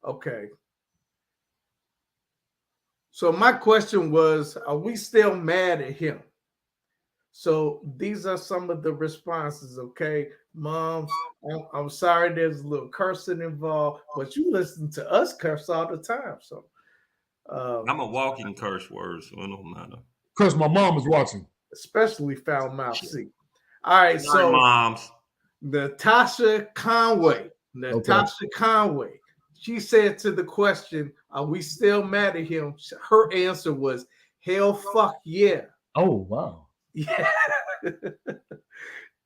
okay. So my question was, are we still mad at him? So these are some of the responses, okay? Moms, I'm sorry there's a little cursing involved, but you listen to us curse all the time. So I'm a walking curse word, so it don't matter. Because my mom is watching. Especially foul mouth C. All right, Sorry, so moms. Natasha Conway, she said to the question, are we still mad at him? Her answer was, hell fuck yeah. Oh, wow. Yeah.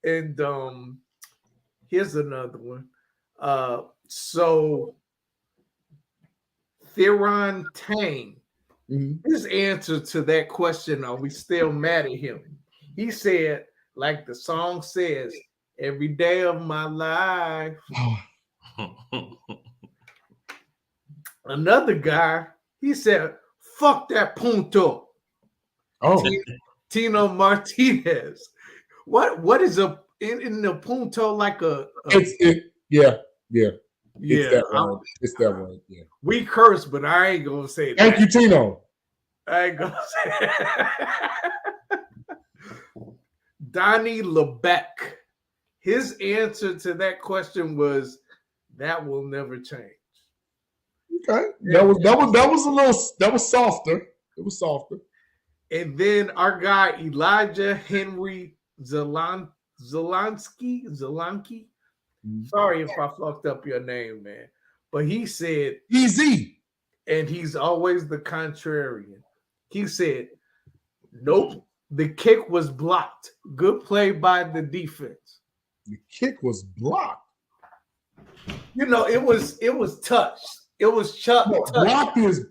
And here's another one. So Theron Tang, his answer to that question, are we still mad at him? He said, like the song says, every day of my life. Another guy, he said, fuck that punto. Oh. Tino Martinez. What is in the punto like a yeah. It's that word. It's that word. Yeah. We curse, but I ain't gonna say that. Thank you, Tino. I ain't gonna say that. Donnie LeBeck. His answer to that question was, that will never change. Okay. That was softer. It was softer. And then our guy Elijah Henry Zelanki. Sorry if I fucked up your name, man. But he said easy. And he's always the contrarian. He said, nope, the kick was blocked. Good play by the defense. The kick was blocked. You know, it was touched. It was touched. Blocked is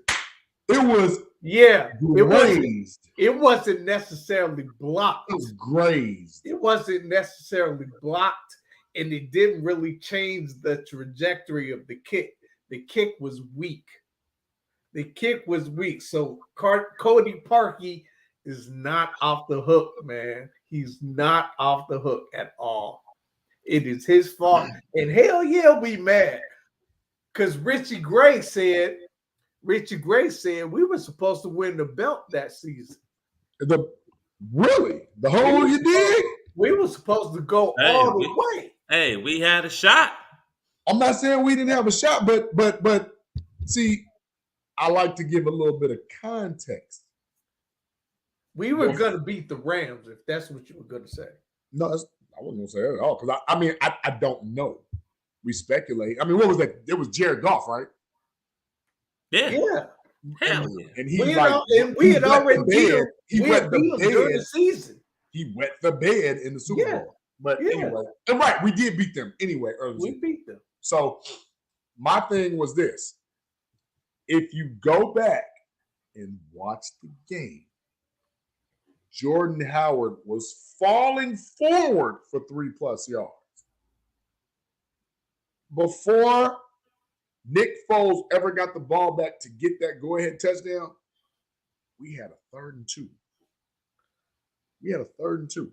it was grazed. It wasn't necessarily blocked. It was grazed. It wasn't necessarily blocked, and it didn't really change the trajectory of the kick. The kick was weak. So Cody Parkey is not off the hook, man. He's not off the hook at all. It is his fault. And hell yeah, we mad. Because Richie Gray said we were supposed to win the belt that season. Really? The whole you did? We were supposed to go all the way. Hey, we had a shot. I'm not saying we didn't have a shot, but see, I like to give a little bit of context. We were going to beat the Rams, if that's what you were going to say. No, I wasn't going to say that at all, because I don't know. We speculate. I mean, what was that? It was Jared Goff, right? Yeah. Hell yeah. And we had already beat him. We had beat him during the season. He wet the bed in the Super Bowl. But anyway, and right, we did beat them anyway early. We beat them. So my thing was this. If you go back and watch the game, Jordan Howard was falling forward for 3+ yards. Before Nick Foles ever got the ball back to get that go-ahead touchdown, we had a 3rd and 2. We had a 3rd and 2,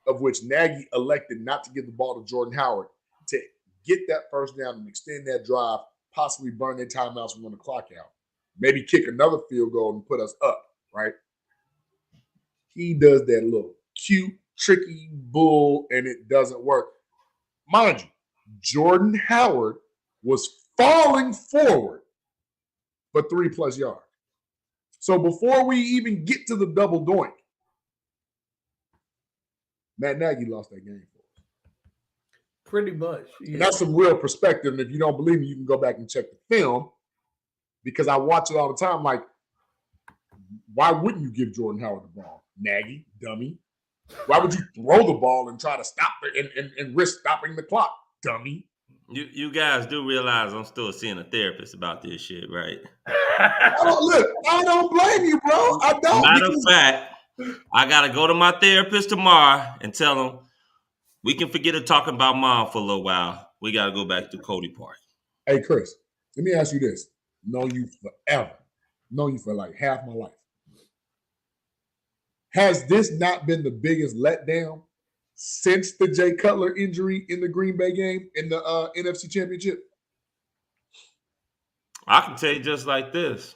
of which Nagy elected not to give the ball to Jordan Howard to get that first down and extend that drive, possibly burn their timeouts and run the clock out. Maybe kick another field goal and put us up, right? he does that little cute, tricky bull, and it doesn't work. Mind you, Jordan Howard was falling forward for 3+ yards. So before we even get to the double doink, Matt Nagy lost that game for us. Pretty much. Yeah. And that's some real perspective. And if you don't believe me, you can go back and check the film because I watch it all the time. Like, why wouldn't you give Jordan Howard the ball? Nagy, dummy. Why would you throw the ball and try to stop it and risk stopping the clock? Dummy. You guys do realize I'm still seeing a therapist about this shit, right? I don't blame you, bro. I don't. Matter of fact, I got to go to my therapist tomorrow and tell him we can forget talking about mom for a little while. We got to go back to Cody Park. Hey, Chris, let me ask you this. Known you forever. Known you for like half my life. Has this not been the biggest letdown since the Jay Cutler injury in the Green Bay game in the NFC Championship? I can tell you just like this.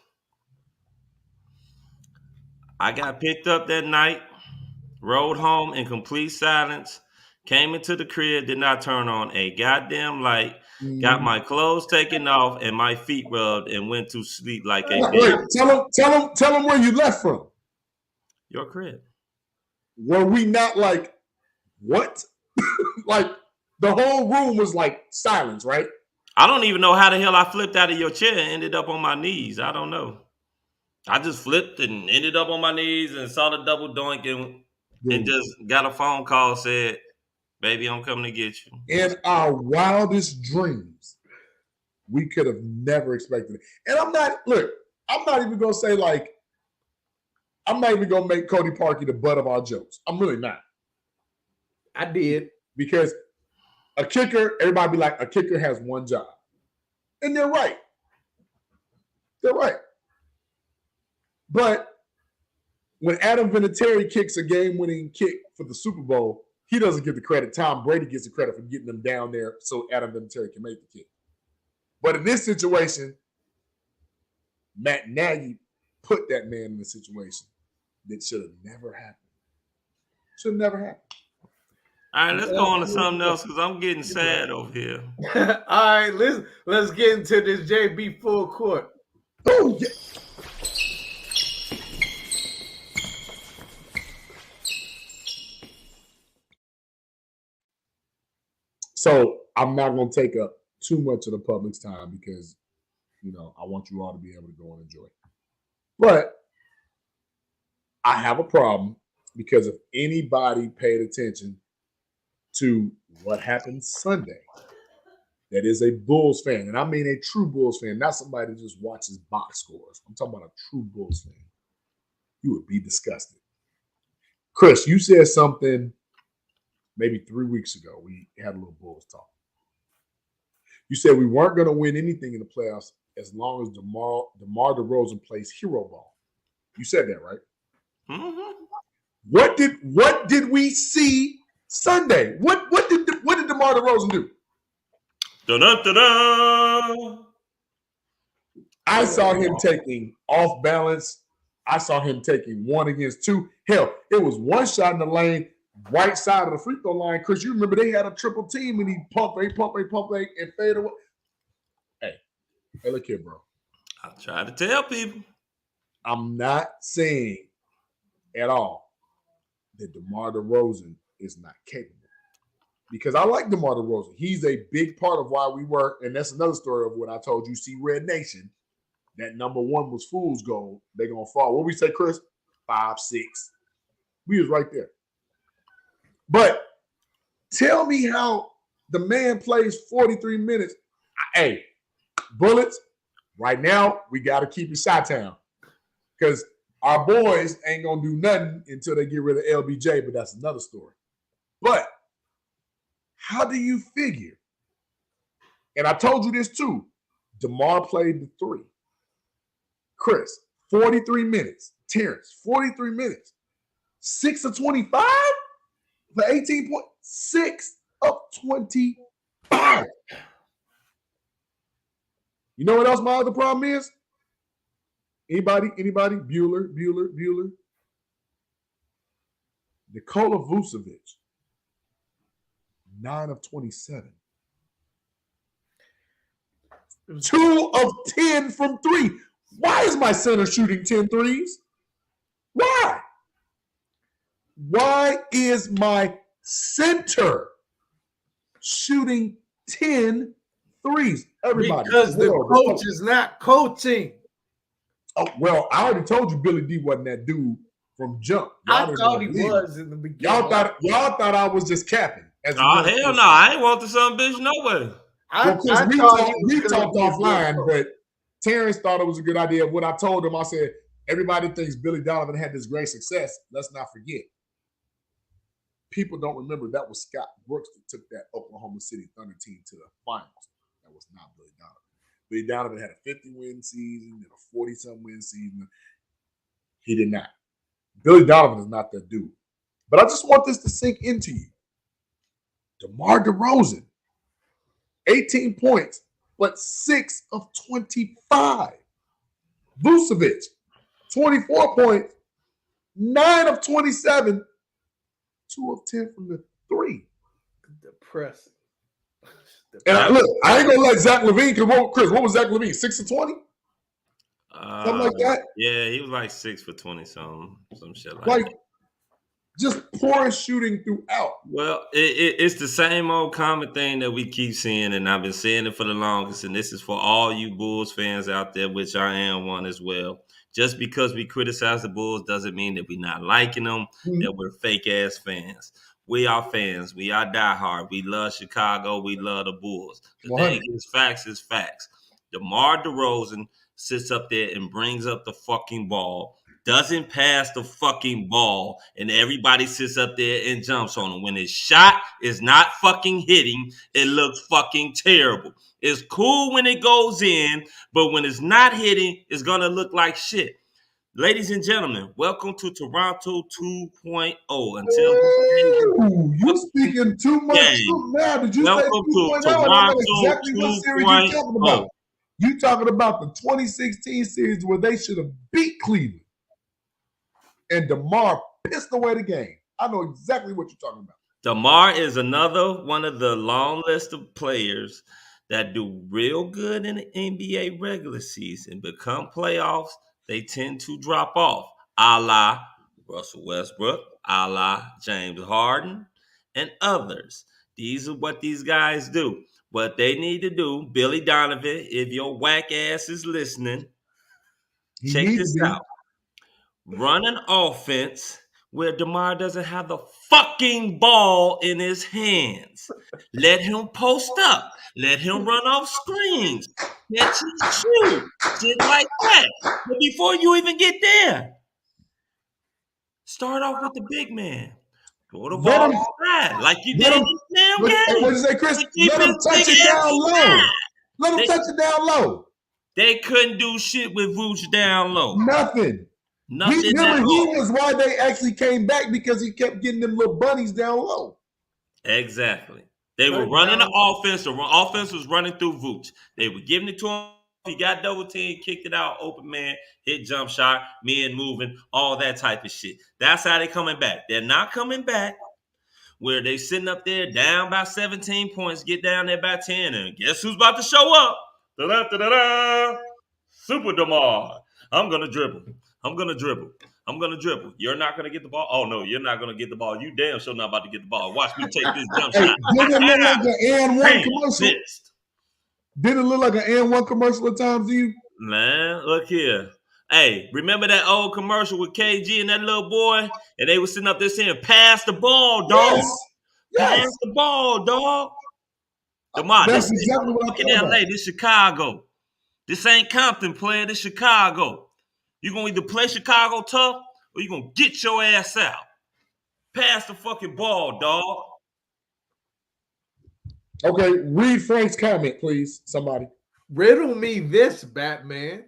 I got picked up that night, rode home in complete silence, came into the crib, did not turn on a goddamn light, got my clothes taken off and my feet rubbed and went to sleep like a baby. Wait, tell him where you left from. Your crib. Were we not like, what? Like, the whole room was like silence, right? I don't even know how the hell I flipped out of your chair and ended up on my knees. I don't know. I just flipped and ended up on my knees and saw the double doink and just got a phone call, said, baby, I'm coming to get you. In our wildest dreams, we could have never expected it. And I'm not even going to say like, I'm not even going to make Cody Parkey the butt of our jokes. I'm really not. I did. Because a kicker, everybody be like, a kicker has one job. And they're right. They're right. But when Adam Vinatieri kicks a game-winning kick for the Super Bowl, he doesn't get the credit. Tom Brady gets the credit for getting them down there so Adam Vinatieri can make the kick. But in this situation, Matt Nagy put that man in a situation that should have never happened. Should have never happened. All right, let's go on to something else because I'm getting sad over here. All right, let's get into this JB full court. Oh, yeah. So I'm not going to take up too much of the public's time because, I want you all to be able to go and enjoy it. But I have a problem because if anybody paid attention to what happened Sunday, that is a Bulls fan, and I mean a true Bulls fan, not somebody that just watches box scores. I'm talking about a true Bulls fan. You would be disgusted. Chris, you said something maybe 3 weeks ago. We had a little Bulls talk. You said we weren't going to win anything in the playoffs as long as DeMar DeRozan plays hero ball. You said that, right? Mm-hmm. What did we see Sunday? What did DeMar DeRozan do? Dun-dun-dun-dun. I saw him taking off balance. I saw him taking 1 against 2. Hell, it was one shot in the lane, right side of the free throw line. Chris, you remember they had a triple team and he pump and fade away. Hey, look here, bro. I try to tell people. I'm not saying at all that DeMar DeRozan is not capable. Because I like DeMar DeRozan. He's a big part of why we work. And that's another story of what I told you, see Red Nation. That number 1 was fool's gold. They're going to fall. What we say, Chris? 5, 6. We was right there. But tell me how the man plays 43 minutes. Hey, Bullets, right now, we got to keep it Chi-Town. Because our boys ain't going to do nothing until they get rid of LBJ, but that's another story. But how do you figure? And I told you this too. DeMar played the 3. Chris, 43 minutes. Terrence, 43 minutes. 6 of 25 for 18 points. 6 of 25. You know what else my other problem is? Anybody? Bueller? Nikola Vucevic, 9 of 27. 2 of 10 from 3. Why is my center shooting 10 threes? Why? Why is my center shooting 10 threes? Everybody. Because the coach is not coaching. Oh, well, I already told you Billy D wasn't that dude from jump. I thought he was in the beginning. Y'all thought I was just capping. Oh, hell no. I ain't want the son bitch no way. We talked offline, but Terrence thought it was a good idea. What I told him, I said, everybody thinks Billy Donovan had this great success. Let's not forget. People don't remember that was Scott Brooks that took that Oklahoma City Thunder team to the finals. That was not Billy Donovan. Billy Donovan had a 50-win season and a 40-something win season. He did not. Billy Donovan is not that dude. But I just want this to sink into you. DeMar DeRozan, 18 points, but 6 of 25. Vucevic, 24 points, 9 of 27, 2 of 10 from the 3. Depressing. And I ain't gonna let Zach LaVine, because Chris, what was Zach LaVine? 6 of 20? Something like that? Yeah, he was like 6 for 20 something, some shit like that. Just poor shooting throughout. Well, it's the same old common thing that we keep seeing, and I've been saying it for the longest, and this is for all you Bulls fans out there, which I am one as well. Just because we criticize the Bulls doesn't mean that we're not liking them, that we're fake-ass fans. We are fans. We are diehard. We love Chicago. We love the Bulls. The thing is facts. DeMar DeRozan sits up there and brings up the fucking ball, doesn't pass the fucking ball, and everybody sits up there and jumps on him. When his shot is not fucking hitting, it looks fucking terrible. It's cool when it goes in, but when it's not hitting, it's going to look like shit. Ladies and gentlemen, welcome to Toronto 2.0. You speaking too much truth now. Did you say 2.0? I know exactly what series you're talking about. You talking about the 2016 series where they should have beat Cleveland. And DeMar pissed away the game. I know exactly what you're talking about. DeMar is another one of the long list of players that do real good in the NBA regular season, but come playoffs, they tend to drop off, a la Russell Westbrook, a la James Harden, and others. These are what these guys do. What they need to do, Billy Donovan, if your whack ass is listening, check this out. Run an offense where DeMar doesn't have the fucking ball in his hands. Let him post up. Let him run off screens. Catch and shoot. Shit like that. But before you even get there, start off with the big man. Throw the ball outside like you did in this damn game. What did you say, Chris? Let him touch it down low. Let him touch it down low. They couldn't do shit with Vooch down low. Nothing. He was why they actually came back, because he kept getting them little bunnies down low. Exactly. They were running the offense. The offense was running through Vooch. They were giving it to him. He got double team, kicked it out, open man, hit jump shot, men moving, all that type of shit. That's how they coming back. They're not coming back where they sitting up there down by 17 points, get down there by 10, and guess who's about to show up? Da-da-da-da-da. Super DeMar. I'm going to dribble. You're not going to get the ball? Oh, no, you're not going to get the ball. You damn sure not about to get the ball. Watch me take this jump shot. Didn't it look like an N1 commercial? Didn't it look like an N1 commercial at times to you? Man, look here. Hey, remember that old commercial with KG and that little boy? And they were sitting up there saying, pass the ball, dog. Yes. Pass the ball, dog. DeMar, That's exactly what I'm fucking talking LA. about. This Chicago. This ain't Compton, player. This Chicago. You're going to either play Chicago tough or you're going to get your ass out. Pass the fucking ball, dog. Okay, read Frank's comment, please, somebody. Riddle me this, Batman.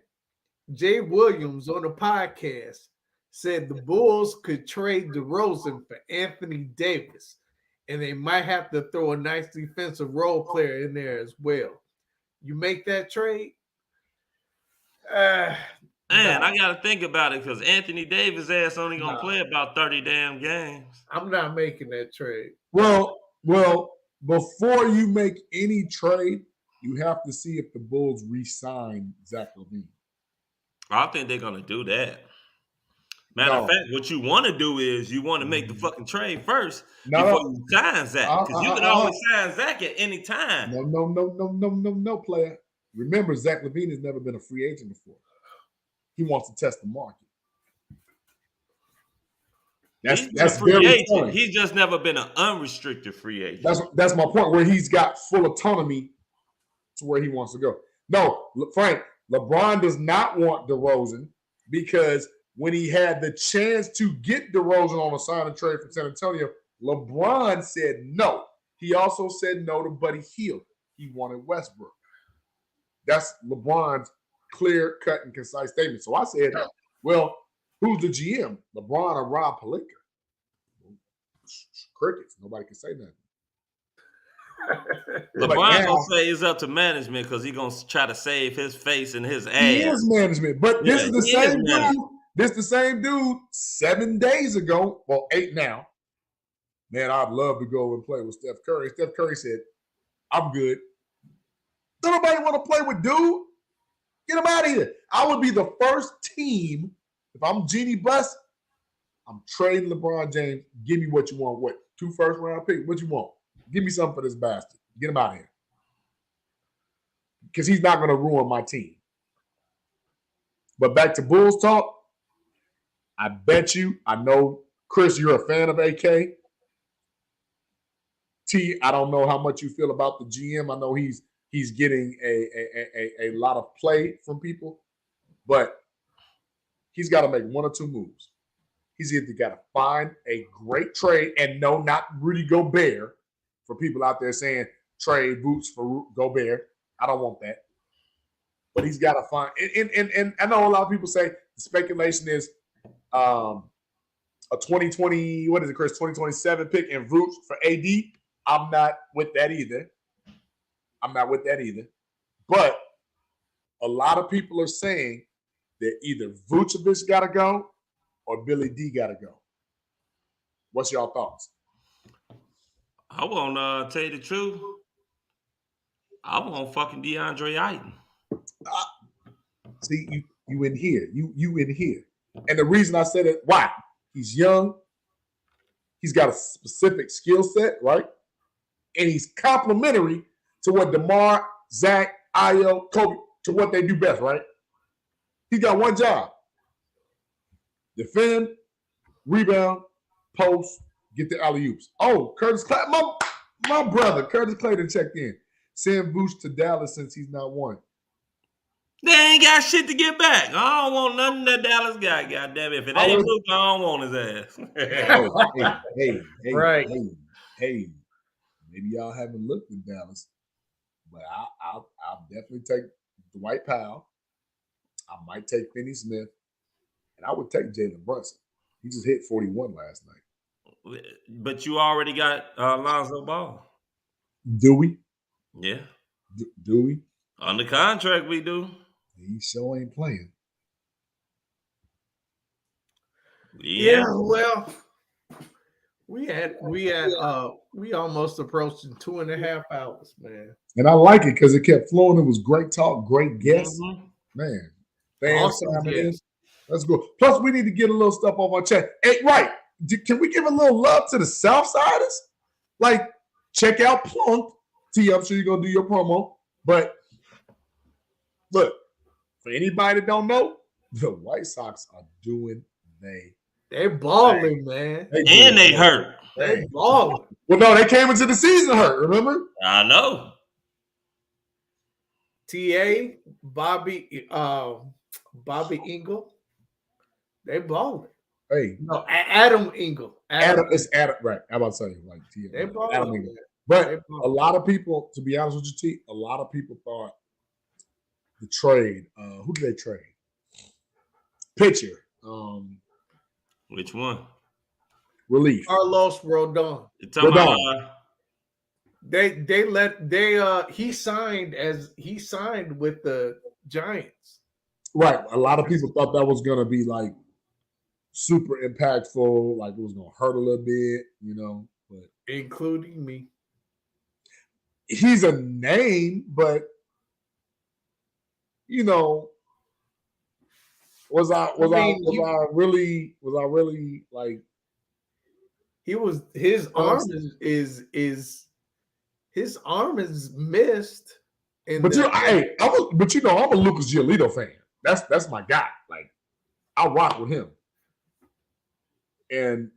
Jay Williams on the podcast said the Bulls could trade DeRozan for Anthony Davis, and they might have to throw a nice defensive role player in there as well. You make that trade? Man, I gotta think about it because Anthony Davis ass only gonna play about 30 damn games. I'm not making that trade. Well, before you make any trade, you have to see if the Bulls re-sign Zach LaVine. I think they're gonna do that. Matter of fact, what you want to do is you want to make the fucking trade first before you sign Zach. Because you can always sign Zach at any time. No, player. Remember, Zach LaVine has never been a free agent before. He wants to test the market. That's free very agent. telling. He's just never been an unrestricted free agent. That's my point, where he's got full autonomy to where he wants to go. No, Frank, LeBron does not want DeRozan because when he had the chance to get DeRozan on a sign and trade from San Antonio, LeBron said no. He also said no to Buddy Hield. He wanted Westbrook. That's LeBron's clear, cut, and concise statement. So I said, well, who's the GM, LeBron or Rob Pelinka? Crickets. Nobody can say nothing. LeBron's gonna say it's up to management because he's gonna try to save his face and his ass. He is management, but this is the same dude. This is the same dude 7 days ago, well, 8 now. Man, I'd love to go and play with Steph Curry. Steph Curry said, I'm good. Don't nobody want to play with dude? Get him out of here. I would be the first team, if I'm Jeannie Buss, I'm trading LeBron James. Give me what you want. What? 2 first-round picks? What you want? Give me something for this bastard. Get him out of here. Because he's not going to ruin my team. But back to Bulls talk. I bet you, I know, Chris, you're a fan of AK. T, I don't know how much you feel about the GM. I know he's getting a lot of play from people, but he's got to make 1 or 2 moves. He's either got to find a great trade, and no, not Rudy Gobert, for people out there saying trade Boots for Gobert. I don't want that. But he's got to find, and I know a lot of people say the speculation is a 2020, what is it, Chris, 2027 pick and Vooch for AD. I'm not with that either. But a lot of people are saying that either Vucevic got to go or Billy D got to go. What's y'all thoughts? I want to tell you the truth. I want fucking DeAndre Ayton. See, you in here. You in here. And the reason I said it, why? He's young. He's got a specific skill set, right? And he's complementary to what DeMar, Zach, Ayo, Kobe, to what they do best, right? He got one job. Defend, rebound, post, get the alley-oops. Oh, Curtis Clay, my brother, Curtis Clayton checked in. Send Vooch to Dallas since he's not won. They ain't got shit to get back. I don't want nothing that Dallas got, goddamn it. If it ain't Luke, I don't want his ass. hey, right. Hey, maybe y'all haven't looked at Dallas, but I'll definitely take Dwight Powell. I might take Finney Smith, and I would take Jalen Brunson. He just hit 41 last night. But you already got Lonzo Ball. Do we? Yeah. Do we? Under contract, we do. He sure ain't playing. Yeah, well, we almost approaching 2.5 hours, man. And I like it because it kept flowing. It was great talk, great guests. Man. Awesome guests. Let's go. Plus, we need to get a little stuff off our chat. Hey, right. Can we give a little love to the Southsiders? Like, check out Plunk. T, I'm sure you're going to do your promo. But look, for anybody that don't know, the White Sox are doing They're balling, man. They hurt. They balling. Well, no, they came into the season hurt, remember? I know. TA, Bobby Engel, they balling. Hey. No, Adam Engel. It's Adam, right. I'm about to say, like, TA. They balling. Adam Engel. But a lot of people, to be honest with you, T, a lot of people thought the trade, who did they trade? Pitcher. Which one? Relief. Carlos Rodon. He signed with the Giants. Right. A lot of people thought that was gonna be like super impactful, like it was gonna hurt a little bit, but including me. He's a name, but was I really like his arm is his arm is missed. But I'm a Lucas Giolito fan. That's my guy. Like I rock with him. And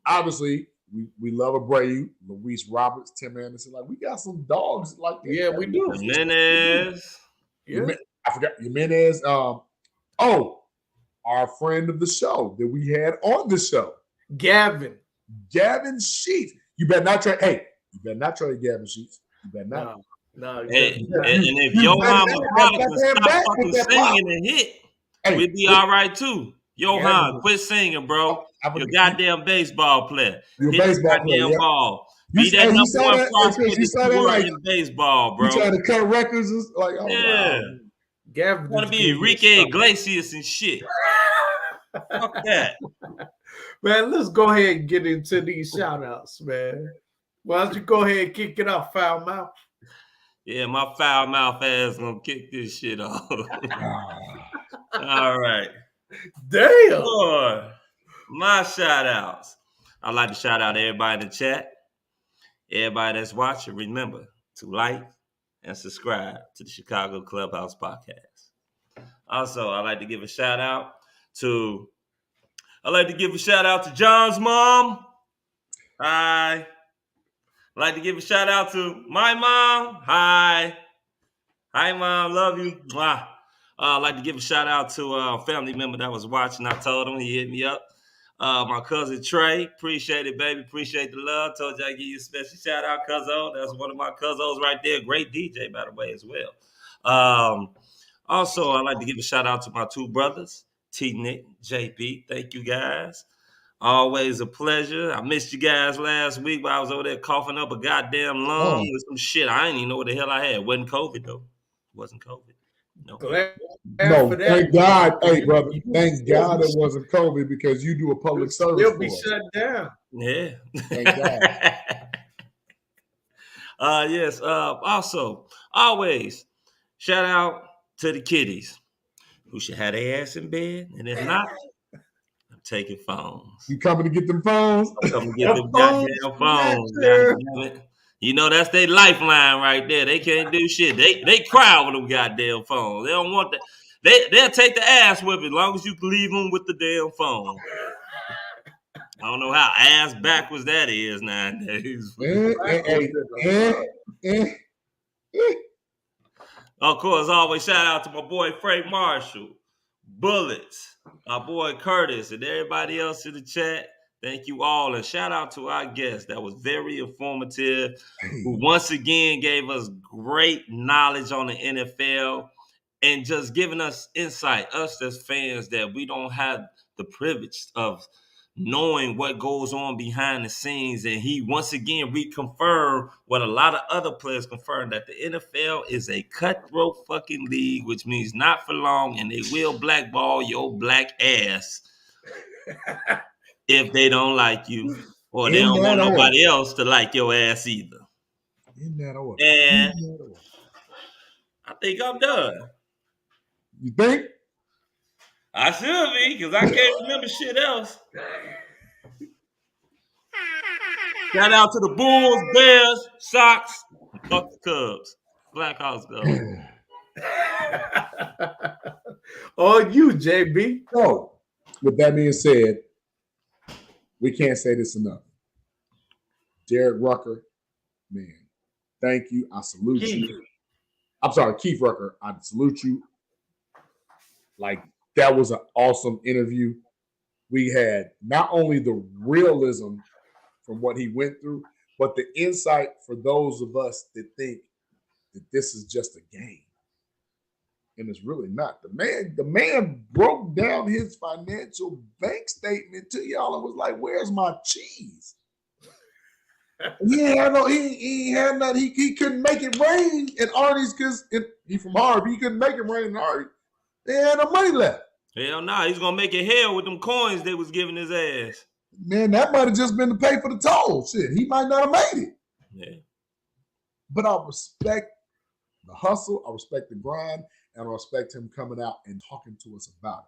obviously we love Abreu, Luis Roberts, Tim Anderson. Like we got some dogs like that. Yeah, we do. Jimenez. Yeah. I forgot Jimenez. Our friend of the show that we had on the show. Gavin Sheets. You better not trade. Hey, you better not trade Gavin Sheets. You better not. No. And if Johan McCarthy stop fucking singing and hit, we'd be all right too. Johan, quit singing, bro. You're a goddamn baseball player. You're hit a baseball goddamn player. Ball. Be that number one prospect in baseball, bro. You trying to cut records? Like, yeah. Wow. Gavin want to be Enrique Iglesias and shit. Fuck that. Man, let's go ahead and get into these shout outs, man. Why don't you go ahead and kick it off, foul mouth? Yeah, my foul mouth ass gonna kick this shit off. All right. Damn. Boy, my shout outs. I'd like to shout out everybody in the chat. Everybody that's watching, remember to like and subscribe to the Chicago Clubhouse Podcast. Also, I'd like to give a shout out to John's mom. Hi. I'd like to give a shout out to my mom. Hi. Hi, Mom. Love you. Mwah. I'd like to give a shout out to a family member that was watching. I told him, he hit me up. My cousin Trey. Appreciate it, baby. Appreciate the love. Told you I'd give you a special shout out, cuzzo. That's one of my cuzzos right there. Great DJ, by the way, as well. Also, I'd like to give a shout out to my two brothers, T. Nick, JB. Thank you, guys. Always a pleasure. I missed you guys last week while I was over there coughing up a goddamn lung with some shit. I didn't even know what the hell I had. Wasn't COVID, though. Wasn't COVID. No. Thank God. Hey, brother. Thank God it wasn't COVID because you do a public service. You'll be shut down. Yeah. Thank God. Yes. Also, always shout out to the kiddies who should have their ass in bed, and if not, I'm taking phones. You coming to get them phones? I'm coming to get them goddamn phones. Goddamn it. You know, that's their lifeline right there. They can't do shit. They cry over them goddamn phones. They don't want that. They'll take the ass with it as long as you can leave them with the damn phone. I don't know how ass backwards that is nowadays. Of course, always shout out to my boy Frank Marshall, Bullets, my boy Curtis, and everybody else in the chat. Thank you all, and shout out to our guest. That was very informative, who once again gave us great knowledge on the NFL and just giving us insight, us as fans that we don't have the privilege of knowing what goes on behind the scenes. And he once again reconfirmed what a lot of other players confirmed, that the NFL is a cutthroat fucking league, which means not for long, and they will blackball your black ass if they don't like you, or they don't want nobody else to like your ass either. In that order. And I think I'm done. You think? I should be, because I can't remember shit else. Shout out to the Bulls, Bears, Sox, and fuck the Cubs. Blackhawks go. On you, JB. So, with that being said, we can't say this enough. Derek Rucker, man, thank you. I salute you. I'm sorry, Keith Rucker. I salute you. Like, that was an awesome interview. We had not only the realism from what he went through, but the insight for those of us that think that this is just a game. And it's really not. The man broke down his financial bank statement to y'all and was like, "Where's my cheese?" Yeah, I know he had nothing. He couldn't make it rain in Artie's because he from Harvey. He couldn't make it rain in Artie There ain't no money left. Hell nah, he's gonna make it hell with them coins they was giving his ass. Man, that might have just been to pay for the toll. Shit, he might not have made it. Yeah. But I respect the hustle, I respect the grind, and I respect him coming out and talking to us about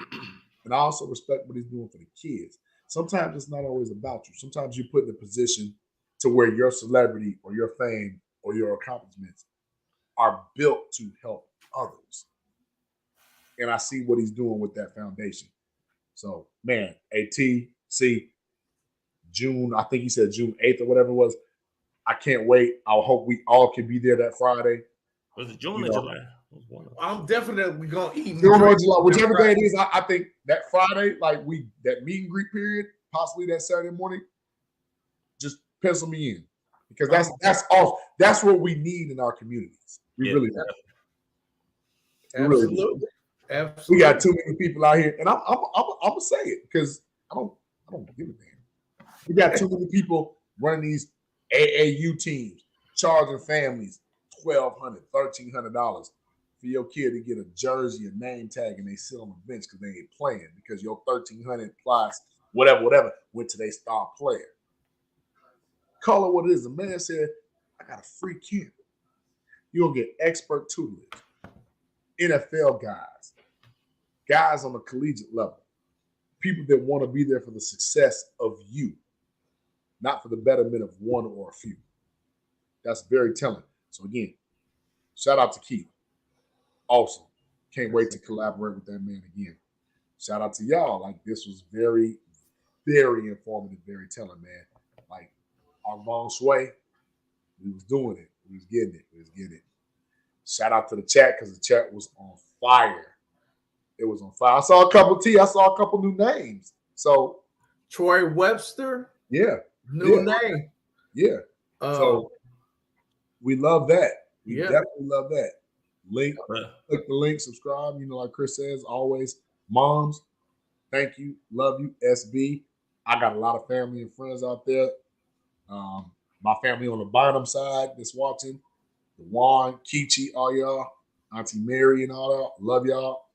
it. And I also respect what he's doing for the kids. Sometimes it's not always about you. Sometimes you're put in a position to where your celebrity or your fame or your accomplishments are built to help others. And I see what he's doing with that foundation. So, man, ATC, June, I think he said June 8th or whatever it was. I can't wait. I hope we all can be there that Friday. Was it June or July? I'm definitely gonna eat June or July, whichever day it is. I think that Friday, like that meet and greet period, possibly that Saturday morning, just pencil me in because that's all. That's what we need in our communities. We really do. Absolutely. We got too many people out here, and I'm gonna say it because I don't give a damn. We got too many people running these AAU teams, charging families $1,200, $1,300 for your kid to get a jersey, a name tag, and they sit on the bench because they ain't playing because your $1,300 plus whatever went to their star player. Call it what it is. The man said, "I got a free camp. You'll get expert tutelage, NFL guys on the collegiate level, people that want to be there for the success of you, not for the betterment of one or a few." That's very telling. So again, shout out to Keith. Awesome. Can't wait to collaborate with that man again. Shout out to y'all. Like, this was very, very informative, very telling, man. Like, our long sway, we was doing it. We was getting it. Shout out to the chat because the chat was on fire. It was on fire. I saw a couple new names. So Troy Webster. Yeah. New name. Yeah. So we love that. We definitely love that. Click the link, subscribe. You know, like Chris says, always, moms, thank you, love you, SB. I got a lot of family and friends out there. My family on the bottom side that's watching. Juan, Kichi, all y'all, Auntie Mary and all that. Love y'all.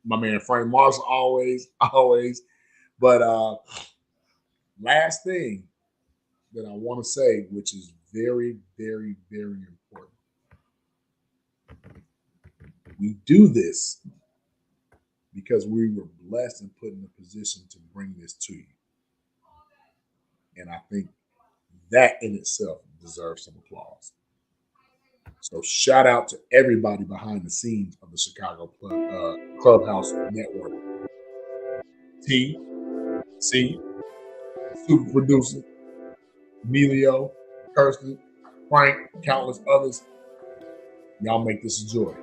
My man Frank Marshall, always. But last thing that I want to say, which is very, very, very important. We do this because we were blessed and put in a position to bring this to you. And I think that in itself deserves some applause. So shout out to everybody behind the scenes of the Chicago Clubhouse Network. T, C, super producer, Emilio, Kirsten, Frank, countless others. Y'all make this a joy.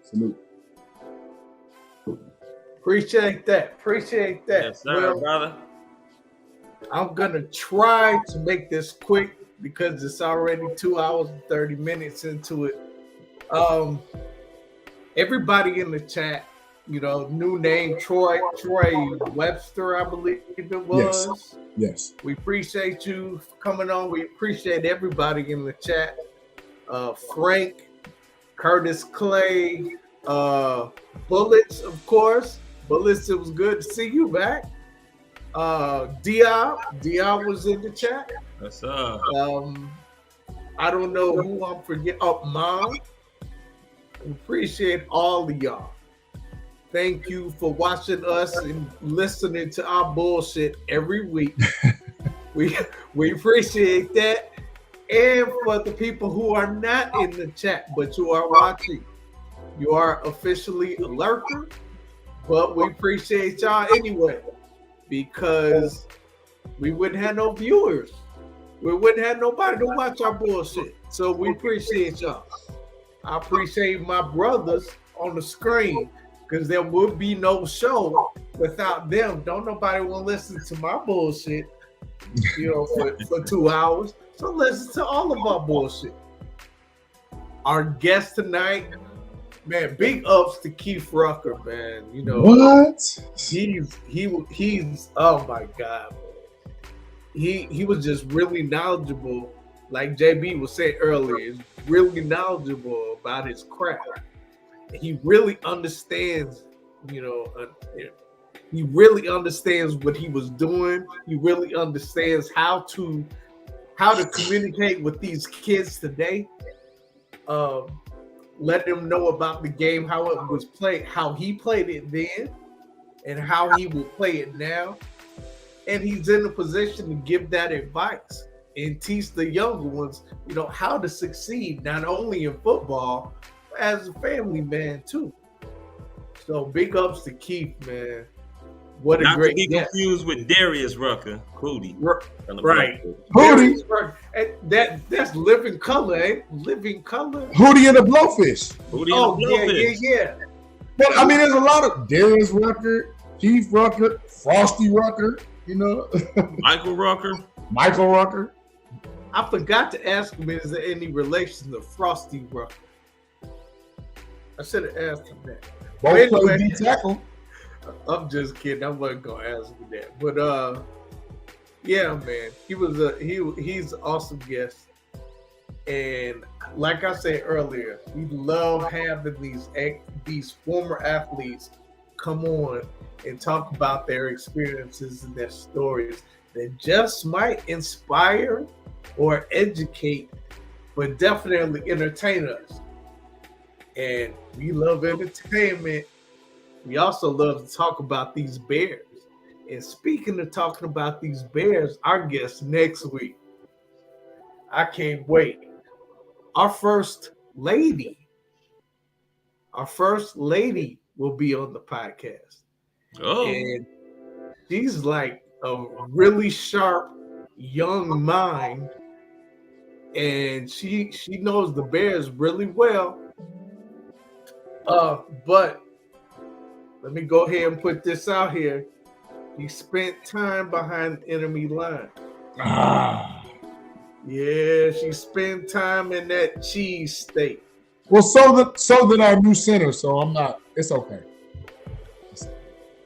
Salute. Appreciate that. Yes, sir, brother. I'm gonna try to make this quick because it's already 2 hours and 30 minutes into it. Everybody in the chat, you know, new name Troy Webster, I believe it was. Yes. We appreciate you for coming on. We appreciate everybody in the chat. Frank, Curtis Clay, Bullets, of course. Bullets, it was good to see you back. Dion was in the chat. What's up? I don't know who I'm forgetting. Oh, Mom. Appreciate all of y'all. Thank you for watching us and listening to our bullshit every week. we appreciate that. And for the people who are not in the chat, but you are watching, you are officially a lurker. But we appreciate y'all anyway, because we wouldn't have no viewers. We wouldn't have nobody to watch our bullshit. So we appreciate y'all. I appreciate my brothers on the screen, because there would be no show without them. Don't nobody want to listen to my bullshit, you know, for 2 hours. So listen to all of our bullshit. Our guest tonight, man, big ups to Keith Rucker, man. You know what? He's oh my God. He was just really knowledgeable, like JB was saying earlier, is really knowledgeable about his craft. he really understands, you know, he really understands what he was doing. He really understands how to communicate with these kids today. Let them know about the game, how it was played, how he played it then, and how he will play it now. And he's in a position to give that advice and teach the younger ones, you know, how to succeed, not only in football, but as a family man too. So big ups to Keith, man. What a Not great to be guest. confused with Darius Rucker, Hootie. Right. Hootie. That's Living Color, eh? Living Color. Hootie and the Blowfish. Hootie Oh, and the Blowfish. yeah. But I mean, there's a lot of Darius Rucker, Keith Rucker, Frosty Rucker, you know. Michael Rucker. Michael Rucker. I forgot to ask him, is there any relation to Frosty Rucker? I should have asked him that. Both play D tackle. I'm just kidding. I wasn't gonna ask him that. But yeah, man, he's an awesome guest. And like I said earlier, we love having these former athletes come on and talk about their experiences and their stories that just might inspire or educate, but definitely entertain us. And we love entertainment. We also love to talk about these Bears. And speaking of talking about these Bears, our guest next week, I can't wait. Our first lady will be on the podcast. Oh. And she's like a really sharp young mind. And she knows the Bears really well. But let me go ahead and put this out here. He spent time behind enemy line. Yeah, she spent time in that cheese state. Well, so did our new center, so I'm not. It's okay.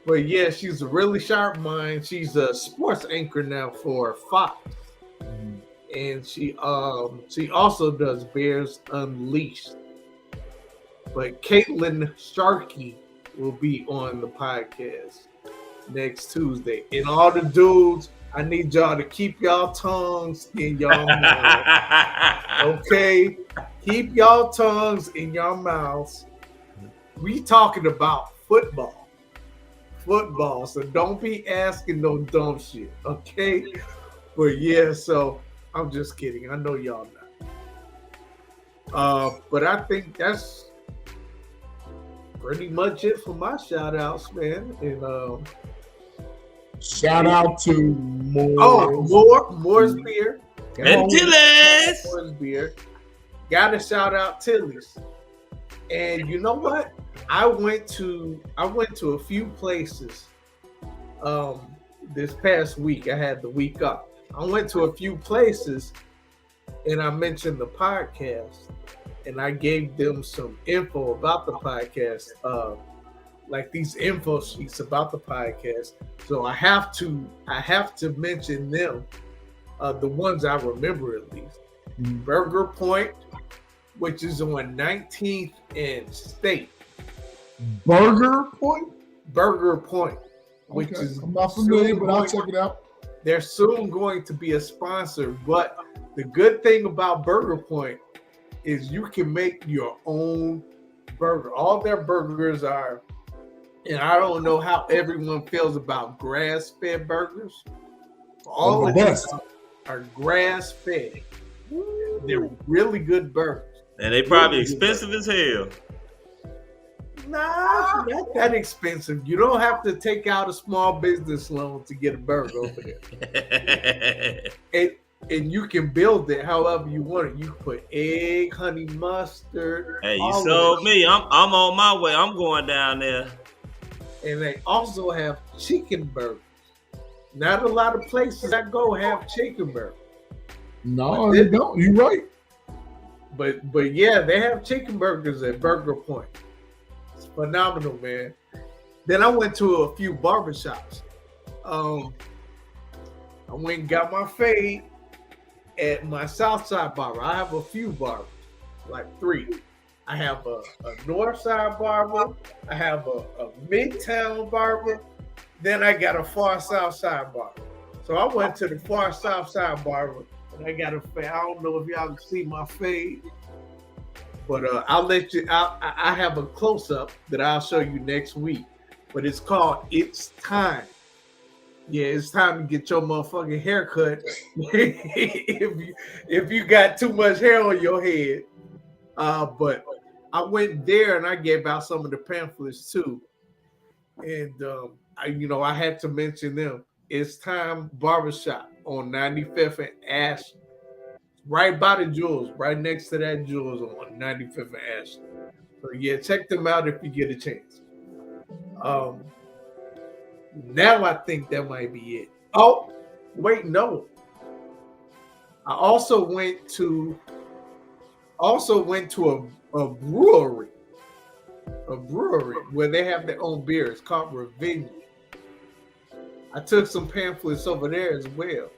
But yeah, she's a really sharp mind. She's a sports anchor now for Fox, and she also does Bears Unleashed. But Caitlin Sharkey will be on the podcast next Tuesday. And all the dudes, I need y'all to keep y'all tongues in y'all mouths. Okay? Keep y'all tongues in y'all mouths. We talking about football. So don't be asking no dumb shit. Okay? But yeah, so I'm just kidding. I know y'all not. But I think that's pretty much it for my shout outs, man. And shout out to Moore's Beer. And Tilly's. Moore's Beer. Gotta shout out Tilly's. And you know what? I went to a few places this past week. I had the week off. I went to a few places and I mentioned the podcast. And I gave them some info about the podcast, like these info sheets about the podcast. So I have to mention them, the ones I remember at least. Burger Point, which is on 19th and State. Burger Point, which is I'm not familiar, but I'll check it out. They're soon going to be a sponsor. But the good thing about Burger Point is you can make your own burger. All their burgers are, and I don't know how everyone feels about grass-fed burgers. All of these are grass-fed. They're really good burgers. And they probably expensive as hell. Nah, not that expensive. You don't have to take out a small business loan to get a burger over there. And you can build it however you want it. You can put egg, honey mustard. Hey, you sold me. I'm on my way. I'm going down there. And they also have chicken burgers. Not a lot of places I go have chicken burgers. No, they don't. You're right. But yeah, they have chicken burgers at Burger Point. It's phenomenal, man. Then I went to a few barbershops. I went and got my fade at my Southside barber. I have a few barbers, like 3. I have a North Side barber. I have a Midtown barber. Then I got a Far South Side barber. So I went to the Far South Side barber, and I got a fade. I don't know if y'all can see my fade, but I'll let you. I have a close up that I'll show you next week. But it's called It's Time. Yeah, it's time to get your motherfucking haircut if you got too much hair on your head. But I went there and I gave out some of the pamphlets too. And I had to mention them. It's Time Barbershop on 95th and Ashland. Right by the Jewels, right next to that Jewels on 95th and Ashland. So yeah, check them out if you get a chance. Now I think that might be it. Oh, wait, no. I also went to a brewery. A brewery where they have their own beer. It's called Revenge. I took some pamphlets over there as well.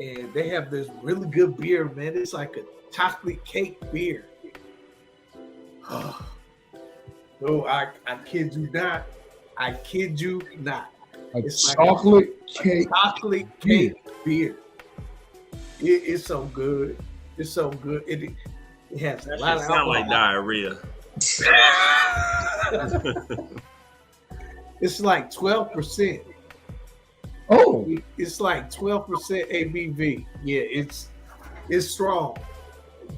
And they have this really good beer, man. It's like a chocolate cake beer. No, I kid you not. I kid you not. It's chocolate cake beer. It's so good. It's so good. It has a lot of sound like diarrhea. It's like 12%. Oh, it's like 12% ABV. Yeah, it's strong,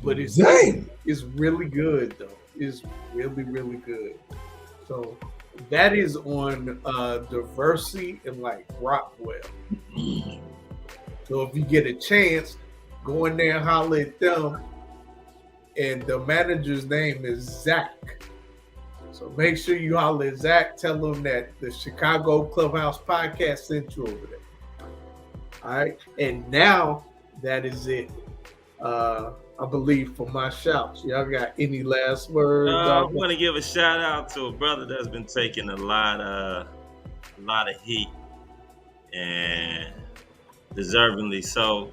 but it's really good though. It's really, really good. So that is on Diversity and like Rockwell. So if you get a chance, go in there and holler at them. And the manager's name is Zach. So make sure you holler at Zach. Tell him that the Chicago Clubhouse Podcast sent you over there. All right. And now that is it. I believe for my shouts. Y'all got any last words? I want to give a shout out to a brother that's been taking a lot of heat, and deservingly so.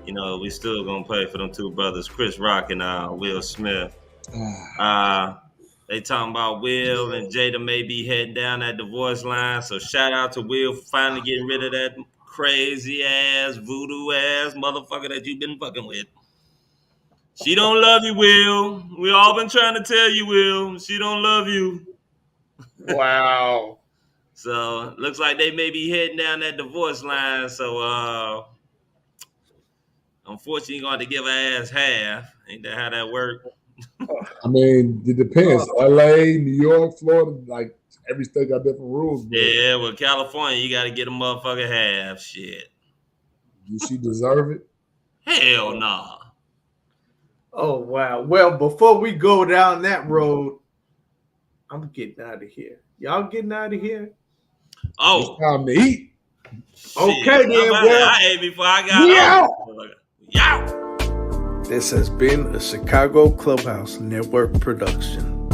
You know, we still gonna play for them two brothers, Chris Rock and Will Smith. They talking about Will and Jada may be heading down that divorce line. So shout out to Will for finally getting rid of that crazy ass, voodoo ass motherfucker that you've been fucking with. She don't love you, Will. We all been trying to tell you, Will. She don't love you. Wow. So looks like they may be heading down that divorce line. So unfortunately, you're going to give her ass half. Ain't that how that work? I mean, it depends. LA, New York, Florida, like every state got different rules. Bro. Yeah, well, California, you got to get a motherfucker half. Shit. Does she deserve it? Hell nah. Oh, wow. Well, before we go down that road, I'm getting out of here. Y'all getting out of here? Oh. It's time to eat. Okay, then. Well, I ate before I got out. Yeah. This has been a Chicago Clubhouse Network production.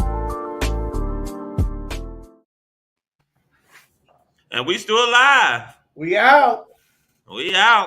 And we still alive. We out. We out.